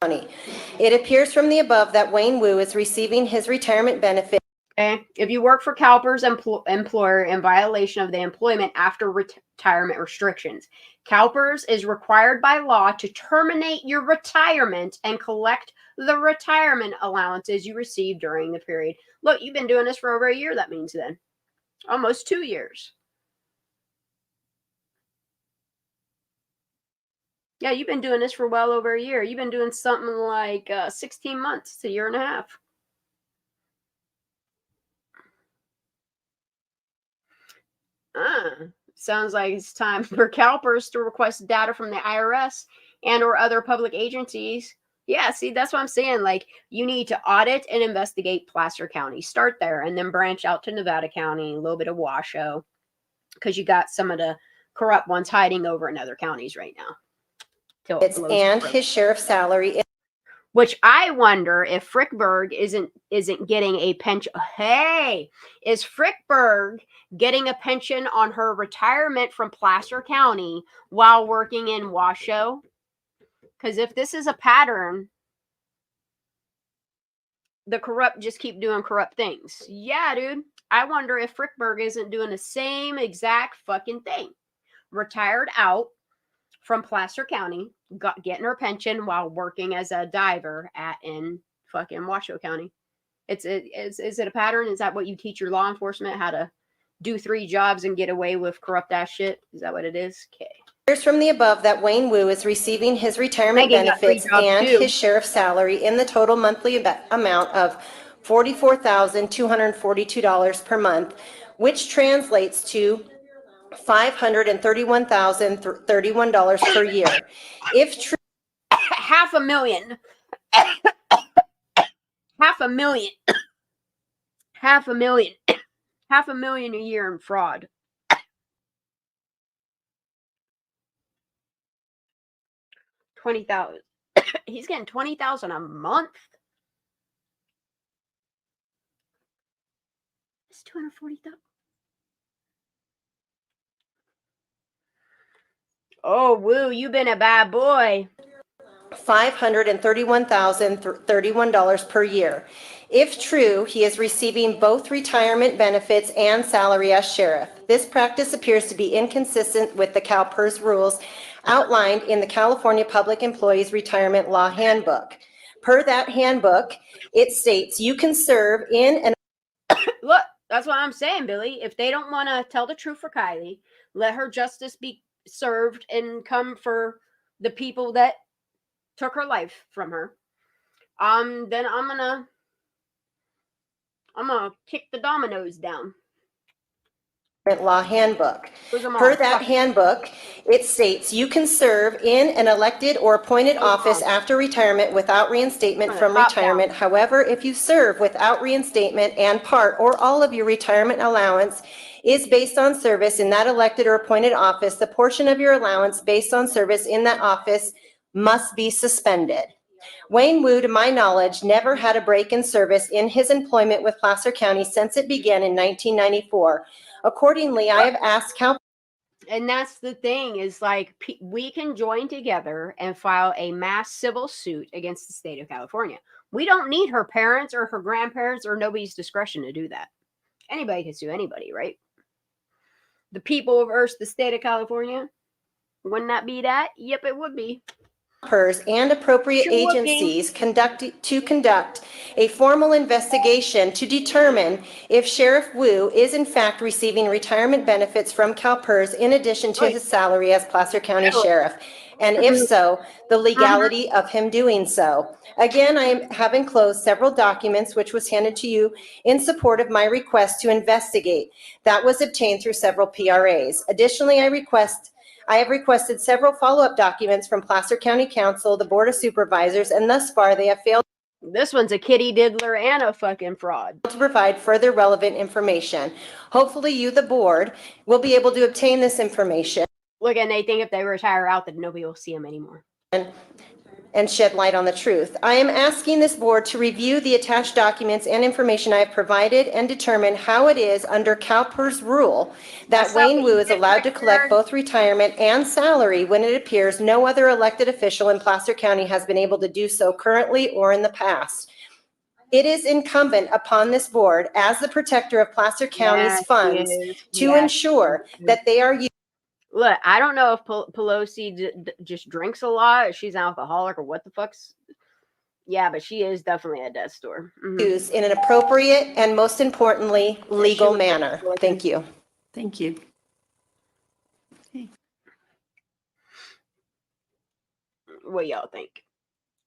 It appears from the above that Wayne Wu is receiving his retirement benefit. Okay. If you work for CalPERS employer in violation of the employment after retirement restrictions, CalPERS is required by law to terminate your retirement and collect the retirement allowances you received during the period. Look, you've been doing this for over a year. That means then almost 2 years. Yeah, you've been doing this for well over a year. You've been doing something like 16 months, it's a year and a half. Sounds like it's time for CalPERS to request data from the IRS and or other public agencies. Yeah, see, that's what I'm saying. Like, you need to audit and investigate Placer County. Start there and then branch out to Nevada County, a little bit of Washoe, because you got some of the corrupt ones hiding over in other counties right now. And his sheriff's salary. Which I wonder if Frickberg isn't getting a pension. Hey, is Frickberg getting a pension on her retirement from Placer County while working in Washoe? Because if this is a pattern, the corrupt just keep doing corrupt things. Yeah, dude. I wonder if Frickberg isn't doing the same exact fucking thing. Retired out from Placer County, getting her pension while working as a diver in fucking Washoe County. Is it a pattern? Is that what you teach your law enforcement, how to do 3 jobs and get away with corrupt ass shit? Is that what it is? Okay. Here's from the above that Wayne Wu is receiving his retirement benefits and his sheriff's salary in the total monthly amount of $44,242 per month, which translates to $531,031 per year. If true, $500,000. $500,000. $500,000. $500,000 a year in fraud. $20,000. He's getting $20,000 a month. It's $240,000. Oh, Woo, you've been a bad boy. $531,031 per year. If true, he is receiving both retirement benefits and salary as sheriff. This practice appears to be inconsistent with the CalPERS rules outlined in the California Public Employees Retirement Law Handbook. Per that handbook, it states you can serve in an... Look, that's what I'm saying, Billy. If they don't want to tell the truth for Kiely, let her justice be served and come for the people that took her life from her. Then I'm gonna kick the dominoes down. Law handbook. Per that handbook, it states you can serve in an elected or appointed office after retirement without reinstatement from retirement. However, if you serve without reinstatement and part or all of your retirement allowance is based on service in that elected or appointed office, the portion of your allowance based on service in that office must be suspended. Wayne Wu, to my knowledge, never had a break in service in his employment with Placer County since it began in 1994. Accordingly, I have asked and that's the thing, is like, we can join together and file a mass civil suit against the state of California. We don't need her parents or her grandparents or nobody's discretion to do that. Anybody can sue anybody, right? The people versus the state of California. Wouldn't that be that? Yep, it would be. CalPERS and appropriate Sure would be. agencies conduct a formal investigation to determine if Sheriff Wu is in fact receiving retirement benefits from CalPERS in addition to his salary as Placer County Sheriff, and if so, the legality of him doing so. Again, I have enclosed several documents which was handed to you in support of my request to investigate. That was obtained through several PRAs. Additionally, I have requested several follow-up documents from Placer County Council, the Board of Supervisors, and thus far they have failed. This one's a kitty diddler and a fucking fraud. To provide further relevant information. Hopefully you, the board, will be able to obtain this information. Look, and they think if they retire out that nobody will see them anymore. And shed light on the truth. I am asking this board to review the attached documents and information I have provided and determine how it is under CalPERS rule that Wayne Wu is allowed to collect both retirement and salary when it appears no other elected official in Placer County has been able to do so currently or in the past. It is incumbent upon this board, as the protector of Placer County's funds, to ensure that they are used. Look, I don't know if Pelosi just drinks a lot, she's an alcoholic, or what the fuck's. Yeah, but she is definitely at death's door. Used in an appropriate and, most importantly, legal manner. Thank you. Thank you. What y'all think?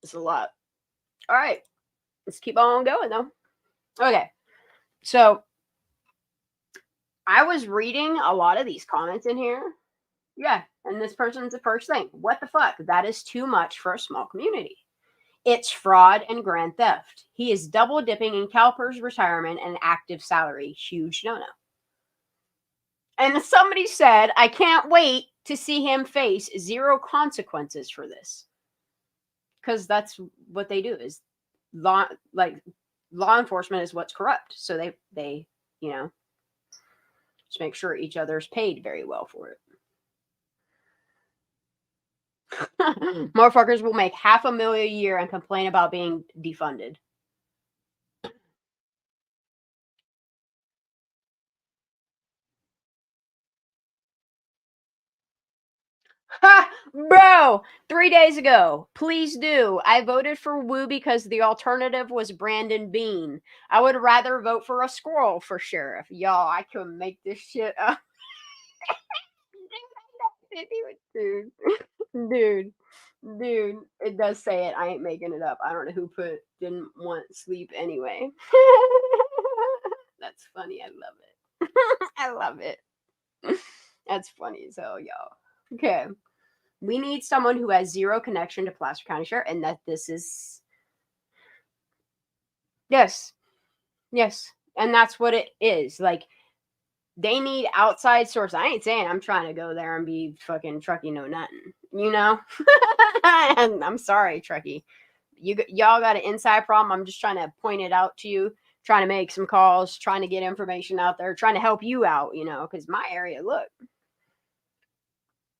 It's a lot. All right, let's keep on going though. Okay, so I was reading a lot of these comments in here. Yeah, and this person's the first thing. What the fuck? That is too much for a small community. It's fraud and grand theft. He is double dipping in CalPERS retirement and active salary. Huge no-no. And somebody said, I can't wait to see him face zero consequences for this. Because that's what they do, is law enforcement is what's corrupt. So they just make sure each other's paid very well for it. Motherfuckers will make $500,000 a year and complain about being defunded. Ha! Bro, 3 days ago, please do. I voted for Wu because the alternative was Brandon Bean. I would rather vote for a squirrel for sheriff. Y'all, I couldn't make this shit up. Dude, it does say it. I ain't making it up. I don't know who didn't want sleep anyway. That's funny. I love it. I love it. That's funny as hell, y'all. Okay. We need someone who has zero connection to Placer County Sheriff, and that this is. Yes. And that's what it is. Like, they need outside source. I ain't saying I'm trying to go there and be fucking Truckee know nothing, and I'm sorry, Truckee. Y'all got an inside problem. I'm just trying to point it out to you, trying to make some calls, trying to get information out there, trying to help you out, because my area, look.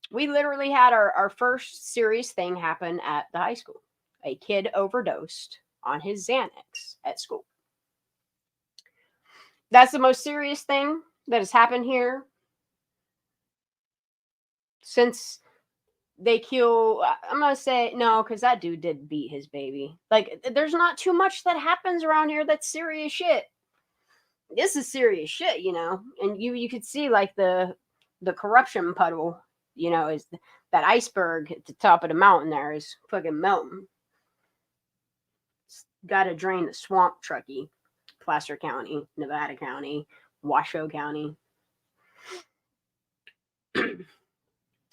We literally had our first serious thing happen at the high school. A kid overdosed on his Xanax at school. That's the most serious thing that has happened here since they kill. I'm going to say no, because that dude did beat his baby. Like, there's not too much that happens around here that's serious shit. This is serious shit, and you could see like the corruption puddle, is that iceberg at the top of the mountain there is fucking melting. Got to drain the swamp, Truckee. Placer County, Nevada County, Washoe County.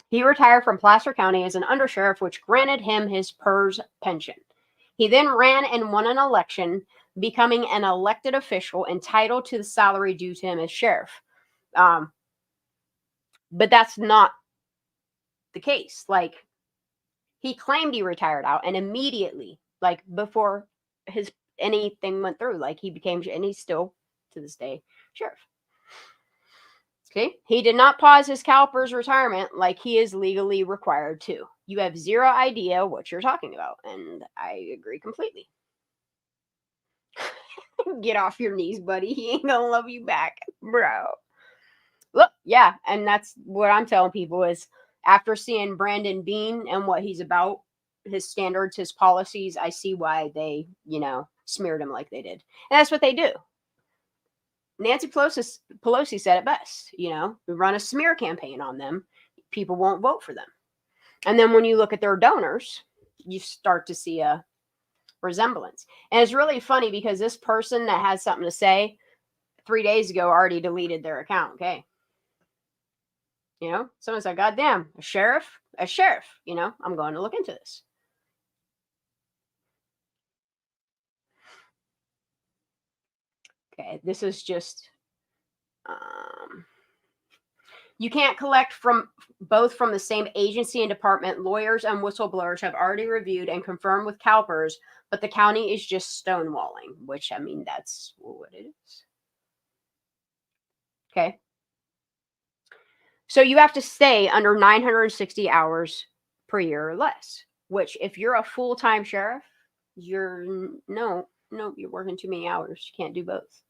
He retired from Placer County as an undersheriff, which granted him his PERS pension. He then ran and won an election, becoming an elected official entitled to the salary due to him as sheriff. But that's not the case. Like, he claimed he retired out, and immediately, like before anything went through, like he became, and he's still to this day sheriff. Okay, he did not pause his CalPERS retirement like he is legally required to. You have zero idea what you're talking about, and I agree completely. Get off your knees, buddy. He ain't gonna love you back, bro. Look, yeah, and that's what I'm telling people is after seeing Brandon Bean and what he's about, his standards, his policies, I see why they, smeared him like they did. And that's what they do. Nancy Pelosi said it best, we run a smear campaign on them. People won't vote for them. And then when you look at their donors, you start to see a resemblance. And it's really funny because this person that has something to say 3 days ago already deleted their account. Okay. Someone said, God damn, a sheriff, I'm going to look into this. Okay. This is just, you can't collect from both from the same agency and department. Lawyers and whistleblowers have already reviewed and confirmed with CalPERS, but the county is just stonewalling, which, I mean, that's what it is. Okay. So you have to stay under 960 hours per year or less, which if you're a full-time sheriff, you're working too many hours. You can't do both.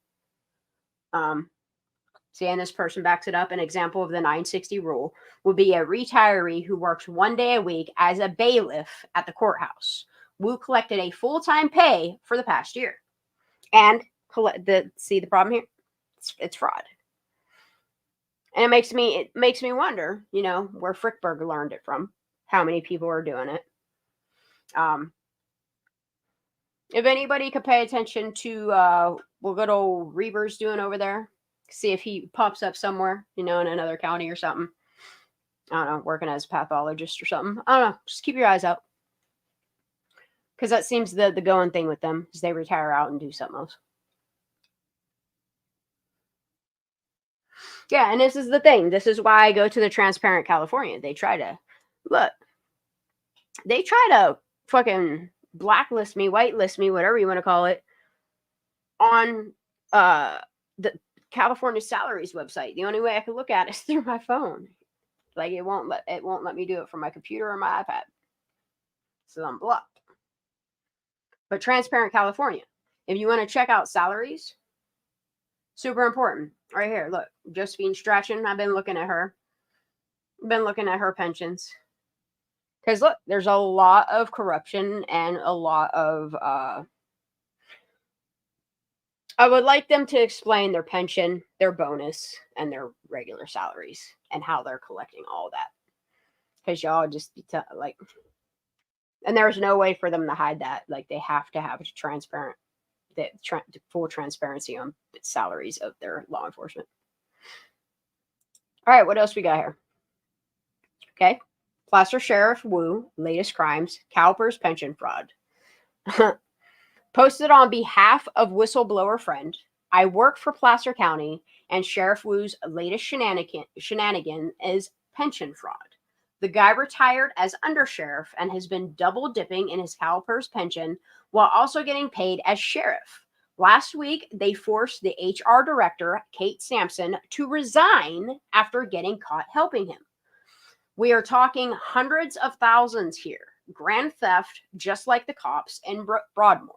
See, and this person backs it up. An example of the 960 rule would be a retiree who works 1 day a week as a bailiff at the courthouse. Wu collected a full-time pay for the past year. And see the problem here? It's fraud. And it makes me wonder, where Frickberg learned it from, how many people are doing it. If anybody could pay attention to what good old Reaver's doing over there, see if he pops up somewhere, in another county or something. I don't know, working as a pathologist or something. I don't know. Just keep your eyes out. Because that seems the going thing with them is they retire out and do something else. Yeah, and this is the thing. This is why I go to the Transparent California. They try to fucking blacklist me, whitelist me, whatever you want to call it, on the California Salaries website. The only way I can look at it is through my phone. Like it won't let me do it from my computer or my iPad. So I'm blocked. But Transparent California, if you want to check out salaries, super important. Right here, look, Josephine Strachan. I've been looking at her. Pensions. Because look, there's a lot of corruption and a lot of I would like them to explain their pension, their bonus, and their regular salaries and how they're collecting all that. Because y'all just and there's no way for them to hide that. Like they have to have full transparency on salaries of their law enforcement. All right, what else we got here? Okay. Placer Sheriff Wu, latest crimes, CalPERS pension fraud. Posted on behalf of whistleblower friend, I work for Placer County, and Sheriff Wu's latest shenanigan is pension fraud. The guy retired as undersheriff and has been double dipping in his CalPERS pension while also getting paid as sheriff. Last week, they forced the HR director, Kate Sampson, to resign after getting caught helping him. We are talking hundreds of thousands here. Grand theft, just like the cops in Broadmoor.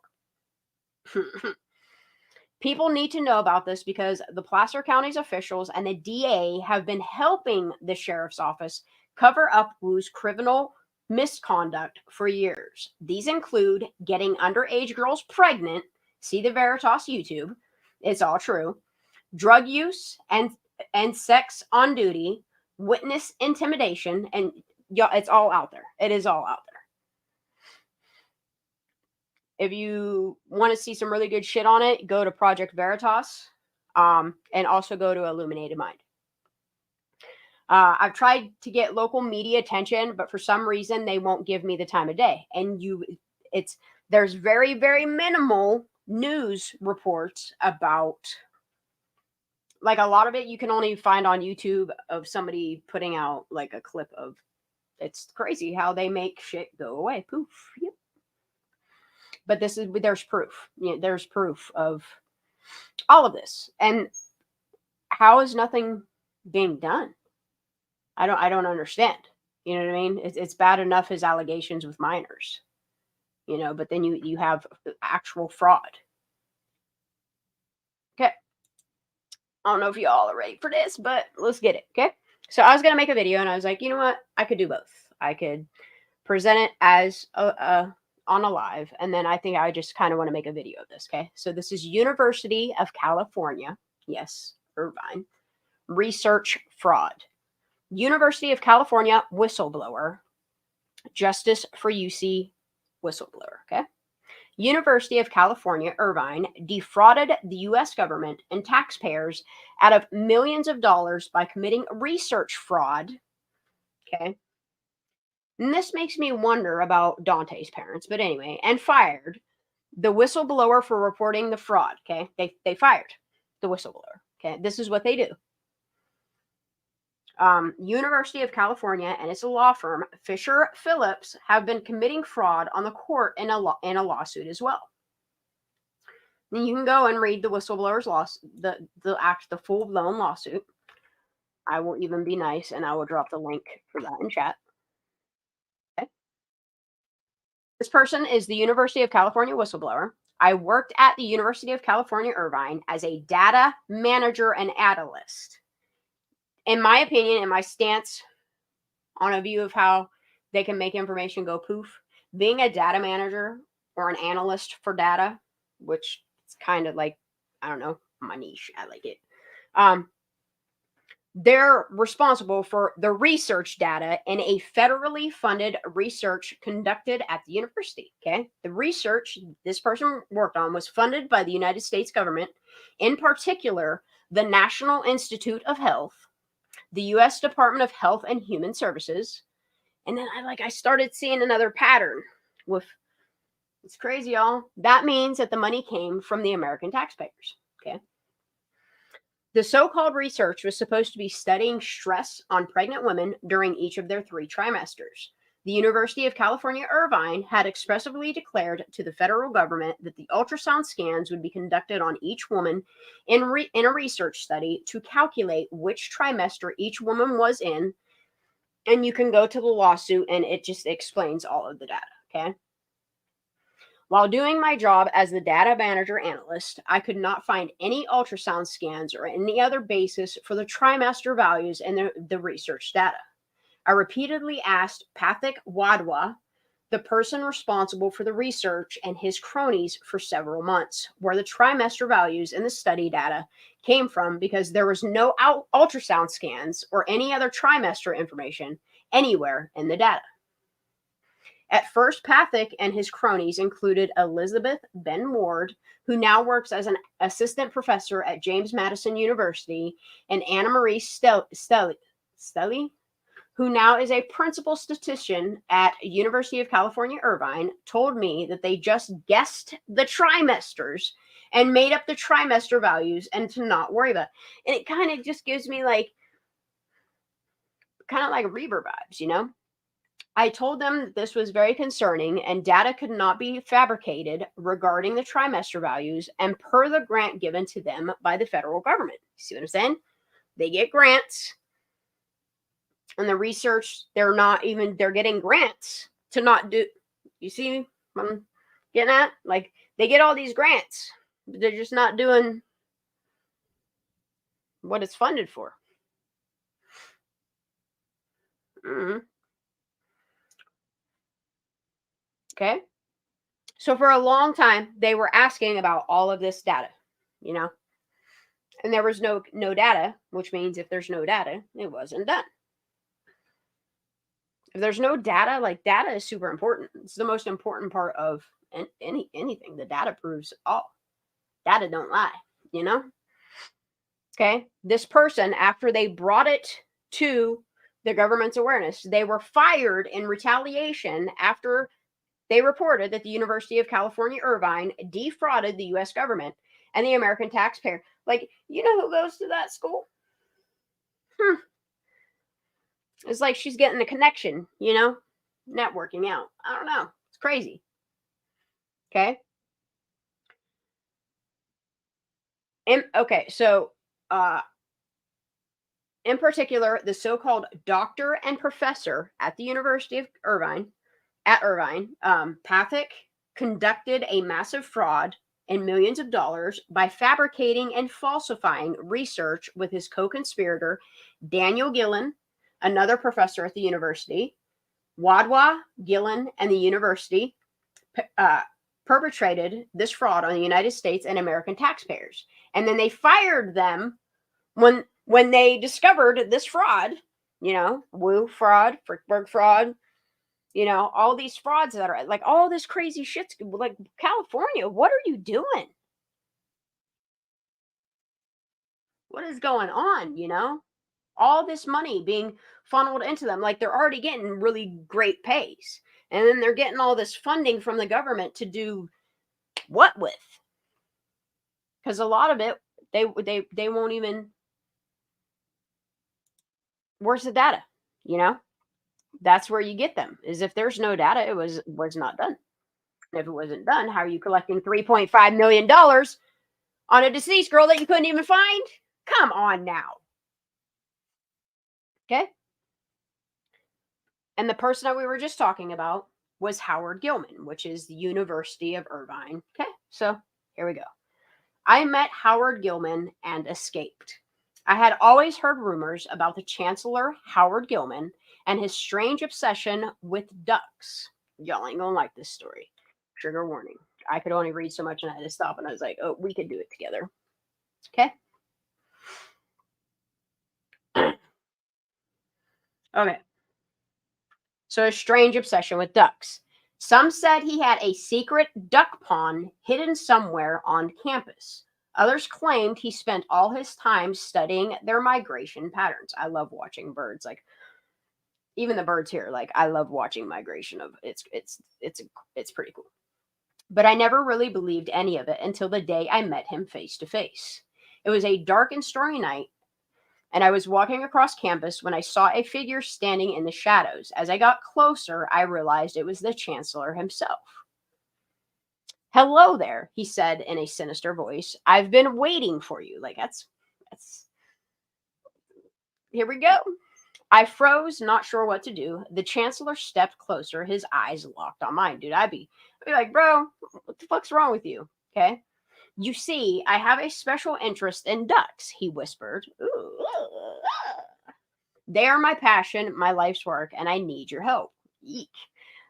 People need to know about this because the Placer County's officials and the DA have been helping the sheriff's office cover up Wu's criminal misconduct for years. These include getting underage girls pregnant. See the Veritas YouTube. It's all true. Drug use and sex on duty, witness intimidation, and it's all out there. It is all out there. If you want to see some really good shit on it, go to Project Veritas, and also go to Illuminated Mind. I've tried to get local media attention, but for some reason they won't give me the time of day. And there's very, very minimal news reports about, like, a lot of it you can only find on YouTube of somebody putting out like a clip of. It's crazy how they make shit go away. Poof. Yep. But there's proof. There's proof of all of this. And how is nothing being done? I don't understand. You know what I mean? It's bad enough his allegations with minors, but then you have actual fraud. I don't know if y'all are ready for this, but let's get it. Okay. So I was going to make a video and I was like, you know what? I could do both. I could present it as on a live. And then I think I just kind of want to make a video of this. Okay. So this is University of California. Yes. Irvine. Research fraud. University of California whistleblower. Justice for UC whistleblower. Okay. University of California, Irvine defrauded the U.S. government and taxpayers out of millions of dollars by committing research fraud. Okay. And this makes me wonder about Dante's parents, but anyway, and fired the whistleblower for reporting the fraud. Okay. They fired the whistleblower. Okay. This is what they do. University of California and its law firm, Fisher Phillips, have been committing fraud on the court in a lawsuit as well. And you can go and read the whistleblower's the full-blown lawsuit. I will even be nice and I will drop the link for that in chat. Okay. This person is the University of California whistleblower. I worked at the University of California, Irvine as a data manager and analyst. In my opinion, and my stance on a view of how they can make information go poof, being a data manager or an analyst for data, which is kind of like, I don't know, my niche. I like it. They're responsible for the research data in a federally funded research conducted at the university. Okay. The research this person worked on was funded by the United States government, in particular, the National Institute of Health, the U.S. Department of Health and Human Services. And then I started seeing another pattern with, it's crazy, y'all. That means that the money came from the American taxpayers. Okay. The so-called research was supposed to be studying stress on pregnant women during each of their 3 trimesters. The University of California, Irvine had expressly declared to the federal government that the ultrasound scans would be conducted on each woman in a research study to calculate which trimester each woman was in. And you can go to the lawsuit and it just explains all of the data. Okay. While doing my job as the data manager analyst, I could not find any ultrasound scans or any other basis for the trimester values in the research data. I repeatedly asked Pathik Wadhwa, the person responsible for the research, and his cronies for several months, where the trimester values in the study data came from, because there was no ultrasound scans or any other trimester information anywhere in the data. At first, Pathik and his cronies included Elizabeth Ben Ward, who now works as an assistant professor at James Madison University, and Anna Marie Stelly, who now is a principal statistician at University of California, Irvine, told me that they just guessed the trimesters and made up the trimester values and to not worry about it. And it kind of just gives me like Reaver vibes, you know? I told them that this was very concerning and data could not be fabricated regarding the trimester values and per the grant given to them by the federal government. See what I'm saying? They get grants. And the research, they're getting grants to not do, you see what I'm getting at? Like, they get all these grants, but they're just not doing what it's funded for. Okay. So for a long time, they were asking about all of this data, you know, and there was no data, which means if there's no data, it wasn't done. If there's no data, like, data is super important. It's the most important part of anything. The data proves all. Data don't lie, you know? Okay. This person, after they brought it to the government's awareness, they were fired in retaliation after they reported that the University of California, Irvine defrauded the U.S. government and the American taxpayer. Like, you know who goes to that school? It's like she's getting a connection, you know, networking out. I don't know. It's crazy. Okay. So in particular, the so-called doctor and professor at the University of Irvine, Pathik, conducted a massive fraud and millions of dollars by fabricating and falsifying research with his co-conspirator, Daniel Gillman, another professor at the university. Wadwa, Gillman, and the university perpetrated this fraud on the United States and American taxpayers. And then they fired them when they discovered this fraud, Wu fraud, Frickberg fraud, all these frauds that are like all this crazy shit's like California. What are you doing? What is going on? All this money being funneled into them. Like they're already getting really great pays. And then they're getting all this funding from the government to do what with? Because a lot of it, they won't even. Where's the data? That's where you get them. Is if there's no data, it was not done. And if it wasn't done, how are you collecting $3.5 million on a deceased girl that you couldn't even find? Come on now. Okay. And the person that we were just talking about was Howard Gillman, which is the University of Irvine. Okay, so here we go. I met Howard Gillman and escaped. I had always heard rumors about the Chancellor Howard Gillman and his strange obsession with ducks. Y'all ain't gonna like this story. Trigger warning. I could only read so much and I had to stop, and I was like, oh, we could do it together. Okay. Okay. So a strange obsession with ducks. Some said he had a secret duck pond hidden somewhere on campus. Others claimed he spent all his time studying their migration patterns. I love watching birds. Like even the birds here, like I love watching migration of it's pretty cool. But I never really believed any of it until the day I met him face to face. It was a dark and stormy night, and I was walking across campus when I saw a figure standing in the shadows. As I got closer, I realized it was the Chancellor himself. Hello there, he said in a sinister voice. I've been waiting for you. Like that's here we go. I froze, not sure what to do. The Chancellor stepped closer, his eyes locked on mine. Dude, I'd be like, bro, what the fuck's wrong with you? Okay. You see, I have a special interest in ducks, he whispered. Ooh. They are my passion, my life's work, and I need your help. Eek.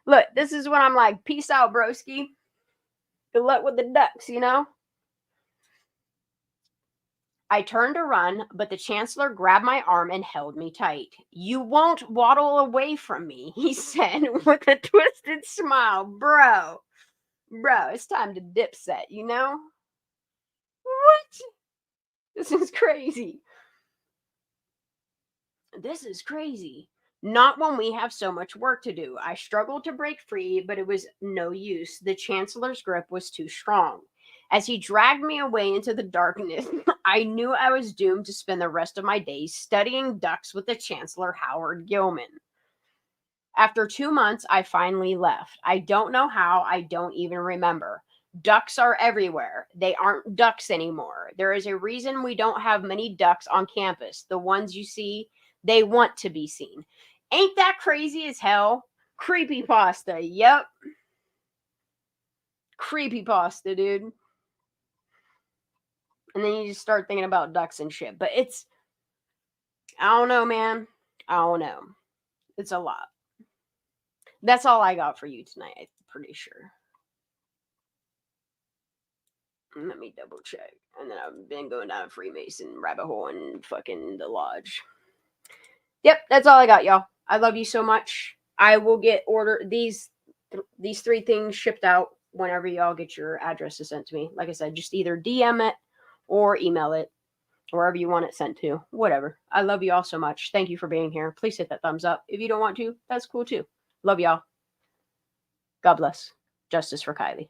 Look, this is when I'm like, peace out, broski. Good luck with the ducks, I turned to run, but the Chancellor grabbed my arm and held me tight. You won't waddle away from me, he said with a twisted smile. Bro, it's time to dip set, What? This is crazy. This is crazy. Not when we have so much work to do. I struggled to break free, but it was no use. The Chancellor's grip was too strong. As he dragged me away into the darkness, I knew I was doomed to spend the rest of my days studying ducks with the Chancellor Howard Gillman. After 2 months, I finally left. I don't know how. I don't even remember. Ducks are everywhere. They aren't ducks anymore. There is a reason we don't have many ducks on campus. The ones you see, they want to be seen. Ain't that crazy as hell? Creepypasta. Yep. Creepypasta, dude. And then you just start thinking about ducks and shit. But I don't know, man. I don't know. It's a lot. That's all I got for you tonight, I'm pretty sure. Let me double check. And then I've been going down a Freemason rabbit hole and fucking the lodge. Yep, that's all I got, y'all. I love you so much. I will get these 3 things shipped out whenever y'all get your addresses sent to me. Like I said, just either DM it or email it, wherever you want it sent to. Whatever. I love you all so much. Thank you for being here. Please hit that thumbs up. If you don't want to, that's cool too. Love y'all. God bless. Justice for Kiely.